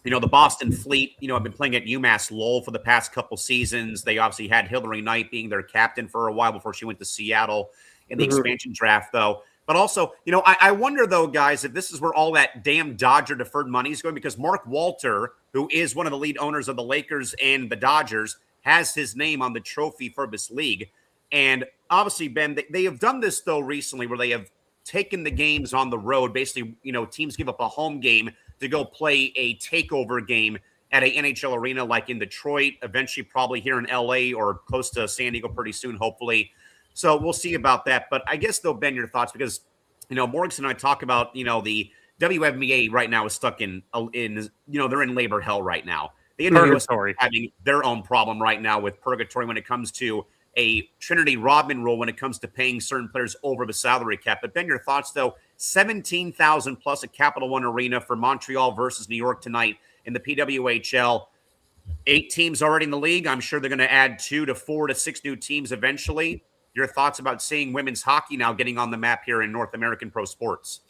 the Boston Fleet, have been playing at UMass Lowell for the past couple seasons. They obviously had Hillary Knight being their captain for a while before she went to Seattle in the expansion draft, though. But also, I wonder, though, guys, if this is where all that damn Dodger deferred money is going, because Mark Walter, who is one of the lead owners of the Lakers and the Dodgers, has his name on the trophy for this league. And obviously, Ben, they have done this, though, recently where they have taken the games on the road. Basically, teams give up a home game to go play a takeover game at a NHL arena like in Detroit, eventually probably here in LA or close to San Diego pretty soon, hopefully. So we'll see about that. But I guess, though, Ben, your thoughts, because, Morgan and I talk about, the WNBA right now is stuck in they're in labor hell right now. The NBA is having their own problem right now with purgatory when it comes to a Trinity Rodman rule when it comes to paying certain players over the salary cap. But Ben, your thoughts, though, 17,000 plus at Capital One Arena for Montreal versus New York tonight in the PWHL. 8 teams already in the league. I'm sure they're going to add 2 to 4 to 6 new teams eventually. Your thoughts about seeing women's hockey now getting on the map here in North American pro sports?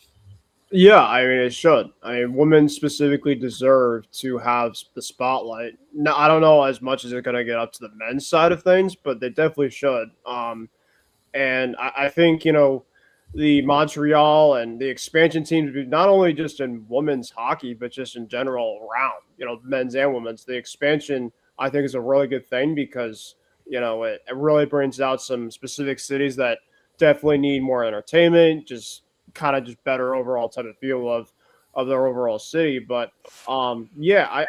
Yeah, I mean, it should. I mean, women specifically deserve to have the spotlight. Now, I don't know as much as it's going to get up to the men's side of things, but they definitely should. And I think, the Montreal and the expansion teams, not only just in women's hockey, but just in general around, men's and women's. The expansion, I think, is a really good thing because, it really brings out some specific cities that definitely need more entertainment, just better overall type of feel of their overall city. But I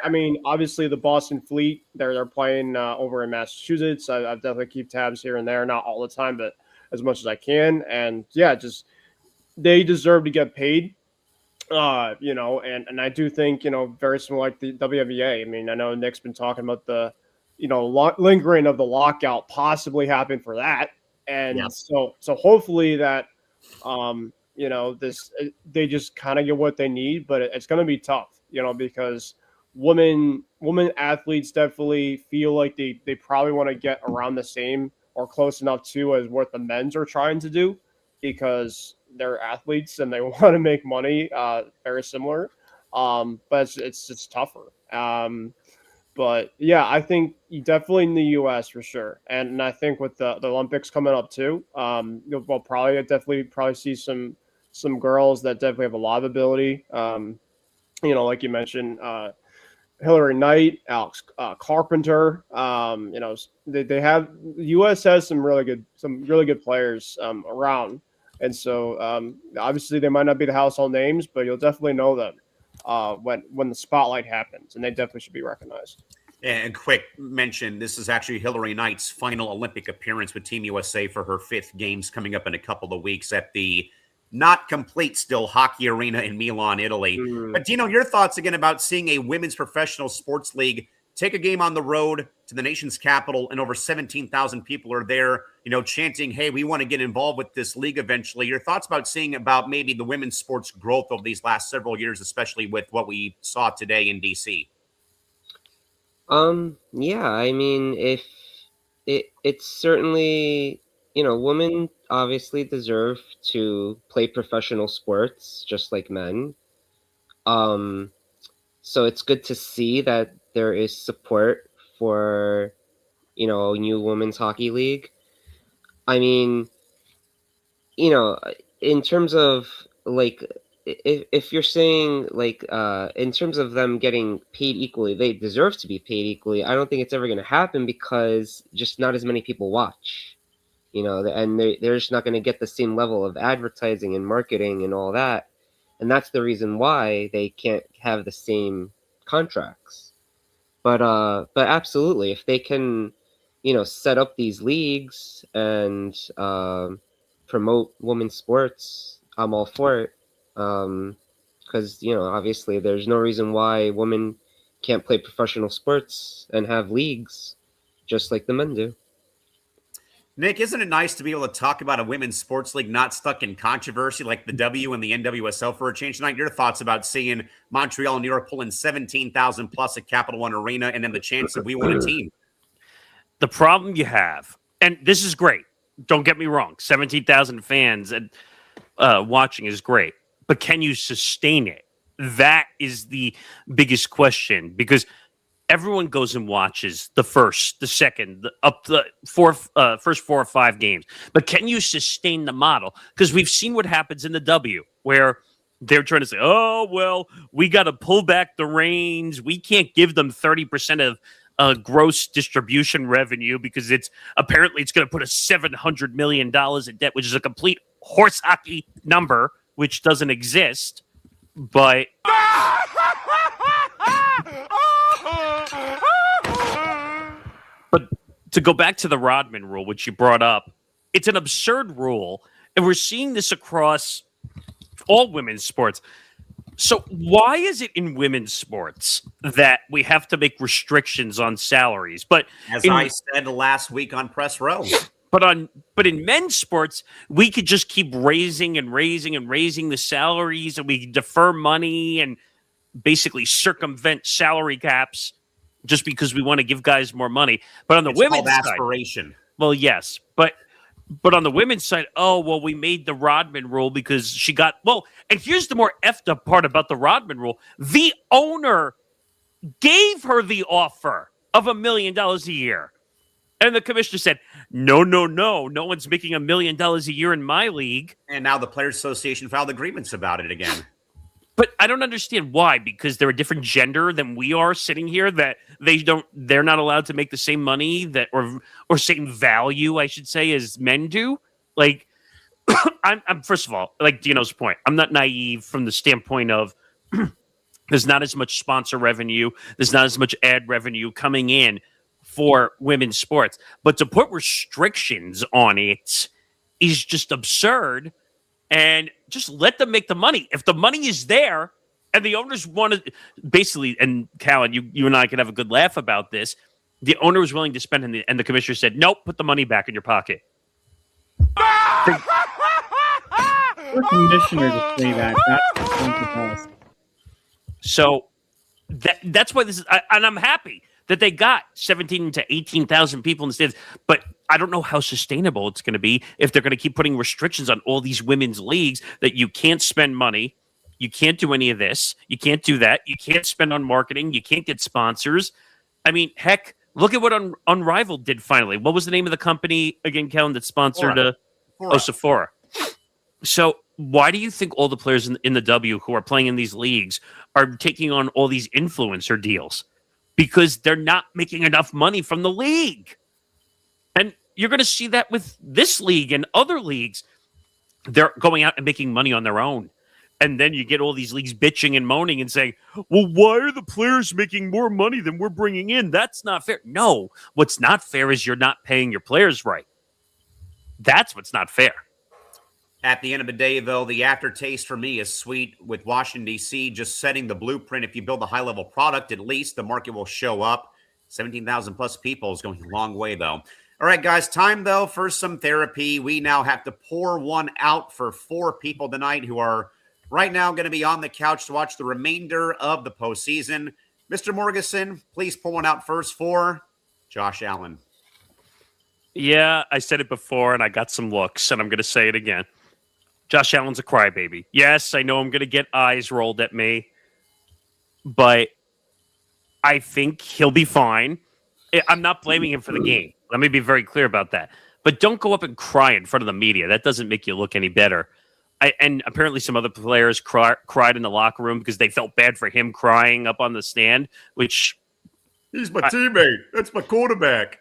mean, obviously the Boston Fleet, they're playing over in Massachusetts. I definitely keep tabs here and there, not all the time, but as much as I can. And just they deserve to get paid. And I do think, very similar like the WNBA. I mean, I know Nick's been talking about the, lingering of the lockout possibly happened for that. And so hopefully that, they just kind of get what they need, but it's going to be tough, because women athletes definitely feel like they probably want to get around the same or close enough to as what the men's are trying to do, because they're athletes and they want to make money, very similar. But it's just tougher. But yeah, I think definitely in the U.S. for sure, and I think with the Olympics coming up too, we'll probably see some girls that definitely have a lot of ability. Like you mentioned, Hillary Knight, Alex Carpenter. They have the U.S. has some really good players around, and so obviously they might not be the household names, but you'll definitely know them when the spotlight happens, and they definitely should be recognized. And quick mention, this is actually Hillary Knight's final Olympic appearance with Team USA for her 5th games coming up in a couple of weeks at the not complete still hockey arena in Milan, Italy. But Dino, your thoughts again about seeing a women's professional sports league take a game on the road to the nation's capital and over 17,000 people are there, chanting, hey, we want to get involved with this league eventually. Your thoughts about seeing about maybe the women's sports growth over these last several years, especially with what we saw today in DC? Yeah, I mean, if it's certainly, women obviously deserve to play professional sports just like men. So it's good to see that there is support for, you know, a new women's hockey league. I mean, you know, in terms of like, if you're saying like, in terms of them getting paid equally, they deserve to be paid equally. I don't think it's ever going to happen because just not as many people watch, you know, and they're just not going to get the same level of advertising and marketing and all that. And that's the reason why they can't have the same contracts. But absolutely, if they can, you know, set up these leagues and promote women's sports, I'm all for it. Because, you know, obviously there's no reason why women can't play professional sports and have leagues just like the men do. Nick, isn't it nice to be able to talk about a women's sports league not stuck in controversy like the W and the NWSL for a change tonight? Your thoughts about seeing Montreal and New York pulling 17,000 plus at Capital One Arena and then the chance that we win a team? The problem you have, and this is great, don't get me wrong, 17,000 fans and watching is great, but can you sustain it? That is the biggest question, because everyone goes and watches the first, the second, up the first 4 or 5 games. But can you sustain the model? Because we've seen what happens in the W, where they're trying to say, oh, well, we got to pull back the reins. We can't give them 30% of gross distribution revenue because it's going to put us $700 million in debt, which is a complete horse hockey number, which doesn't exist. But to go back to the Rodman rule, which you brought up, it's an absurd rule, and we're seeing this across all women's sports. So why is it in women's sports that we have to make restrictions on salaries? But I said last week on Press Row. But in men's sports, we could just keep raising and raising and raising the salaries, and we defer money and basically circumvent salary caps just because we want to give guys more money. But on the women's side, aspiration. Well, yes, but on the women's side, oh, well, we made the Rodman rule because she got, well, and here's the more effed up part about the Rodman rule. The owner gave her the offer of $1 million a year. And the commissioner said, no one's making $1 million a year in my league. And now the Players Association filed agreements about it again. But I don't understand why, because they're a different gender than we are sitting here, that they're not allowed to make the same money that or same value, I should say, as men do. Like, I'm first of all, like Dino's point, I'm not naive from the standpoint of there's not as much sponsor revenue, there's not as much ad revenue coming in for women's sports. But to put restrictions on it is just absurd. And just let them make the money. If the money is there and the owners want to basically, and Callan, you and I can have a good laugh about this. The owner was willing to spend, and the commissioner said, nope, put the money back in your pocket. For commissioner to say that, that's so that's why this is, and I'm happy that they got 17 to 18,000 people in the stands, but I don't know how sustainable it's going to be if they're going to keep putting restrictions on all these women's leagues that you can't spend money, you can't do any of this, you can't do that, you can't spend on marketing, you can't get sponsors. I mean, heck, look at what Unrivaled did finally. What was the name of the company again, Callan, that sponsored Sephora? So why do you think all the players in the W who are playing in these leagues are taking on all these influencer deals? Because they're not making enough money from the league. And you're going to see that with this league and other leagues. They're going out and making money on their own. And then you get all these leagues bitching and moaning and saying, well, why are the players making more money than we're bringing in? That's not fair. No, what's not fair is you're not paying your players right. That's what's not fair. At the end of the day, though, the aftertaste for me is sweet with Washington, D.C. just setting the blueprint. If you build a high-level product, at least the market will show up. 17,000 plus people is going a long way, though. All right, guys, time, though, for some therapy. We now have to pour one out for 4 people tonight who are right now going to be on the couch to watch the remainder of the postseason. Mr. Morgeson, please pour one out first for Josh Allen. Yeah, I said it before, and I got some looks, and I'm going to say it again. Josh Allen's a crybaby. Yes, I know I'm going to get eyes rolled at me, but I think he'll be fine. I'm not blaming him for the game. Let me be very clear about that. But don't go up and cry in front of the media. That doesn't make you look any better. And apparently some other players cried in the locker room because they felt bad for him crying up on the stand, which... He's my teammate. That's my quarterback.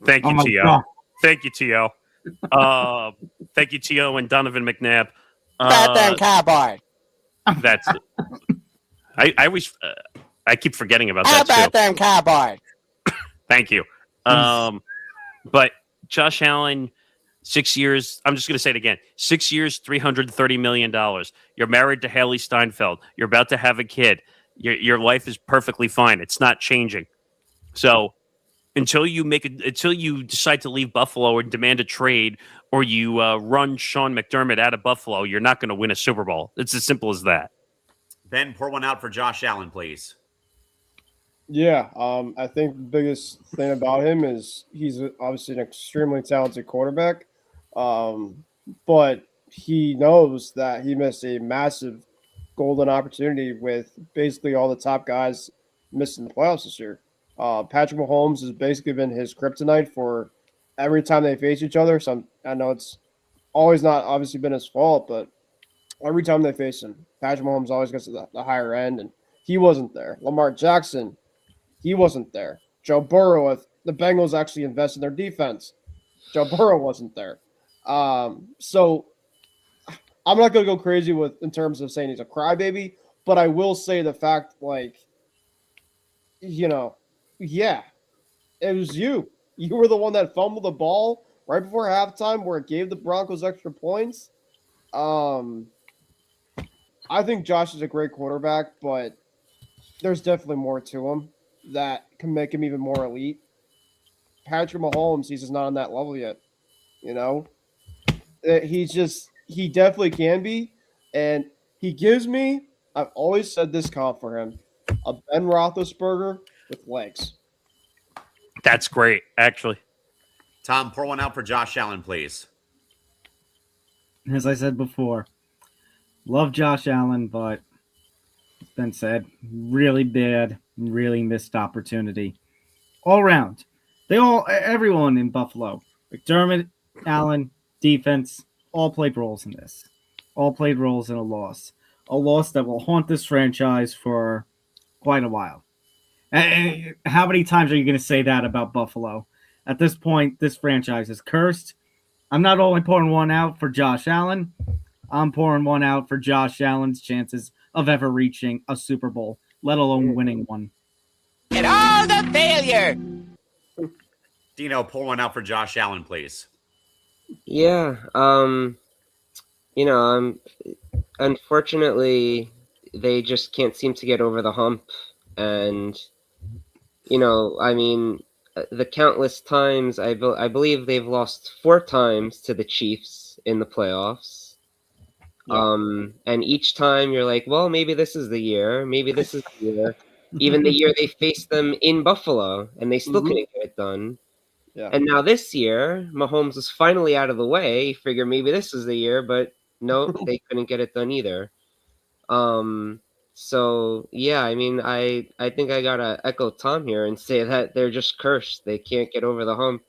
Thank you, T.O. God. Thank you, T.O. Thank you, T.O. and Donovan McNabb. Goddamn cowboy. That's it. I always... I keep forgetting about How that, about them cowboy? Thank you. But Josh Allen, 6 years. I'm just going to say it again. 6 years, $330 million. You're married to Haley Steinfeld. You're about to have a kid. Your life is perfectly fine. It's not changing. So until you decide to leave Buffalo or demand a trade, or you run Sean McDermott out of Buffalo, you're not going to win a Super Bowl. It's as simple as that. Ben, pour one out for Josh Allen, please. Yeah, I think the biggest thing about him is he's obviously an extremely talented quarterback, but he knows that he missed a massive golden opportunity with basically all the top guys missing the playoffs this year. Patrick Mahomes has basically been his kryptonite for every time they face each other. So I know it's always not obviously been his fault, but every time they face him, Patrick Mahomes always gets to the higher end, and he wasn't there. Lamar Jackson, he wasn't there. Joe Burrow, if the Bengals actually invest in their defense, Joe Burrow wasn't there. So I'm not going to go crazy in terms of saying he's a crybaby, but I will say the fact, yeah, it was you. You were the one that fumbled the ball right before halftime where it gave the Broncos extra points. I think Josh is a great quarterback, but there's definitely more to him that can make him even more elite. Patrick Mahomes, he's just not on that level yet. He definitely can be. And he gives me, I've always said this comp for him, a Ben Roethlisberger with legs. That's great, actually. Tom, pour one out for Josh Allen, please. As I said before, love Josh Allen, but it's been said, really bad, really missed opportunity. All around. Everyone in Buffalo, McDermott, Allen, defense, all played roles in this. All played roles in a loss. A loss that will haunt this franchise for quite a while. And how many times are you going to say that about Buffalo? At this point, this franchise is cursed. I'm not only pouring one out for Josh Allen, I'm pouring one out for Josh Allen's chances of ever reaching a Super Bowl, let alone winning one. And all the failure. Dino, pour one out for Josh Allen, please. Yeah. Unfortunately, they just can't seem to get over the hump. And, the countless times, I believe they've lost 4 times to the Chiefs in the playoffs. Yeah. And each time you're like, well, maybe this is the year. Maybe this is the year. Even the year they faced them in Buffalo, and they still couldn't get it done. Yeah. And now this year, Mahomes is finally out of the way. You figure maybe this is the year, but no, they couldn't get it done either. So yeah, I think I gotta echo Tom here and say that they're just cursed. They can't get over the hump,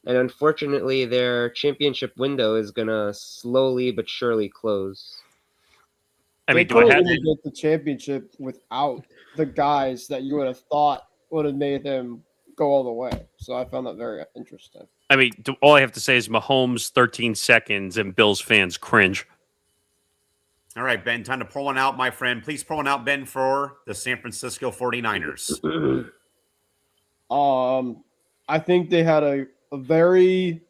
and unfortunately, their championship window is gonna slowly but surely close. They couldn't even get the championship without the guys that you would have thought would have made him go all the way. So I found that very interesting. All I have to say is Mahomes 13 seconds and Bills fans cringe. All right, Ben, time to pour one out, my friend. Please pour one out, Ben, for the San Francisco 49ers. I think they had a very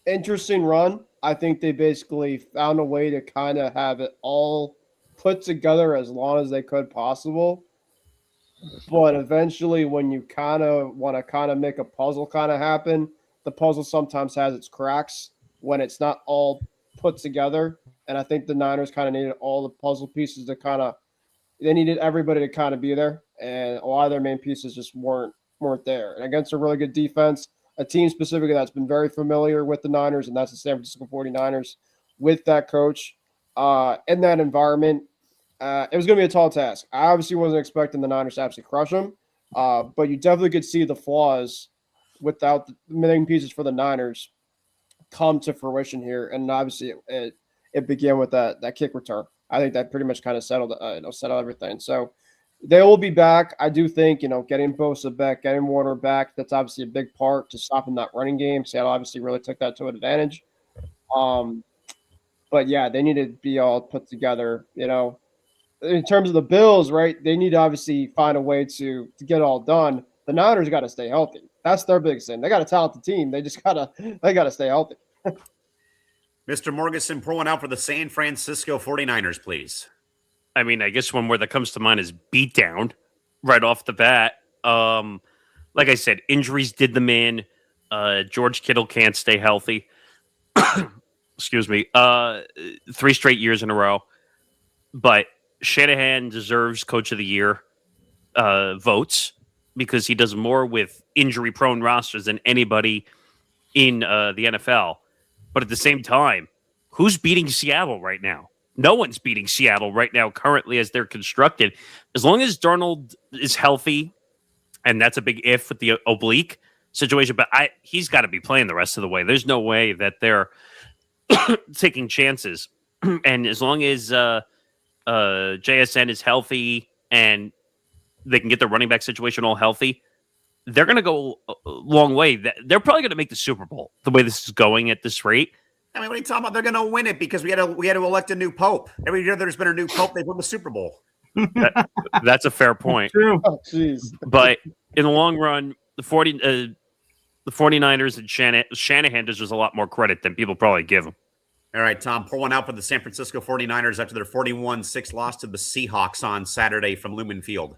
interesting run. I think they basically found a way to kind of have it all put together as long as they could possible. But eventually, when you kind of want to kind of make a puzzle kind of happen, the puzzle sometimes has its cracks when it's not all put together. And I think the Niners kind of needed all the puzzle pieces to they needed everybody to kind of be there. And a lot of their main pieces just weren't there. And against a really good defense, a team specifically that's been very familiar with the Niners, and that's the San Francisco 49ers, with that coach in that environment, it was going to be a tall task. I obviously wasn't expecting the Niners to absolutely crush them, but you definitely could see the flaws without the main pieces for the Niners come to fruition here. And obviously, it began with that kick return. I think that pretty much kind of settled everything. So they will be back. I do think, getting Bosa back, getting Warner back, that's obviously a big part to stopping that running game. Seattle obviously really took that to an advantage. But yeah, they need to be all put together, In terms of the Bills, right? They need to obviously find a way to get it all done. The Niners got to stay healthy. That's their biggest thing. They got a talented team. They gotta stay healthy. Mr. Morganson, pour one out for the San Francisco 49ers, please. I mean, I guess one word that comes to mind is beatdown right off the bat. Like I said, injuries did them in. George Kittle can't stay healthy. Excuse me. 3 straight years in a row. But Shanahan deserves Coach of the Year votes because he does more with injury-prone rosters than anybody in the NFL. But at the same time, who's beating Seattle right now? No one's beating Seattle right now currently as they're constructed. As long as Darnold is healthy, and that's a big if with the oblique situation, but he's got to be playing the rest of the way. There's no way that they're taking chances. And as long as JSN is healthy and they can get their running back situation all healthy, they're going to go a long way. They're probably going to make the Super Bowl the way this is going at this rate. I mean, what are you talking about? They're going to win it because we had to elect a new pope. Every year there's been a new pope, they win the Super Bowl. That's a fair point. True. Oh, jeez. But in the long run, the 49ers and Shanahan deserves a lot more credit than people probably give him. All right, Tom, pour one out for the San Francisco 49ers after their 41-6 loss to the Seahawks on Saturday from Lumen Field.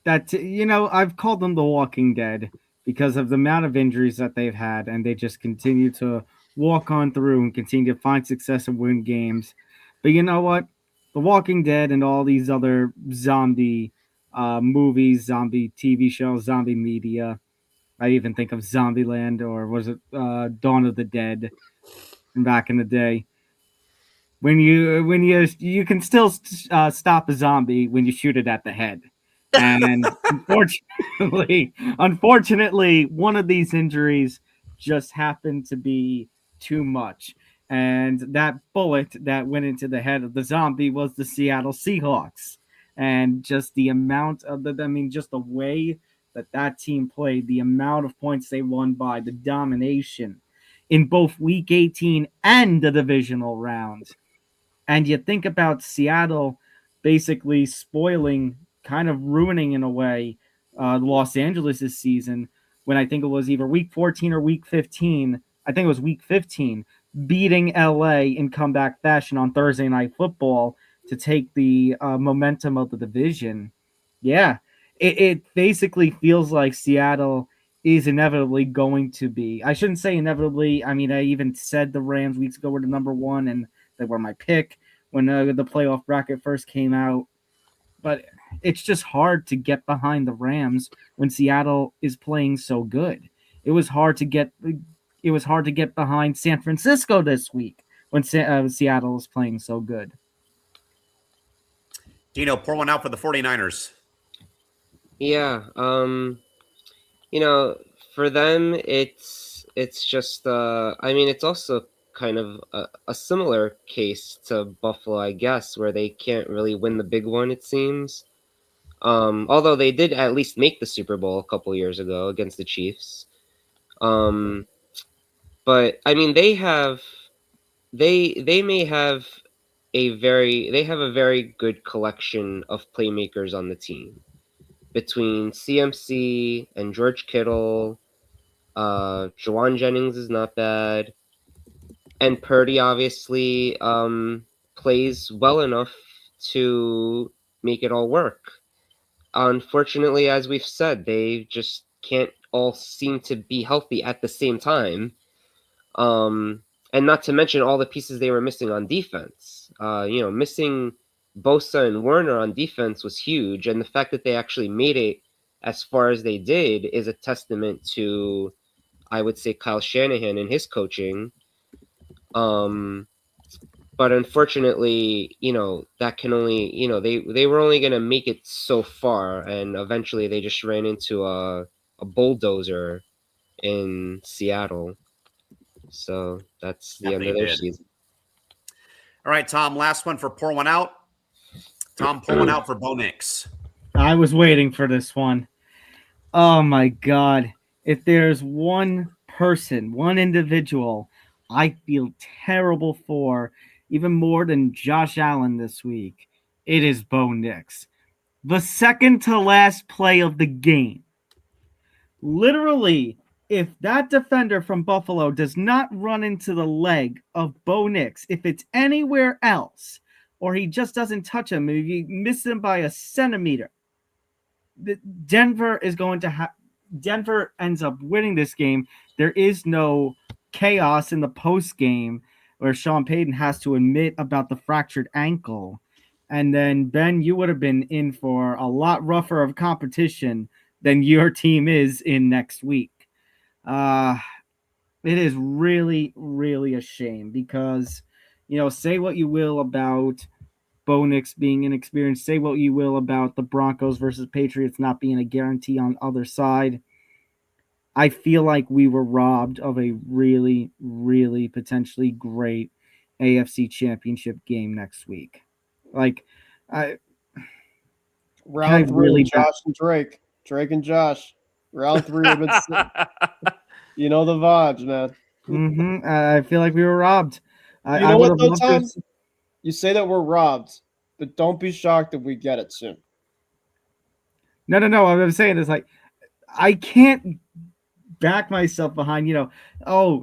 I've called them the Walking Dead because of the amount of injuries that they've had, and they just continue to walk on through and continue to find success and win games. But you know what? The Walking Dead and all these other zombie movies, zombie TV shows, zombie media. I even think of Zombieland, or was it Dawn of the Dead from back in the day. When you can still stop a zombie when you shoot it at the head. And unfortunately, one of these injuries just happened to be too much. And that bullet that went into the head of the zombie was the Seattle Seahawks. And just the amount of just the way that team played, the amount of points they won by, the domination in both Week 18 and the Divisional Round. And you think about Seattle basically spoiling, kind of ruining in a way, Los Angeles this season, when I think it was either Week 14 or Week 15. I think it was Week 15, beating LA in comeback fashion on Thursday Night Football to take the momentum of the division. Yeah, it basically feels like Seattle is inevitably going to be. I shouldn't say inevitably. I mean, I even said the Rams weeks ago were the number one, and they were my pick when the playoff bracket first came out. But it's just hard to get behind the Rams when Seattle is playing so good. It was hard to get behind San Francisco this week when Seattle was playing so good. Dino, pour one out for the 49ers. Yeah, for them, it's just, it's also kind of a similar case to Buffalo, I guess, where they can't really win the big one, it seems. Although they did at least make the Super Bowl a couple years ago against the Chiefs. But I mean, they have a very good collection of playmakers on the team. Between CMC and George Kittle, Juwan Jennings is not bad, and Purdy obviously plays well enough to make it all work. Unfortunately, as we've said, they just can't all seem to be healthy at the same time. And not to mention all the pieces they were missing on defense. Missing Bosa and Werner on defense was huge, and the fact that they actually made it as far as they did is a testament to, I would say, Kyle Shanahan and his coaching. But unfortunately, that can only, they were only going to make it so far, and eventually they just ran into a bulldozer in Seattle. So that's the end of their season. All right, Tom, last one for Pour One Out. Tom, pour one out for Bo Nix. I was waiting for this one. Oh my God. If there's one person, one individual I feel terrible for, even more than Josh Allen this week, it is Bo Nix. The second to last play of the game. Literally, if that defender from Buffalo does not run into the leg of Bo Nix, if it's anywhere else, or he just doesn't touch him, if you miss him by a centimeter, Denver is going to have. Denver ends up winning this game. There is no chaos in the post game where Sean Payton has to admit about the fractured ankle. And then, Ben, you would have been in for a lot rougher of competition than your team is in next week. It is really, really a shame because, say what you will about Bo Nix being inexperienced, say what you will about the Broncos versus Patriots not being a guarantee on other side. I feel like we were robbed of a really, really potentially great AFC Championship game next week. Round 3, really Josh and Drake. Drake and Josh. Round 3 have been you know the vibes, man. Mm-hmm. I feel like we were robbed. You know what, though, Tom? You say that we're robbed, but don't be shocked if we get it soon. No. What I'm saying is, I can't back myself behind,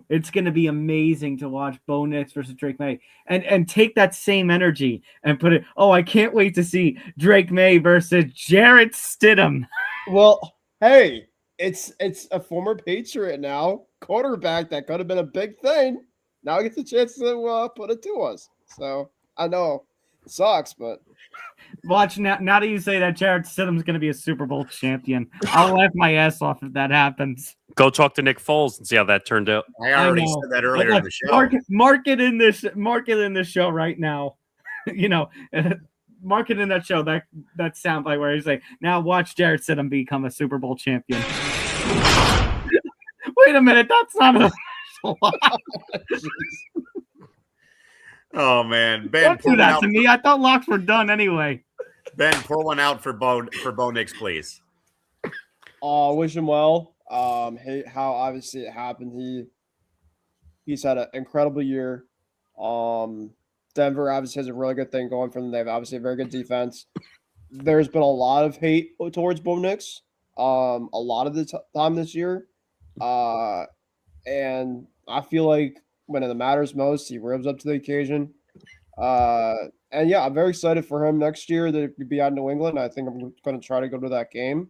it's going to be amazing to watch Bo Nix versus Drake May and take that same energy and put it, I can't wait to see Drake May versus Jarrett Stidham. Well, hey, it's a former Patriot now, quarterback that could have been a big thing. Now he gets a chance to put it to us. So I know it sucks, but watch now that you say that Jarrett Stidham's going to be a Super Bowl champion. I'll laugh my ass off if that happens. Go talk to Nick Foles and see how that turned out. I already said that earlier in the show. Mark it in this show right now. Mark it in that show, that soundbite where he's like, now watch Jarrett Stidham become a Super Bowl champion. Wait a minute, that's not a Oh man, Ben, don't do that to me. I thought locks were done anyway. Ben, pour one out for Bo Nix, please. Wish him well. How obviously it happened. He's had an incredible year. Denver obviously has a really good thing going for them. They have obviously a very good defense. There's been a lot of hate towards Bo Nix, a lot of the time this year, and I feel like when it matters most, he ribs up to the occasion. And yeah, I'm very excited for him next year to be out in New England. I think I'm going to try to go to that game.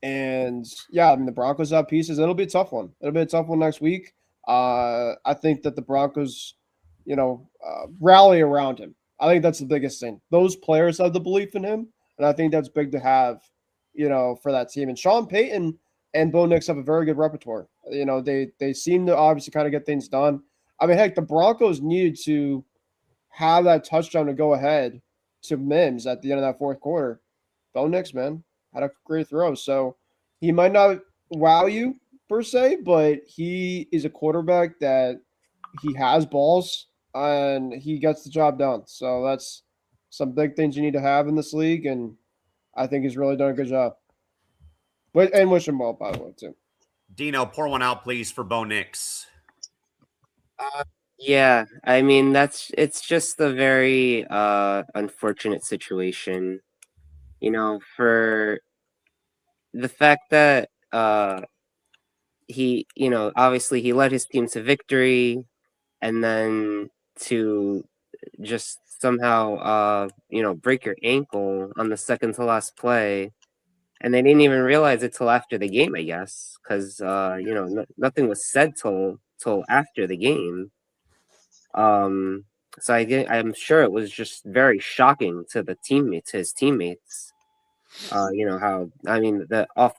And yeah, the Broncos have pieces. It'll be a tough one. It'll be a tough one next week. I think that the Broncos, rally around him. I think that's the biggest thing. Those players have the belief in him, and I think that's big to have, for that team. And Sean Payton and Bo Nix have a very good repertoire. They seem to obviously kind of get things done. I mean, heck, the Broncos needed to have that touchdown to go ahead to Mims at the end of that fourth quarter. Bo Nix, man, had a great throw. So he might not wow you per se, but he is a quarterback that he has balls and he gets the job done. So that's some big things you need to have in this league, and I think he's really done a good job. And wish him well, by the way, too. Dino, pour one out, please, for Bo Nix. Yeah, I mean it's just a very unfortunate situation, for the fact that he, obviously he led his team to victory, and then to just somehow break your ankle on the second to last play. And they didn't even realize it till after the game, I guess, because nothing was said till after the game. So I'm sure it was just very shocking to his teammates. Off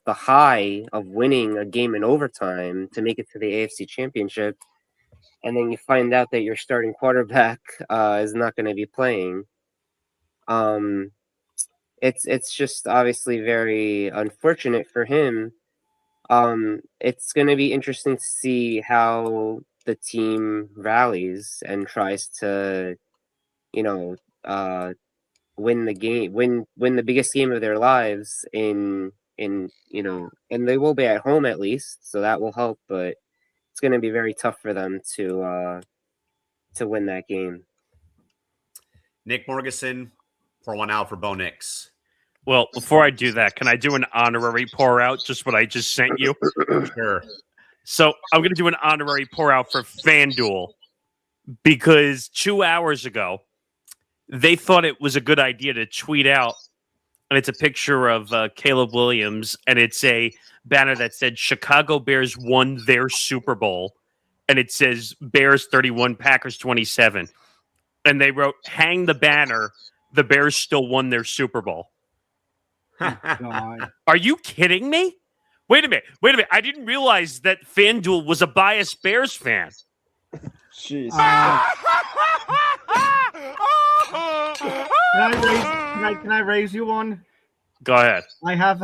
the high of winning a game in overtime to make it to the AFC Championship, and then you find out that your starting quarterback is not going to be playing. It's just obviously very unfortunate for him. It's going to be interesting to see how the team rallies and tries to, win the game, win the biggest game of their lives and they will be at home at least, so that will help. But it's going to be very tough for them to win that game. Nick Morgeson, pour one out for Bo Nix. Well, before I do that, can I do an honorary pour out? Just what I just sent you. Sure. So I'm going to do an honorary pour out for FanDuel because 2 hours ago they thought it was a good idea to tweet out, and it's a picture of Caleb Williams, and it's a banner that said Chicago Bears won their Super Bowl, and it says Bears 31, Packers 27. And they wrote, hang the banner, the Bears still won their Super Bowl. God. Are you kidding me? Wait a minute. I didn't realize that FanDuel was a biased Bears fan. Jeez. Can I raise you one? Go ahead. I have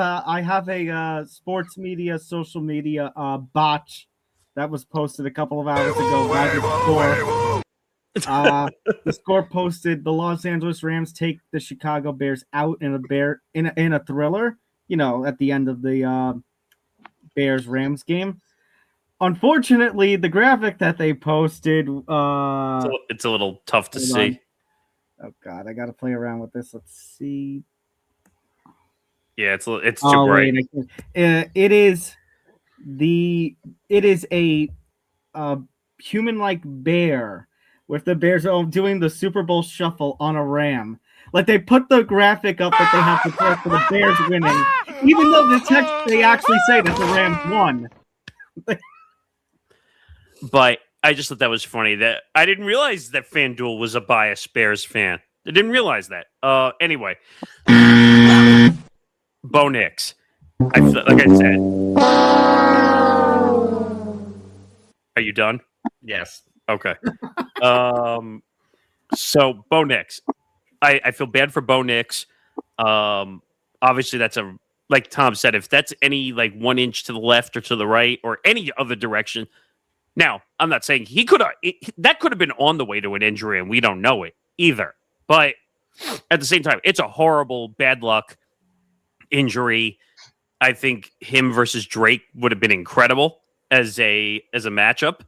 a sports media, social media botch that was posted a couple of hours ago by the Score. The Score posted the Los Angeles Rams take the Chicago Bears out in a thriller. At the end of the Bears Rams game. Unfortunately, the graphic that they posted, it's a little tough to see. Oh God, I got to play around with this. Let's see. Yeah, it's too bright. It is a human-like bear with the Bears doing the Super Bowl shuffle on a ram. Like they put the graphic up that they have prepared for the Bears winning, even though the text they actually say that the Rams won. But I just thought that was funny. That I didn't realize that FanDuel was a biased Bears fan. I didn't realize that. Anyway, Bo Nix. Like I said. Are you done? Yes. Okay. So Bo Nix. I feel bad for Bo Nix. Obviously, that's like Tom said, if that's any like 1 inch to the left or to the right or any other direction. Now, I'm not saying that could have been on the way to an injury and we don't know it either. But at the same time, it's a horrible bad luck injury. I think him versus Drake would have been incredible as a matchup.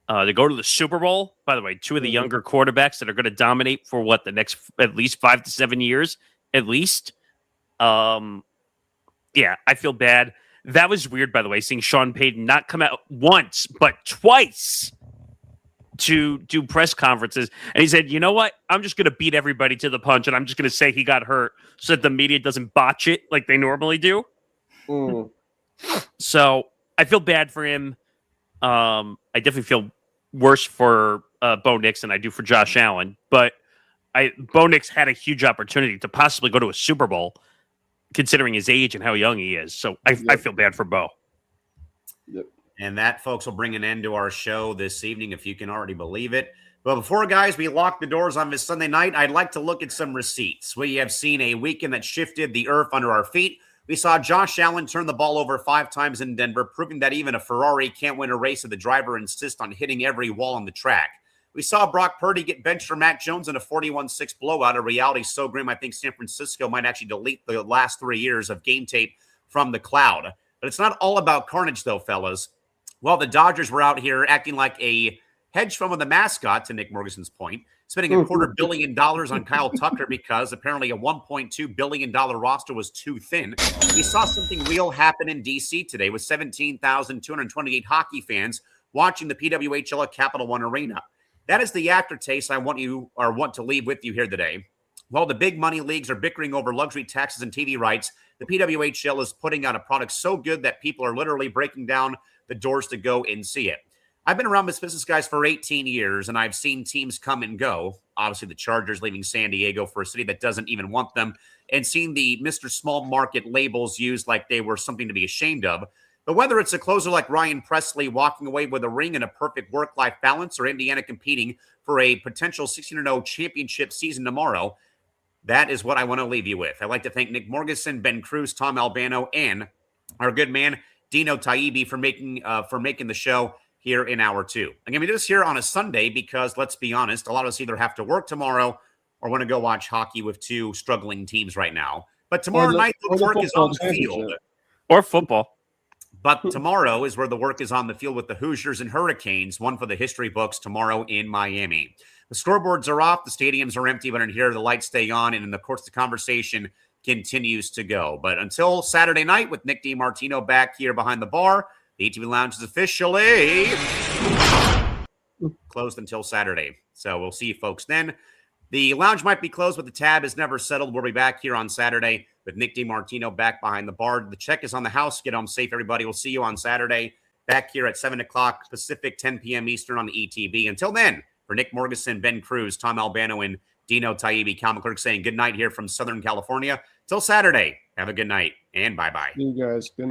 To go to the Super Bowl, by the way, two of the younger quarterbacks that are going to dominate for the next at least 5 to 7 years, at least. Yeah, I feel bad. That was weird, by the way, seeing Sean Payton not come out once, but twice to do press conferences. And he said, you know what? I'm just going to beat everybody to the punch, and I'm just going to say he got hurt so that the media doesn't botch it like they normally do. So I feel bad for him. I definitely feel worse for Bo Nix than I do for Josh Allen. But Bo Nix had a huge opportunity to possibly go to a Super Bowl, considering his age and how young he is. So I feel bad for Bo. Yep. And that, folks, will bring an end to our show this evening, if you can already believe it. But before, guys, we lock the doors on this Sunday night, I'd like to look at some receipts. We have seen a weekend that shifted the earth under our feet. We saw Josh Allen turn the ball over 5 times in Denver, proving that even a Ferrari can't win a race if the driver insists on hitting every wall on the track. We saw Brock Purdy get benched for Mac Jones in a 41-6 blowout, a reality so grim I think San Francisco might actually delete the last 3 years of game tape from the cloud. But it's not all about carnage, though, fellas. Well, the Dodgers were out here acting like a hedge fund with a mascot, to Nick Morgeson's point, spending $250 million on Kyle Tucker because apparently a $1.2 billion roster was too thin. We saw something real happen in D.C. today with 17,228 hockey fans watching the PWHL at Capital One Arena. That is the aftertaste I want to leave with you here today. While the big money leagues are bickering over luxury taxes and TV rights, the PWHL is putting out a product so good that people are literally breaking down the doors to go and see it. I've been around this business, guys, for 18 years, and I've seen teams come and go. Obviously, the Chargers leaving San Diego for a city that doesn't even want them, and seeing the Mr. Small Market labels used like they were something to be ashamed of. But whether it's a closer like Ryan Presley walking away with a ring and a perfect work-life balance, or Indiana competing for a potential 16-0 championship season tomorrow, that is what I want to leave you with. I'd like to thank Nick Morgeson, Ben Cruz, Tom Albano, and our good man Dino Taibbi for making the show here in hour 2. I'm going to do this here on a Sunday because, let's be honest, a lot of us either have to work tomorrow or want to go watch hockey with 2 struggling teams right now. But tomorrow night, the work is on the field. Or football. But tomorrow is where the work is on the field with the Hoosiers and Hurricanes, one for the history books tomorrow in Miami. The scoreboards are off, the stadiums are empty, but in here the lights stay on, and of course the conversation continues to go. But until Saturday night with Nick DiMartino back here behind the bar, the ETB Lounge is officially closed until Saturday. So we'll see you folks then. The lounge might be closed, but the tab is never settled. We'll be back here on Saturday with Nick DiMartino back behind the bar. The check is on the house. Get home safe, everybody. We'll see you on Saturday back here at 7 o'clock Pacific, 10 p.m. Eastern on the ETB. Until then, for Nick Morgeson, Ben Cruz, Tom Albano, and Dino Taibbi, Callan McClurg saying good night here from Southern California. Till Saturday, have a good night and bye-bye. You guys, good night.